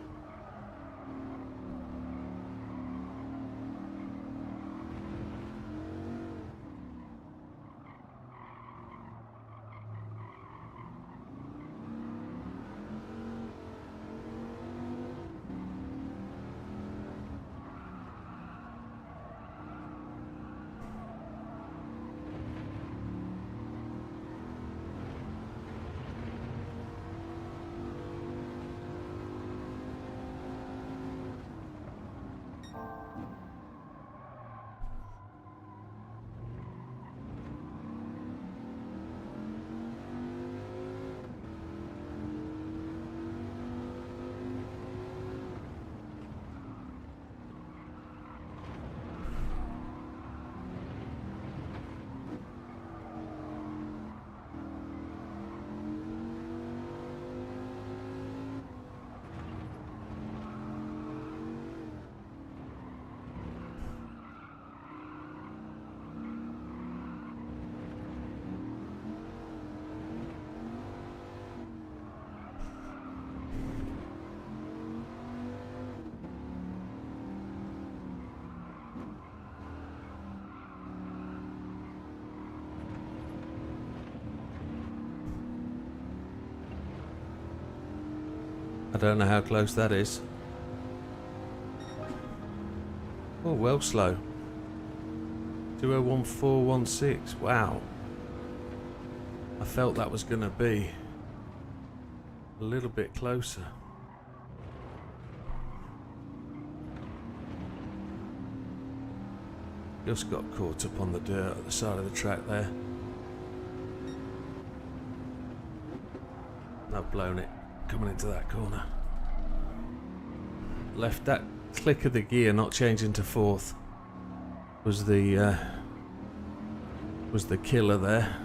I don't know how close that is. Oh, well slow. 201.416. Wow. I felt that was going to be a little bit closer. Just got caught up on the dirt at the side of the track there. I've blown it coming into that corner. Left that click of the gear not changing to fourth was the killer there.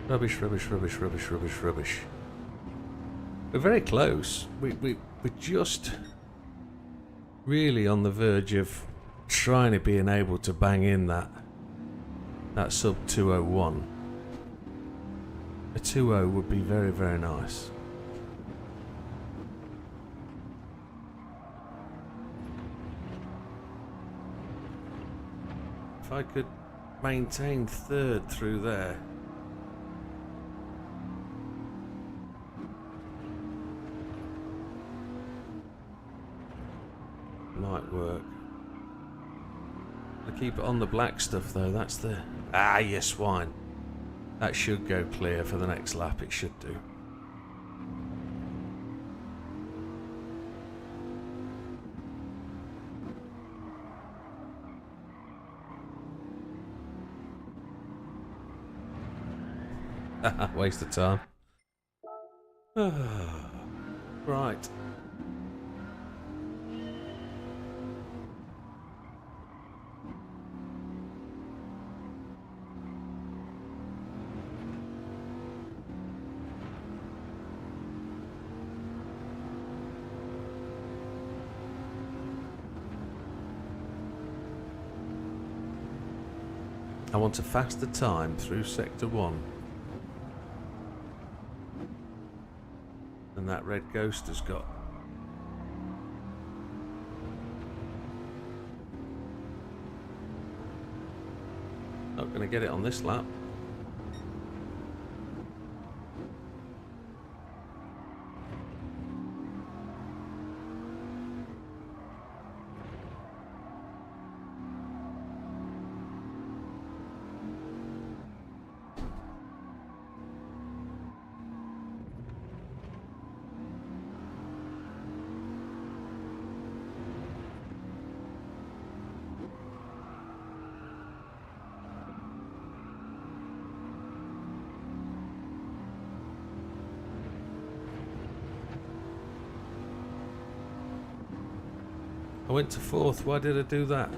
Rubbish, rubbish, rubbish, rubbish, rubbish, rubbish. We're very close. We're just really on the verge of trying to being able to bang in that sub 201. A 2.0 would be very, very nice. If I could maintain third through there. Might work. I keep it on the black stuff though, that's the... Ah, you swine. That should go clear for the next lap, it should do. Waste of time. Right. I want a faster time through Sector 1 than that red ghost has got. Not going to get it on this lap. went to fourth. Why did I do that?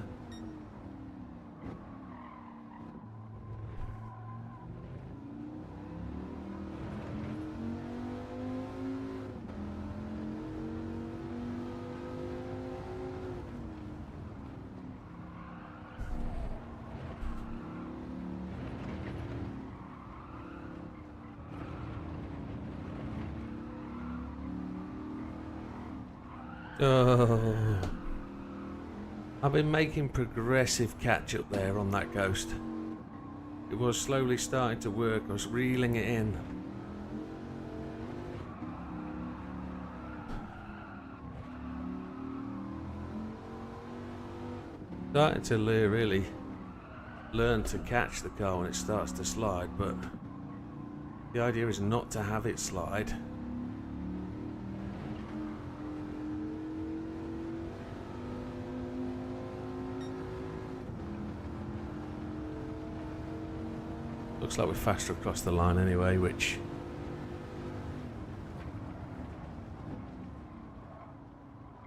Oh, I've been making progressive catch up there on that Ghost. It was slowly starting to work. I was reeling it in. Starting to really learn to catch the car when it starts to slide, but the idea is not to have it slide. Looks like we're faster across the line anyway, which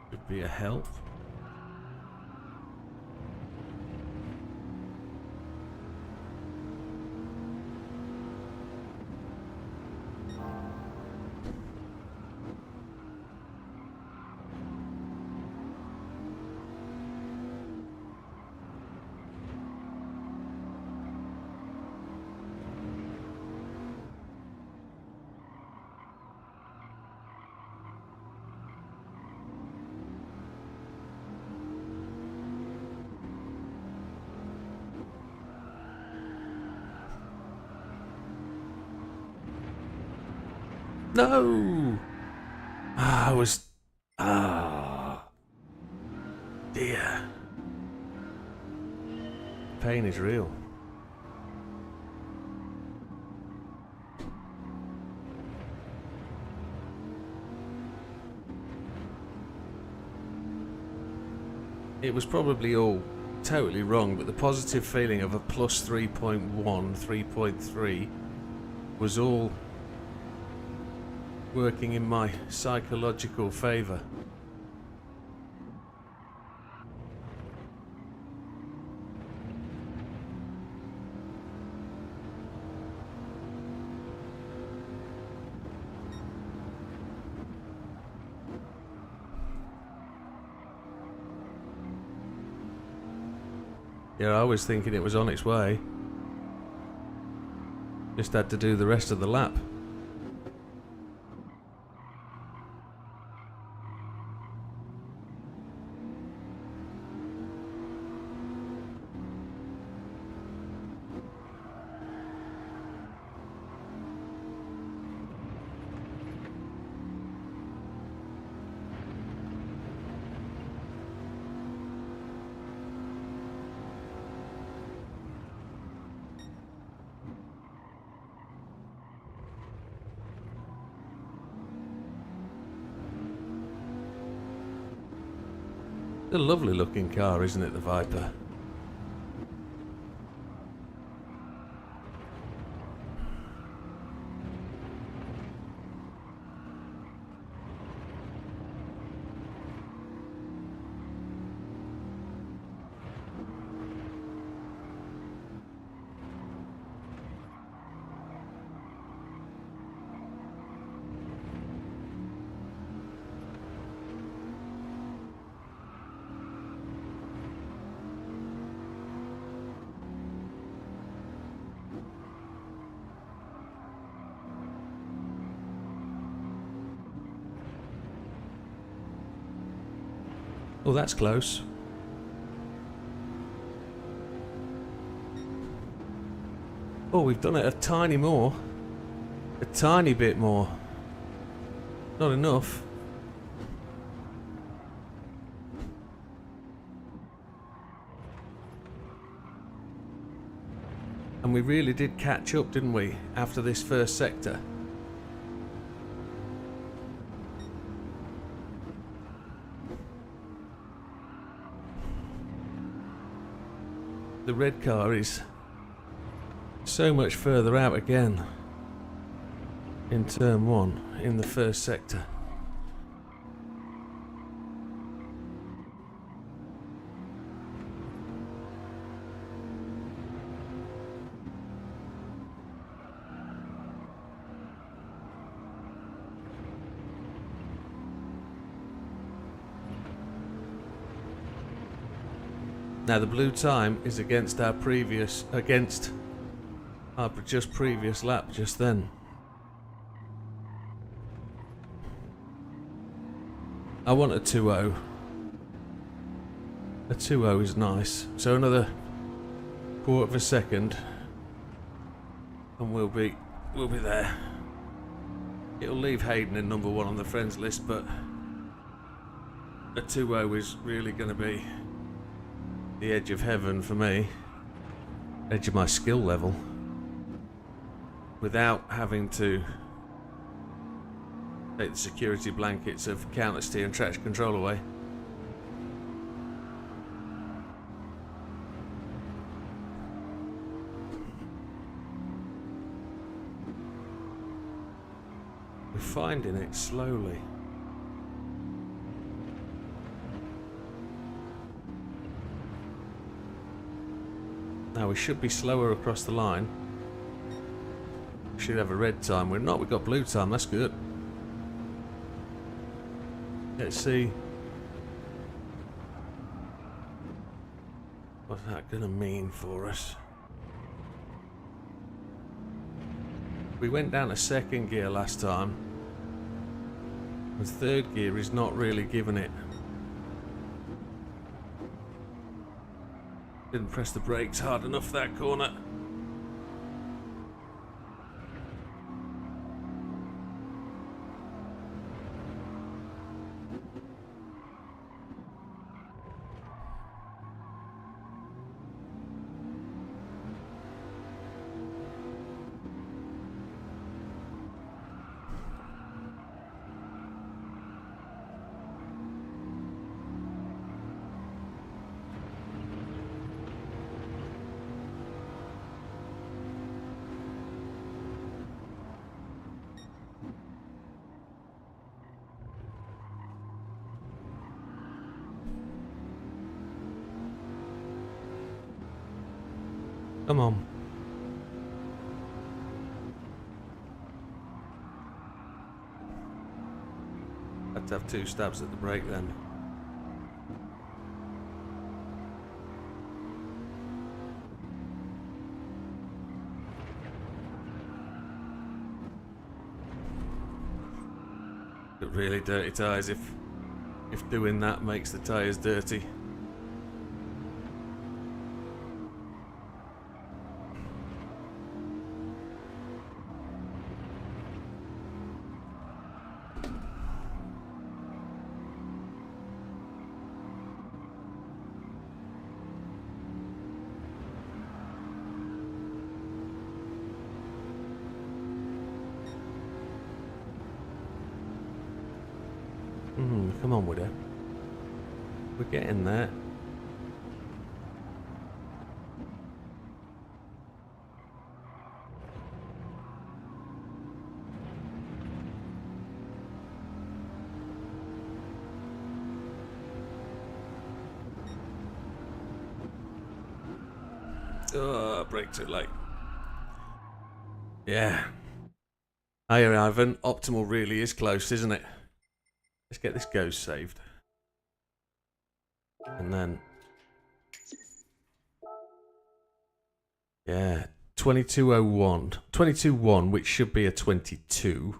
could be a help. No! I was... dear. Pain is real. It was probably all totally wrong, but the positive feeling of a plus 3.1, 3.3 was all working in my psychological favour. Yeah, I was thinking it was on its way. Just had to do the rest of the lap. It's a lovely looking car, isn't it, the Viper? Oh, that's close. Oh, we've done it a tiny more. A tiny bit more. Not enough. And we really did catch up, didn't we, after this first sector? The red car is so much further out again in turn one in the first sector. Now the blue time is against our previous, just previous lap just then. I want a 2.0. A 2.0 is nice. So another quarter of a second and we'll be there. It'll leave Hayden in number 1 on the friends list, but a 2.0 is really going to be the edge of heaven for me. Edge of my skill level. Without having to take the security blankets of counter steer and traction control away. We're finding it slowly. Now we should be slower across the line. We should have a red time. We're not, we've got blue time, that's good. Let's see. What's that gonna mean for us? We went down a second gear last time. The third gear is not really giving it. Didn't press the brakes hard enough for that corner. Come on. Had to have 2 stabs at the brake then. Got really dirty tyres if doing that makes the tyres dirty. Come on, Widow. We're getting there. Oh, brake too late. Yeah. Hey, Ivan, optimal really is close, isn't it? Let's get this ghost saved. And then... yeah, 2201. 22.1, which should be a 22.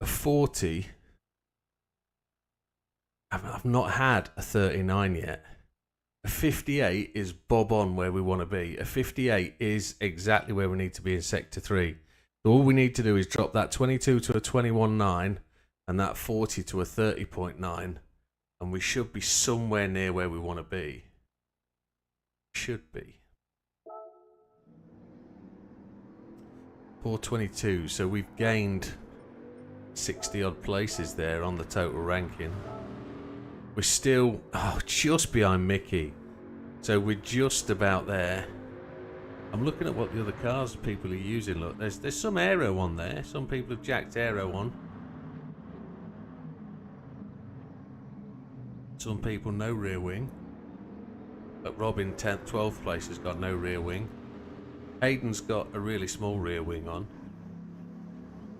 A 40. I've not had a 39 yet. A 58 is bob on where we want to be. A 58 is exactly where we need to be in Sector 3. So all we need to do is drop that 22 to a 21.9 and that 40 to a 30.9, and we should be somewhere near where we want to be. Should be. 422, so we've gained 60 odd places there on the total ranking. We're still just behind Mickey, so we're just about there. I'm looking at what the other cars people are using. Look, there's some aero on there. Some people have jacked aero on. Some people no rear wing. But Robin 10th, 12th place has got no rear wing. Hayden's got a really small rear wing on.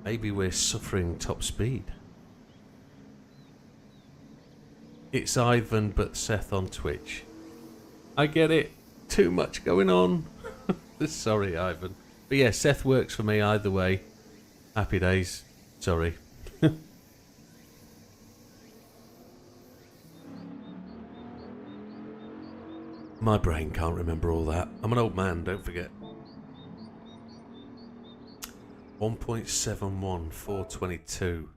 Maybe we're suffering top speed. It's Ivan but Seth on Twitch. I get it. Too much going on. Sorry, Ivan. But yeah, Seth works for me either way. Happy days. Sorry. My brain can't remember all that. I'm an old man, don't forget. 1.71, 422.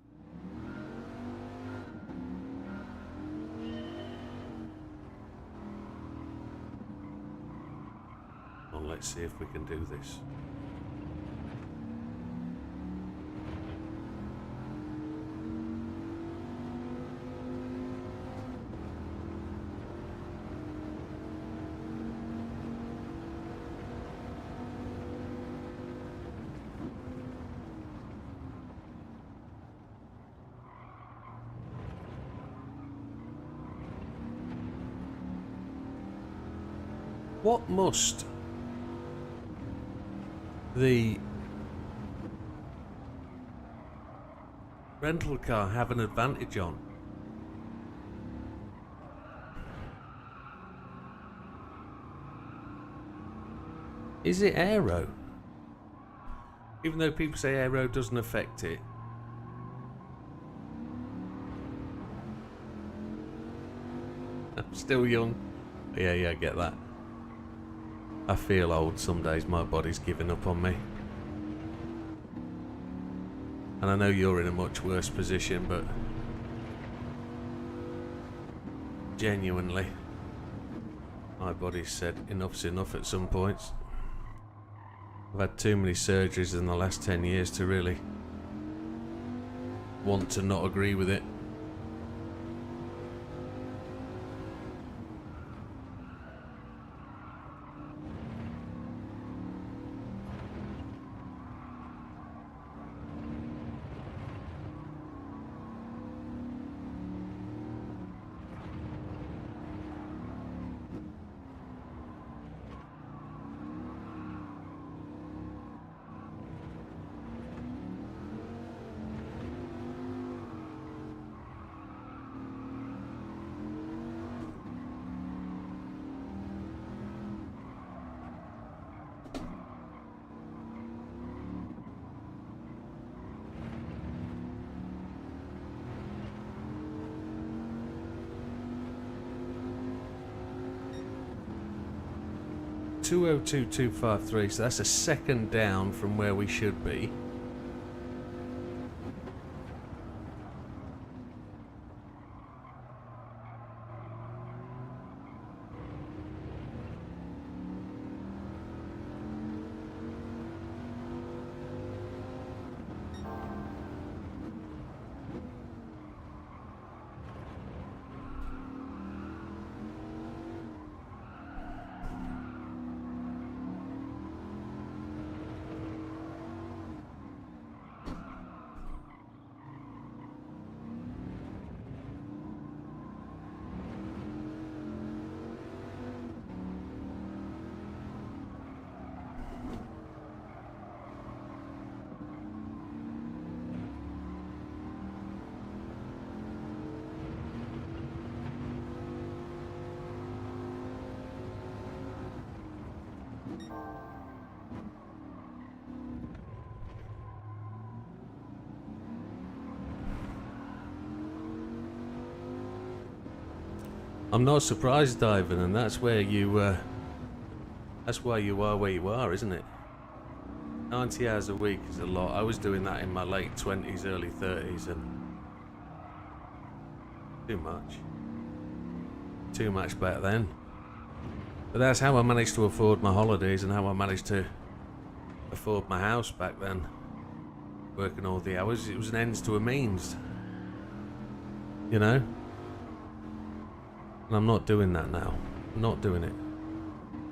Well, let's see if we can do this. What must the rental car have an advantage on? Is it aero? Even though people say aero doesn't affect it. I'm still young. Yeah, I get that. I feel old some days, my body's giving up on me. And I know you're in a much worse position, but genuinely, my body's said enough's enough at some points. I've had too many surgeries in the last 10 years to really want to not agree with it. .202.253, so that's a second down from where we should be. I'm not surprised, Ivan, and that's where you, that's why you are where you are, isn't it? 90 hours a week is a lot. I was doing that in my late 20s, early 30s, and too much back then. But that's how I managed to afford my holidays and how I managed to afford my house back then. Working all the hours, it was an ends to a means, you know? And I'm not doing that now. I'm not doing it.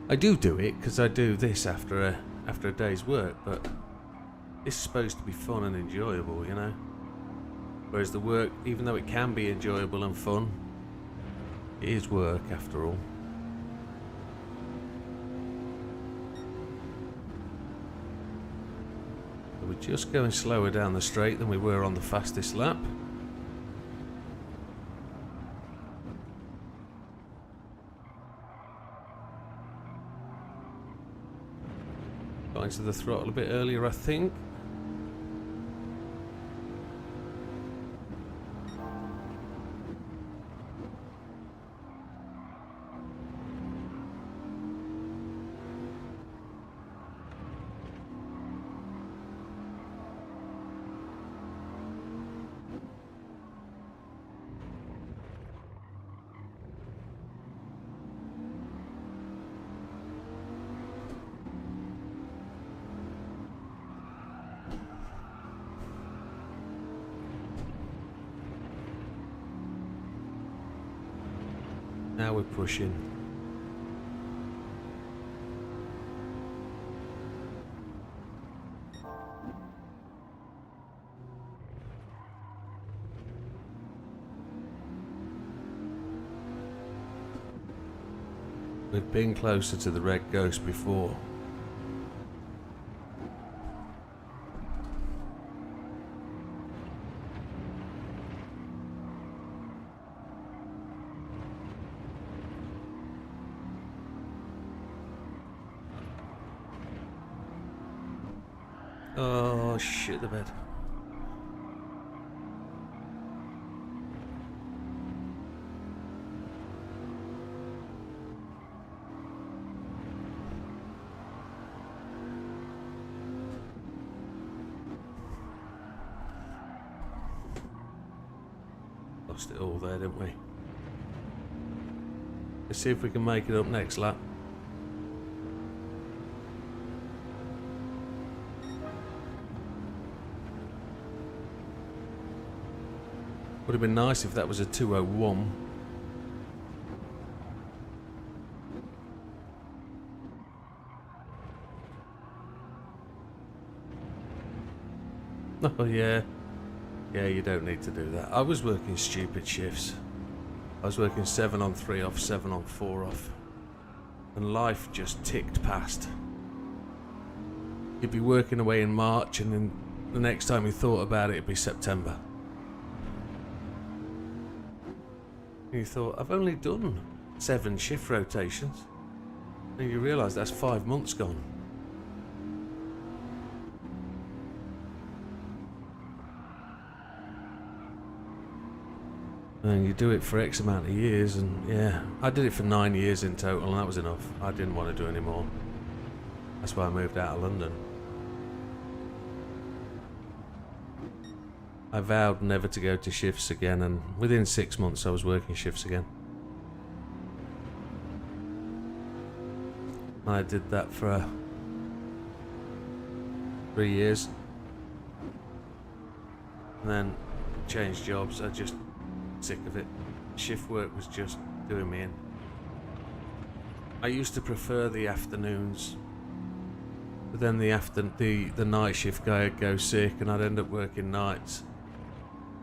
I do it because I do this after a day's work, but this is supposed to be fun and enjoyable, you know? Whereas the work, even though it can be enjoyable and fun, it is work after all. We're just going slower down the straight than we were on the fastest lap. Got into the throttle a bit earlier, I think. Now we're pushing. We've been closer to the Red Ghost before. Oh, shit the bed. Lost it all there, didn't we? Let's see if we can make it up next lap. Would have been nice if that was a 2:01. Oh yeah. Yeah, you don't need to do that. I was working stupid shifts. I was working 7 on 3 off, 7 on 4 off. And life just ticked past. You'd be working away in March and then the next time you thought about it, it'd be September. And you thought, I've only done 7 shift rotations. And you realise that's 5 months gone. And you do it for X amount of years, and yeah, I did it for 9 years in total, and that was enough. I didn't want to do any more. That's why I moved out of London. I vowed never to go to shifts again, and within 6 months I was working shifts again. I did that for 3 years, and then changed jobs. I just sick of it. Shift work was just doing me in. I used to prefer the afternoons, but then the night shift guy would go sick, and I'd end up working nights.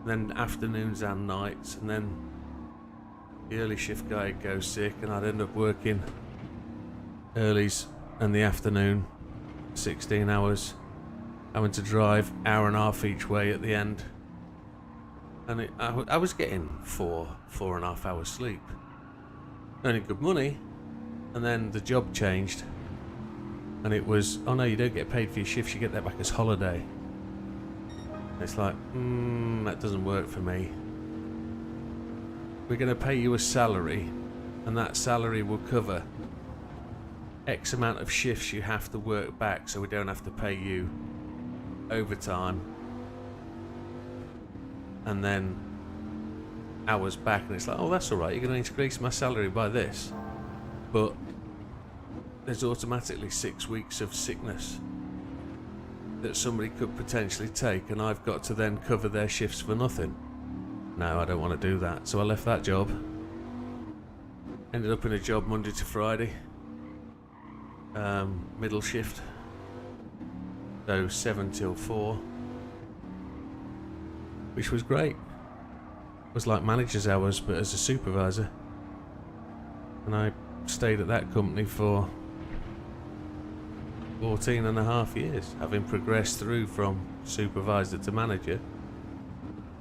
Then afternoons and nights, and then the early shift guy would go sick, and I'd end up working earlies and the afternoon, 16 hours, having to drive hour and a half each way at the end. And I was getting 4.5 hours sleep, earning good money, and then the job changed, and it was, oh no, you don't get paid for your shifts, you get that back as holiday. It's like, that doesn't work for me. We're going to pay you a salary, and that salary will cover X amount of shifts you have to work back, so we don't have to pay you overtime and then hours back. And it's like, oh, that's alright, you're going to increase my salary by this, but there's automatically 6 weeks of sickness that somebody could potentially take, and I've got to then cover their shifts for nothing. No, I don't want to do that. So I left that job, ended up in a job Monday to Friday, middle shift, so 7 till 4, which was great. It was like manager's hours, but as a supervisor. And I stayed at that company for 14.5 years, having progressed through from supervisor to manager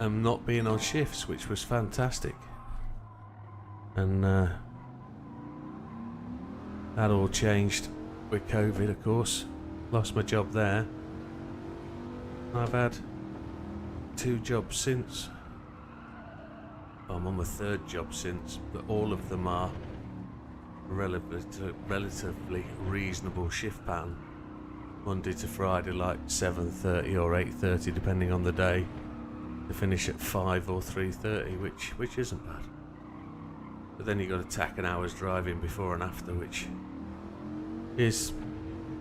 and not being on shifts, which was fantastic. And that all changed with COVID, of course. Lost my job there. I've had 2 jobs since. I'm on my 3rd job since, but all of them are relatively reasonable shift pattern. Monday to Friday, like 7:30 or 8:30, depending on the day, to finish at 5 or 3:30, which isn't bad. But then you got to tack an hour's driving before and after, which is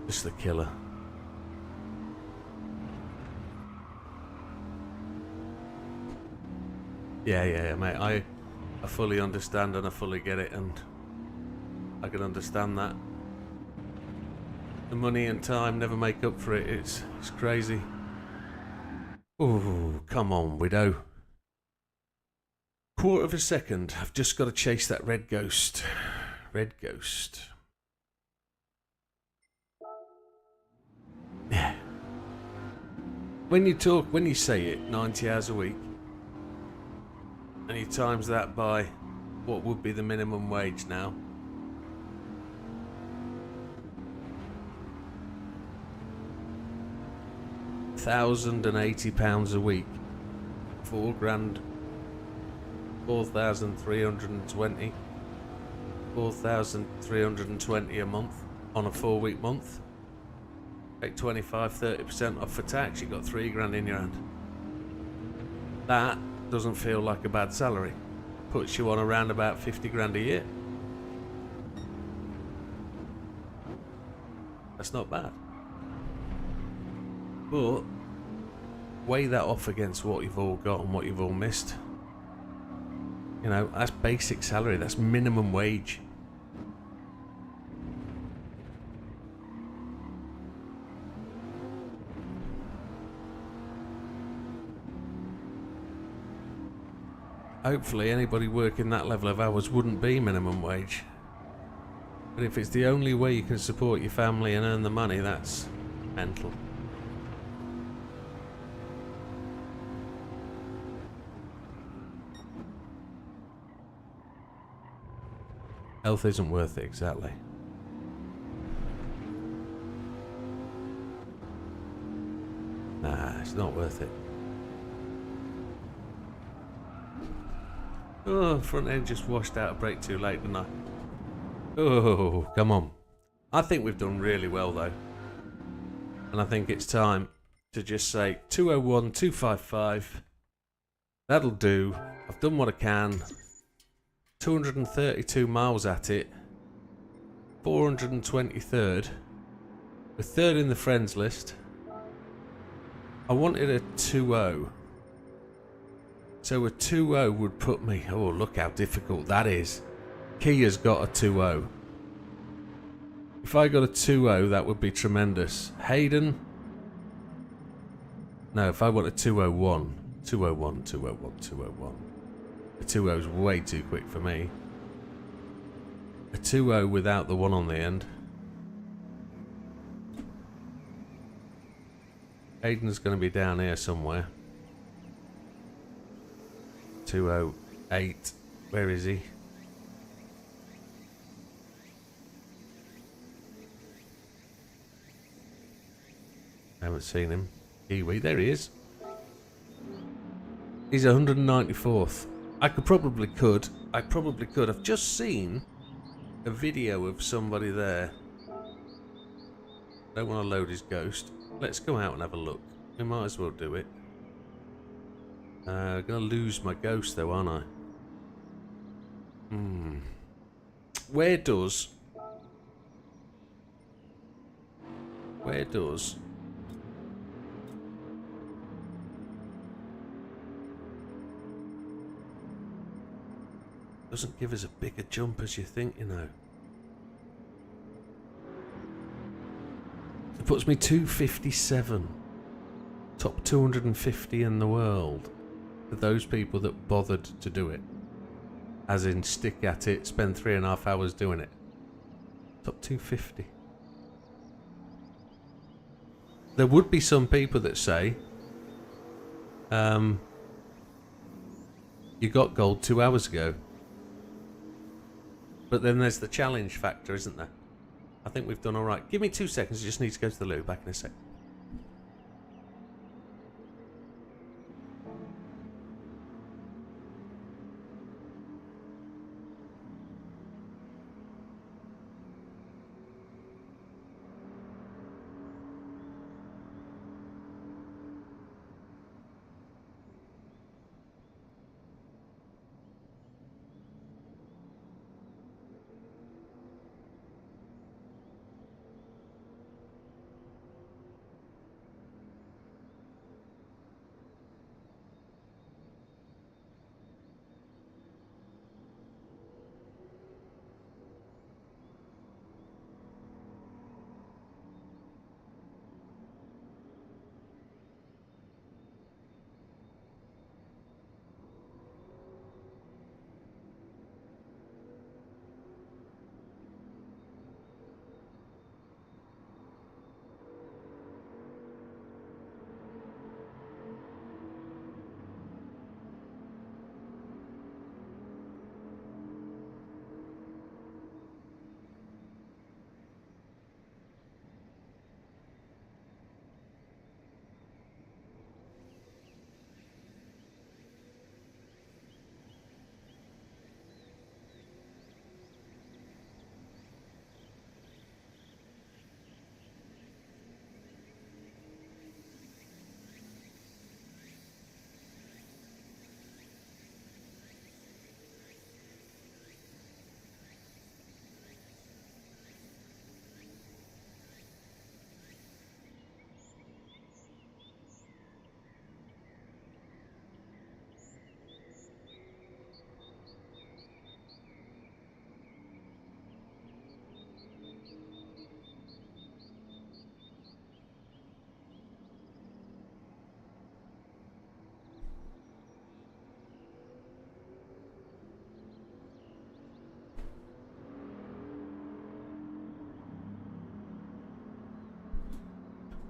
just the killer. Yeah, mate. I fully understand and I fully get it, and I can understand that. The money and time never make up for it. It's crazy. Ooh, come on, Widow. Quarter of a second. I've just got to chase that red ghost. Red ghost. Yeah. When you say it, 90 hours a week, and you times that by what would be the minimum wage now, £1,080 a week, £4,000, 4,320, 4,320 a month on a 4-week month. Take 25-30% off for tax, you got £3,000 in your hand. That doesn't feel like a bad salary. Puts you on around about 50 grand a year. That's not bad. But weigh that off against what you've all got and what you've all missed. You know, that's basic salary, that's minimum wage. Hopefully anybody working that level of hours wouldn't be minimum wage. But if it's the only way you can support your family and earn the money, that's mental. Health isn't worth it, exactly. Nah, it's not worth it. Oh, front end just washed out a brake too late, didn't I? Oh, come on. I think we've done really well, though. And I think it's time to just say 201, 255. That'll do. I've done what I can. 232 miles at it. 423rd. We're 3rd in the friends list. I wanted a 2-0. So a 2-0 would put me... Oh, look how difficult that is. Kia's got a 2-0. If I got a 2-0, that would be tremendous. Hayden... No, if I want a 201. 201, 201, 201. A 2-0's way too quick for me. A 2-0 without the 1 on the end. Hayden's going to be down here somewhere. 208. Where is he? I haven't seen him. Kiwi, there he is. He's 194th. I probably could. I've just seen a video of somebody there. Don't want to load his ghost. Let's go out and have a look. We might as well do it. Gonna lose my ghost though, aren't I? Where does doesn't give us a bigger jump as you think, you know. It puts me 257. Top 250 in the world. For those people that bothered to do it. As in, stick at it, spend 3.5 hours doing it. Top 250. There would be some people that say, you got gold 2 hours ago. But then there's the challenge factor, isn't there? I think we've done all right. Give me 2 seconds. I just need to go to the loo. Back in a sec.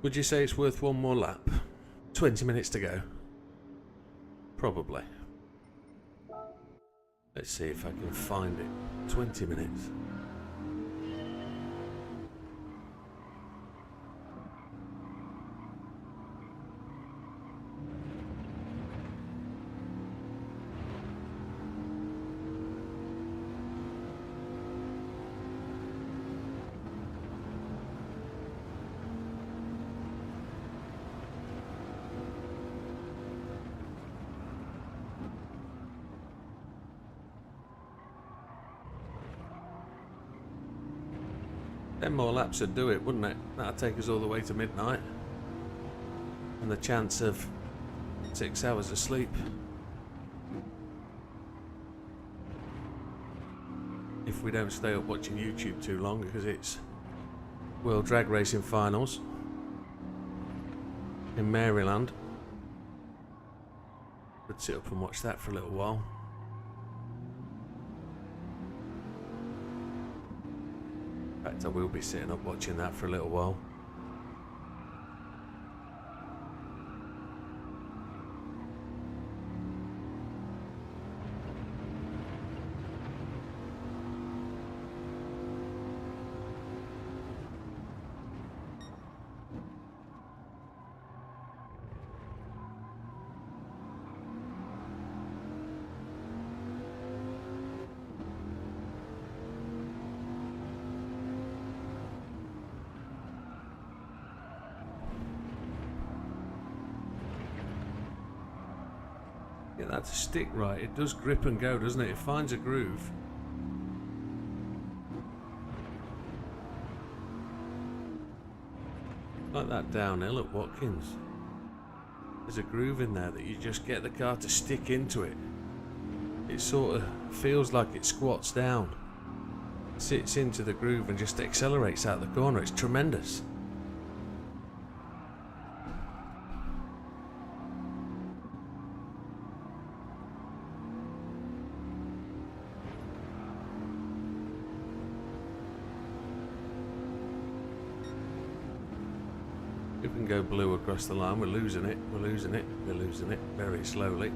Would you say it's worth one more lap? 20 minutes to go. Probably. Let's see if I can find it. 20 minutes. Ten more laps would do it, wouldn't it? That'd take us all the way to midnight. And the chance of 6 hours of sleep. If we don't stay up watching YouTube too long, because it's World Drag Racing Finals in Maryland. Could sit up and watch that for a little while. In fact, I will be sitting up watching that for a little while. Get that to stick right. It does grip and go, doesn't it? It finds a groove. Like that downhill at Watkins. There's a groove in there that you just get the car to stick into it. It sort of feels like it squats down, sits into the groove and just accelerates out the corner. It's tremendous. If we can go blue across the line, we're losing it, we're losing it, we're losing it very slowly.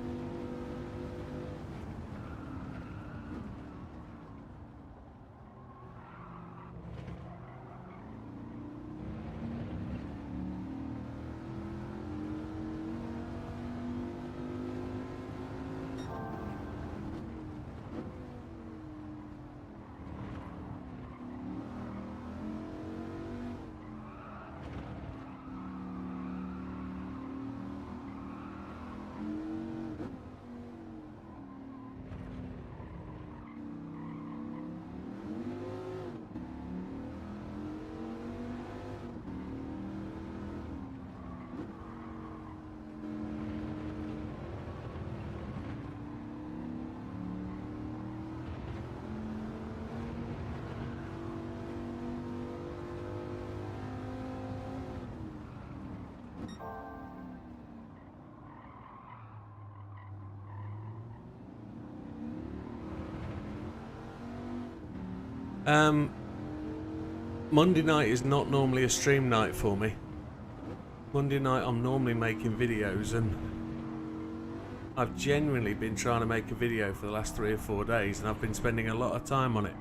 Monday night is not normally a stream night for me. Monday night I'm normally making videos, and I've genuinely been trying to make a video for the last 3 or 4 days, and I've been spending a lot of time on it.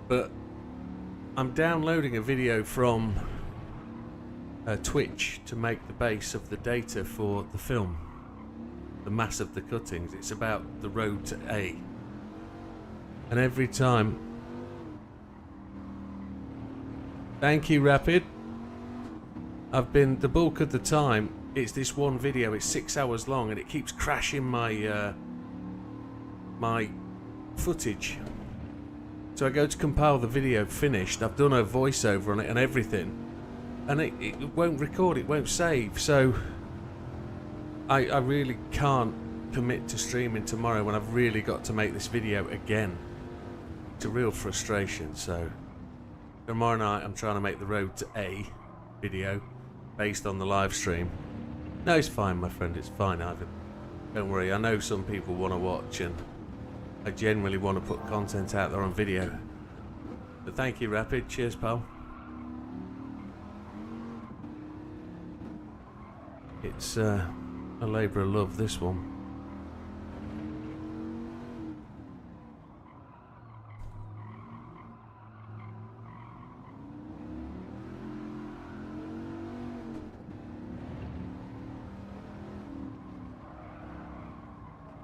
But I'm downloading a video from Twitch to make the base of the data for the film, the mass of the cuttings. It's about the road to A. And every time... Thank you, Rapid. The bulk of the time, it's this one video. It's 6 hours long, and it keeps crashing my my footage. So I go to compile the video finished. I've done a voiceover on it and everything, and it won't record, it won't save. So I really can't commit to streaming tomorrow when I've really got to make this video again. It's a real frustration. So tomorrow night I'm trying to make the Road to A video based on the live stream. No, it's fine, my friend, it's fine, Ivan. Don't worry, I know some people want to watch, and I genuinely want to put content out there on video. But thank you, Rapid. Cheers, pal. It's a labour of love, this one.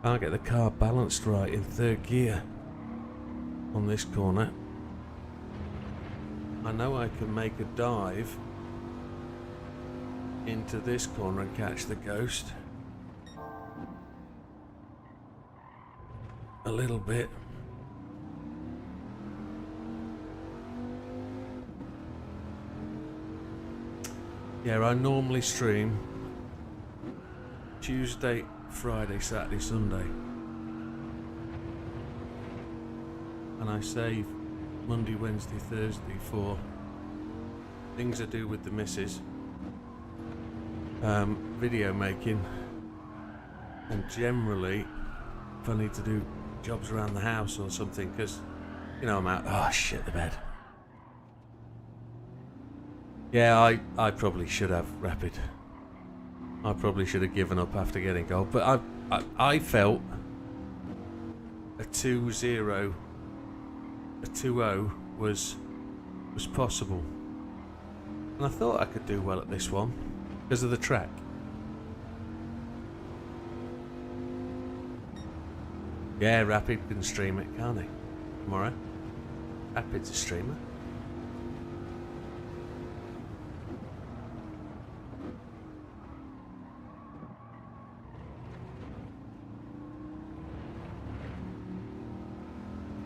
Can't get the car balanced right in 3rd gear on this corner. I know I can make a dive into this corner and catch the ghost. A little bit. Yeah, I normally stream Tuesday, Friday, Saturday, Sunday, and I save Monday, Wednesday, Thursday for things I do with the missus, video making, and generally if I need to do jobs around the house or something, because you know I'm out. Oh shit, the bed. Yeah, I probably should have Rapid. I probably should have given up after getting gold, but I felt a 2-0, a 2-0 was possible, and I thought I could do well at this one because of the track. Yeah, Rapid can stream it, can't he? Tomorrow, Rapid's a streamer.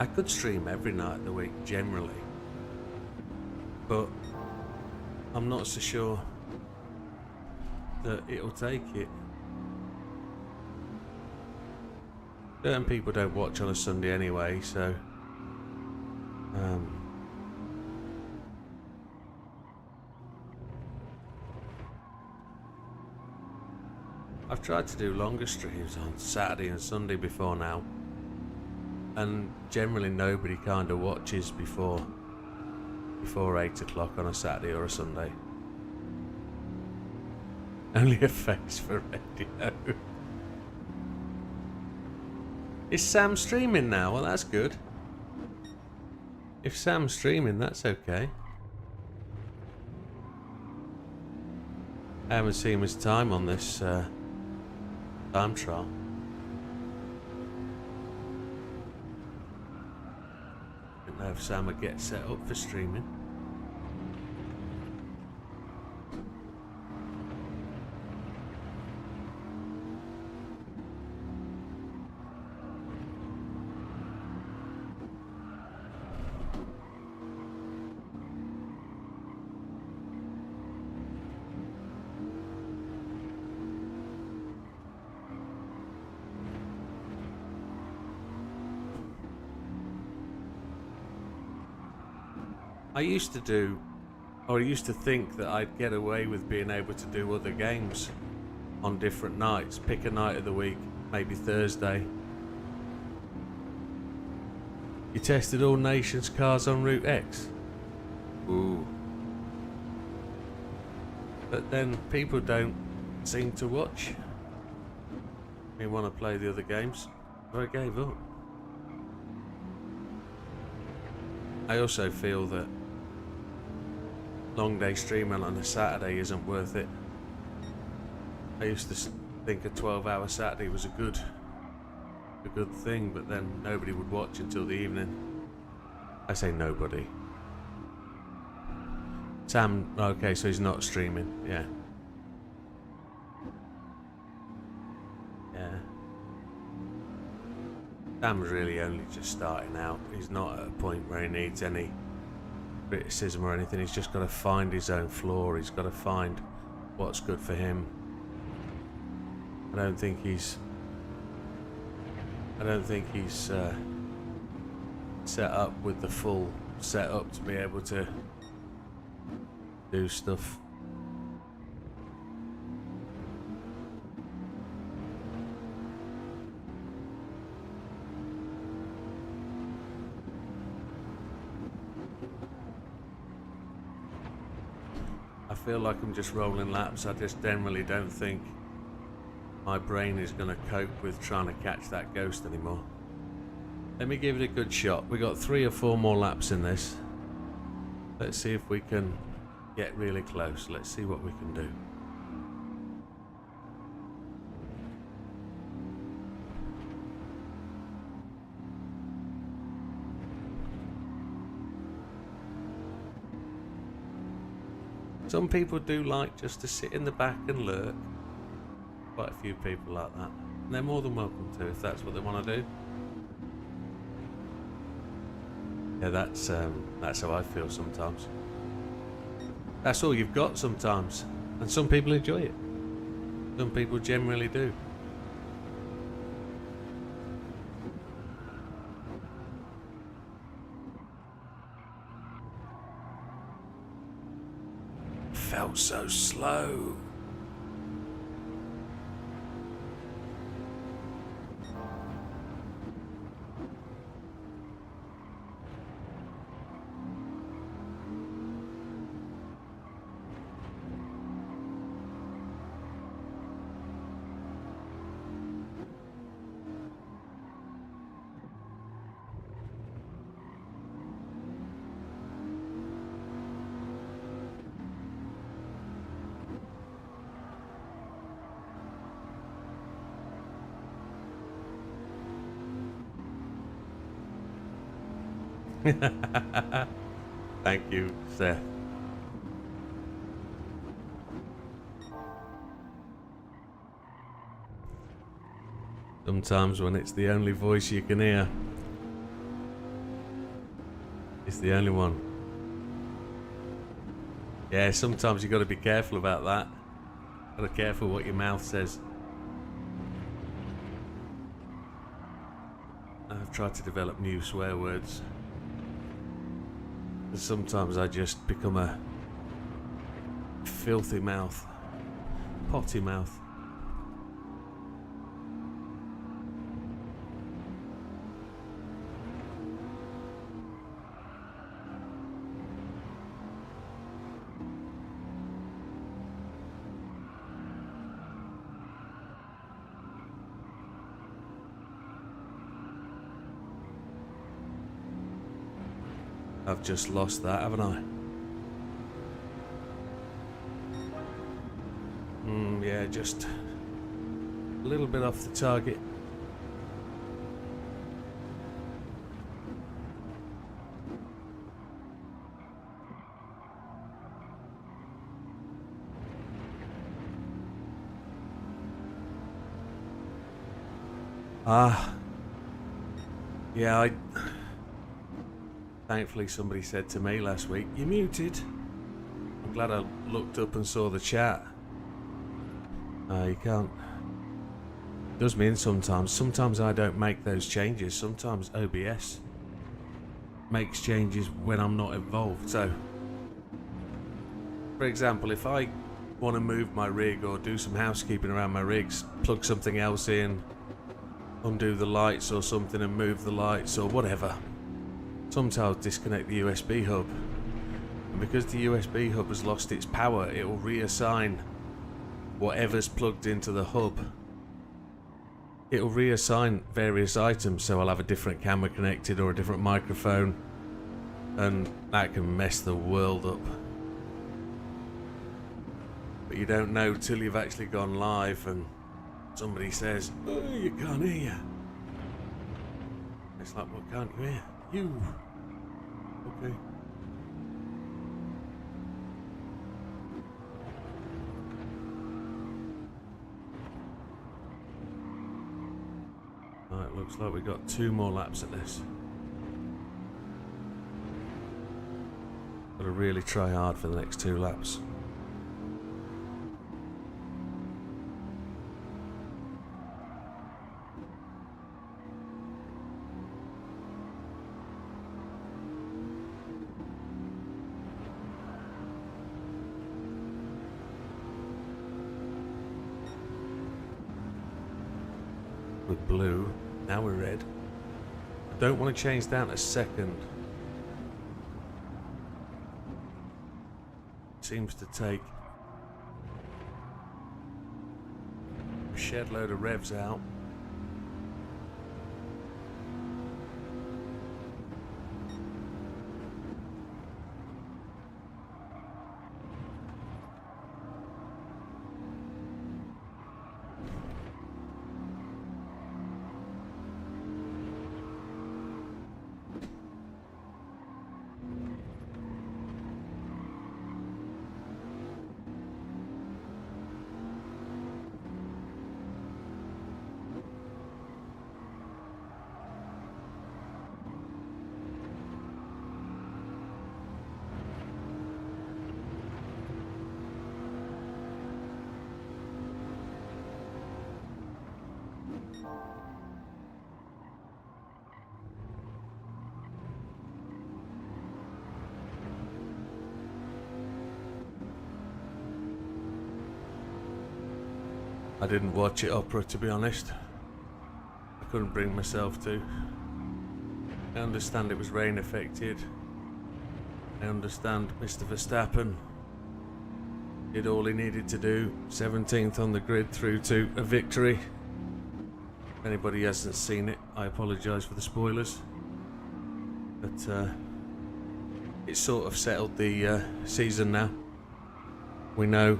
I could stream every night of the week generally, but I'm not so sure that it'll take it. Certain people don't watch on a Sunday anyway, so I've tried to do longer streams on Saturday and Sunday before now, and generally nobody kind of watches before 8 o'clock on a Saturday or a Sunday. Only a face for radio. Is Sam streaming now? Well, that's good. If Sam's streaming, that's okay. I haven't seen his time on this time trial. Don't know if Sam would get set up for streaming. I used to think that I'd get away with being able to do other games on different nights. Pick a night of the week, maybe Thursday. You tested all nations' cars on Route X? Ooh. But then people don't seem to watch. They want to play the other games. So I gave up. I also feel that long day streaming on a Saturday isn't worth it. I used to think a 12-hour Saturday was a good thing, but then nobody would watch until the evening. I say nobody. Sam, okay, so he's not streaming, yeah. Yeah. Sam's really only just starting out. He's not at a point where he needs any criticism or anything. He's just got to find his own flaw. He's got to find what's good for him. I don't think he's set up with the full setup to be able to do stuff. I feel like I'm just rolling laps. I just generally don't think my brain is going to cope with trying to catch that ghost anymore. Let me give it a good shot. We got 3 or 4 more laps in this. Let's see if we can get really close. Let's see what we can do. Some people do like just to sit in the back and lurk. Quite a few people like that. And they're more than welcome to if that's what they want to do. Yeah, that's how I feel sometimes. That's all you've got sometimes. And some people enjoy it. Some people generally do. Felt so slow. Thank you, Seth. Sometimes when it's the only voice you can hear, it's the only one. Yeah, sometimes you got to be careful about that. Got to be careful what your mouth says. I've tried to develop new swear words. Sometimes I just become a filthy mouth, potty mouth. I've just lost that, haven't I? Yeah, just a little bit off the target. Yeah, thankfully somebody said to me last week, "You're muted." I'm glad I looked up and saw the chat. You can't. It does mean sometimes I don't make those changes. Sometimes OBS makes changes when I'm not involved. So, for example, if I want to move my rig or do some housekeeping around my rigs, plug something else in, undo the lights or something and move the lights or whatever, sometimes disconnect the USB hub, and because the USB hub has lost its power, it will reassign whatever's plugged into the hub. It will reassign various items, so I'll have a different camera connected or a different microphone, and that can mess the world up. But you don't know till you've actually gone live and somebody says, "Oh, you can't hear you." It's like, "What can't you hear?" You. Okay. Right, looks like we've got 2 more laps at this. Gotta really try hard for the next 2 laps. With blue, now we're red. I don't want to change down to second. Seems to take a shed load of revs out. I didn't watch it opera, to be honest. I couldn't bring myself to. I understand it was rain affected. I understand Mr. Verstappen did all he needed to do. 17th on the grid through to a victory. If anybody hasn't seen it, I apologise for the spoilers. But it's sort of settled the season now. We know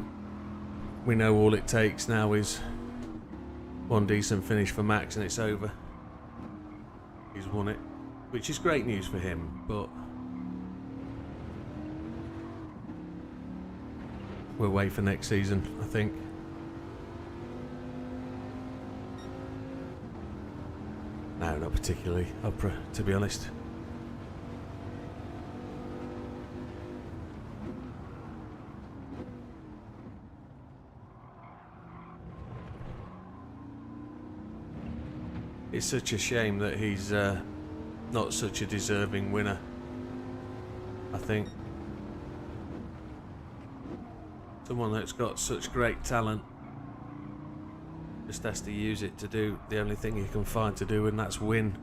all it takes now is one decent finish for Max and it's over. He's won it, which is great news for him, but we'll wait for next season, I think. No, not particularly opera, to be honest. It's such a shame that he's not such a deserving winner, I think. Someone that's got such great talent just has to use it to do the only thing he can find to do, and that's win.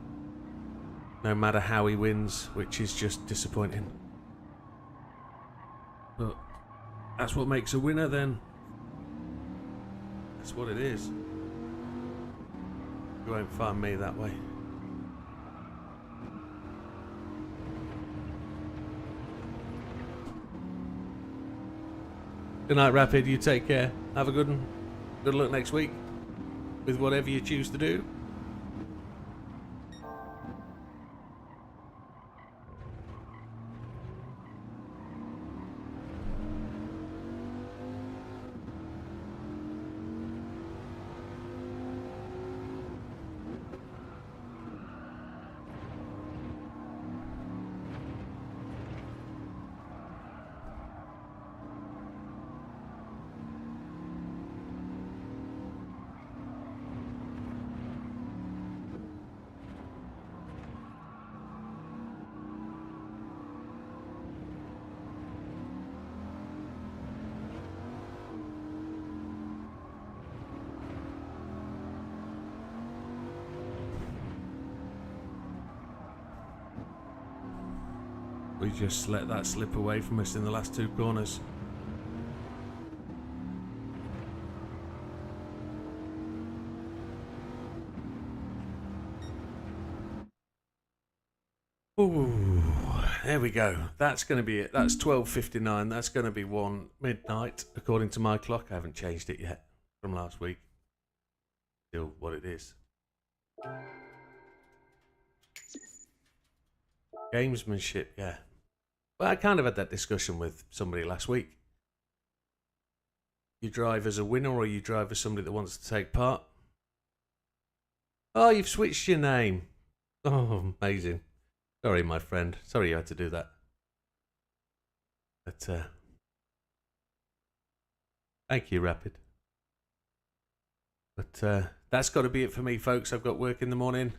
No matter how he wins, which is just disappointing. But that's what makes a winner then. That's what it is. You won't find me that way. Good night, Rapid. You take care. Have a good one. Good luck next week with whatever you choose to do. we just let that slip away from us in the last 2 corners. Ooh, there we go. That's going to be it. That's 12:59. That's going to be 1 midnight according to my clock. I haven't changed it yet from last week. Still what it is. Gamesmanship, yeah. Well, I kind of had that discussion with somebody last week. You drive as a winner or you drive as somebody that wants to take part? Oh, you've switched your name. Oh, amazing. Sorry, my friend. Sorry you had to do that. But, thank you, Rapid. But that's got to be it for me, folks. I've got work in the morning.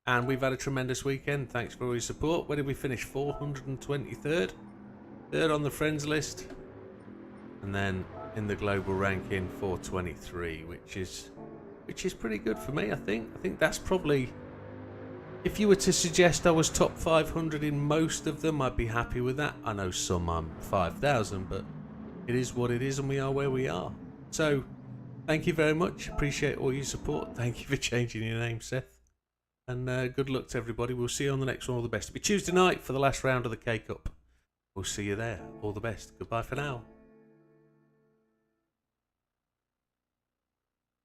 And we've had a tremendous weekend. Thanks for all your support. Where did we finish? 423rd? Third on the friends list. And then in the global ranking, 423, which is pretty good for me, I think. I think that's probably... If you were to suggest I was top 500 in most of them, I'd be happy with that. I know some I'm 5,000, but it is what it is and we are where we are. So, thank you very much. Appreciate all your support. Thank you for changing your name, Seth. And good luck to everybody. We'll see you on the next one. All the best. It'll be Tuesday night for the last round of the K-Cup. We'll see you there. All the best. Goodbye for now.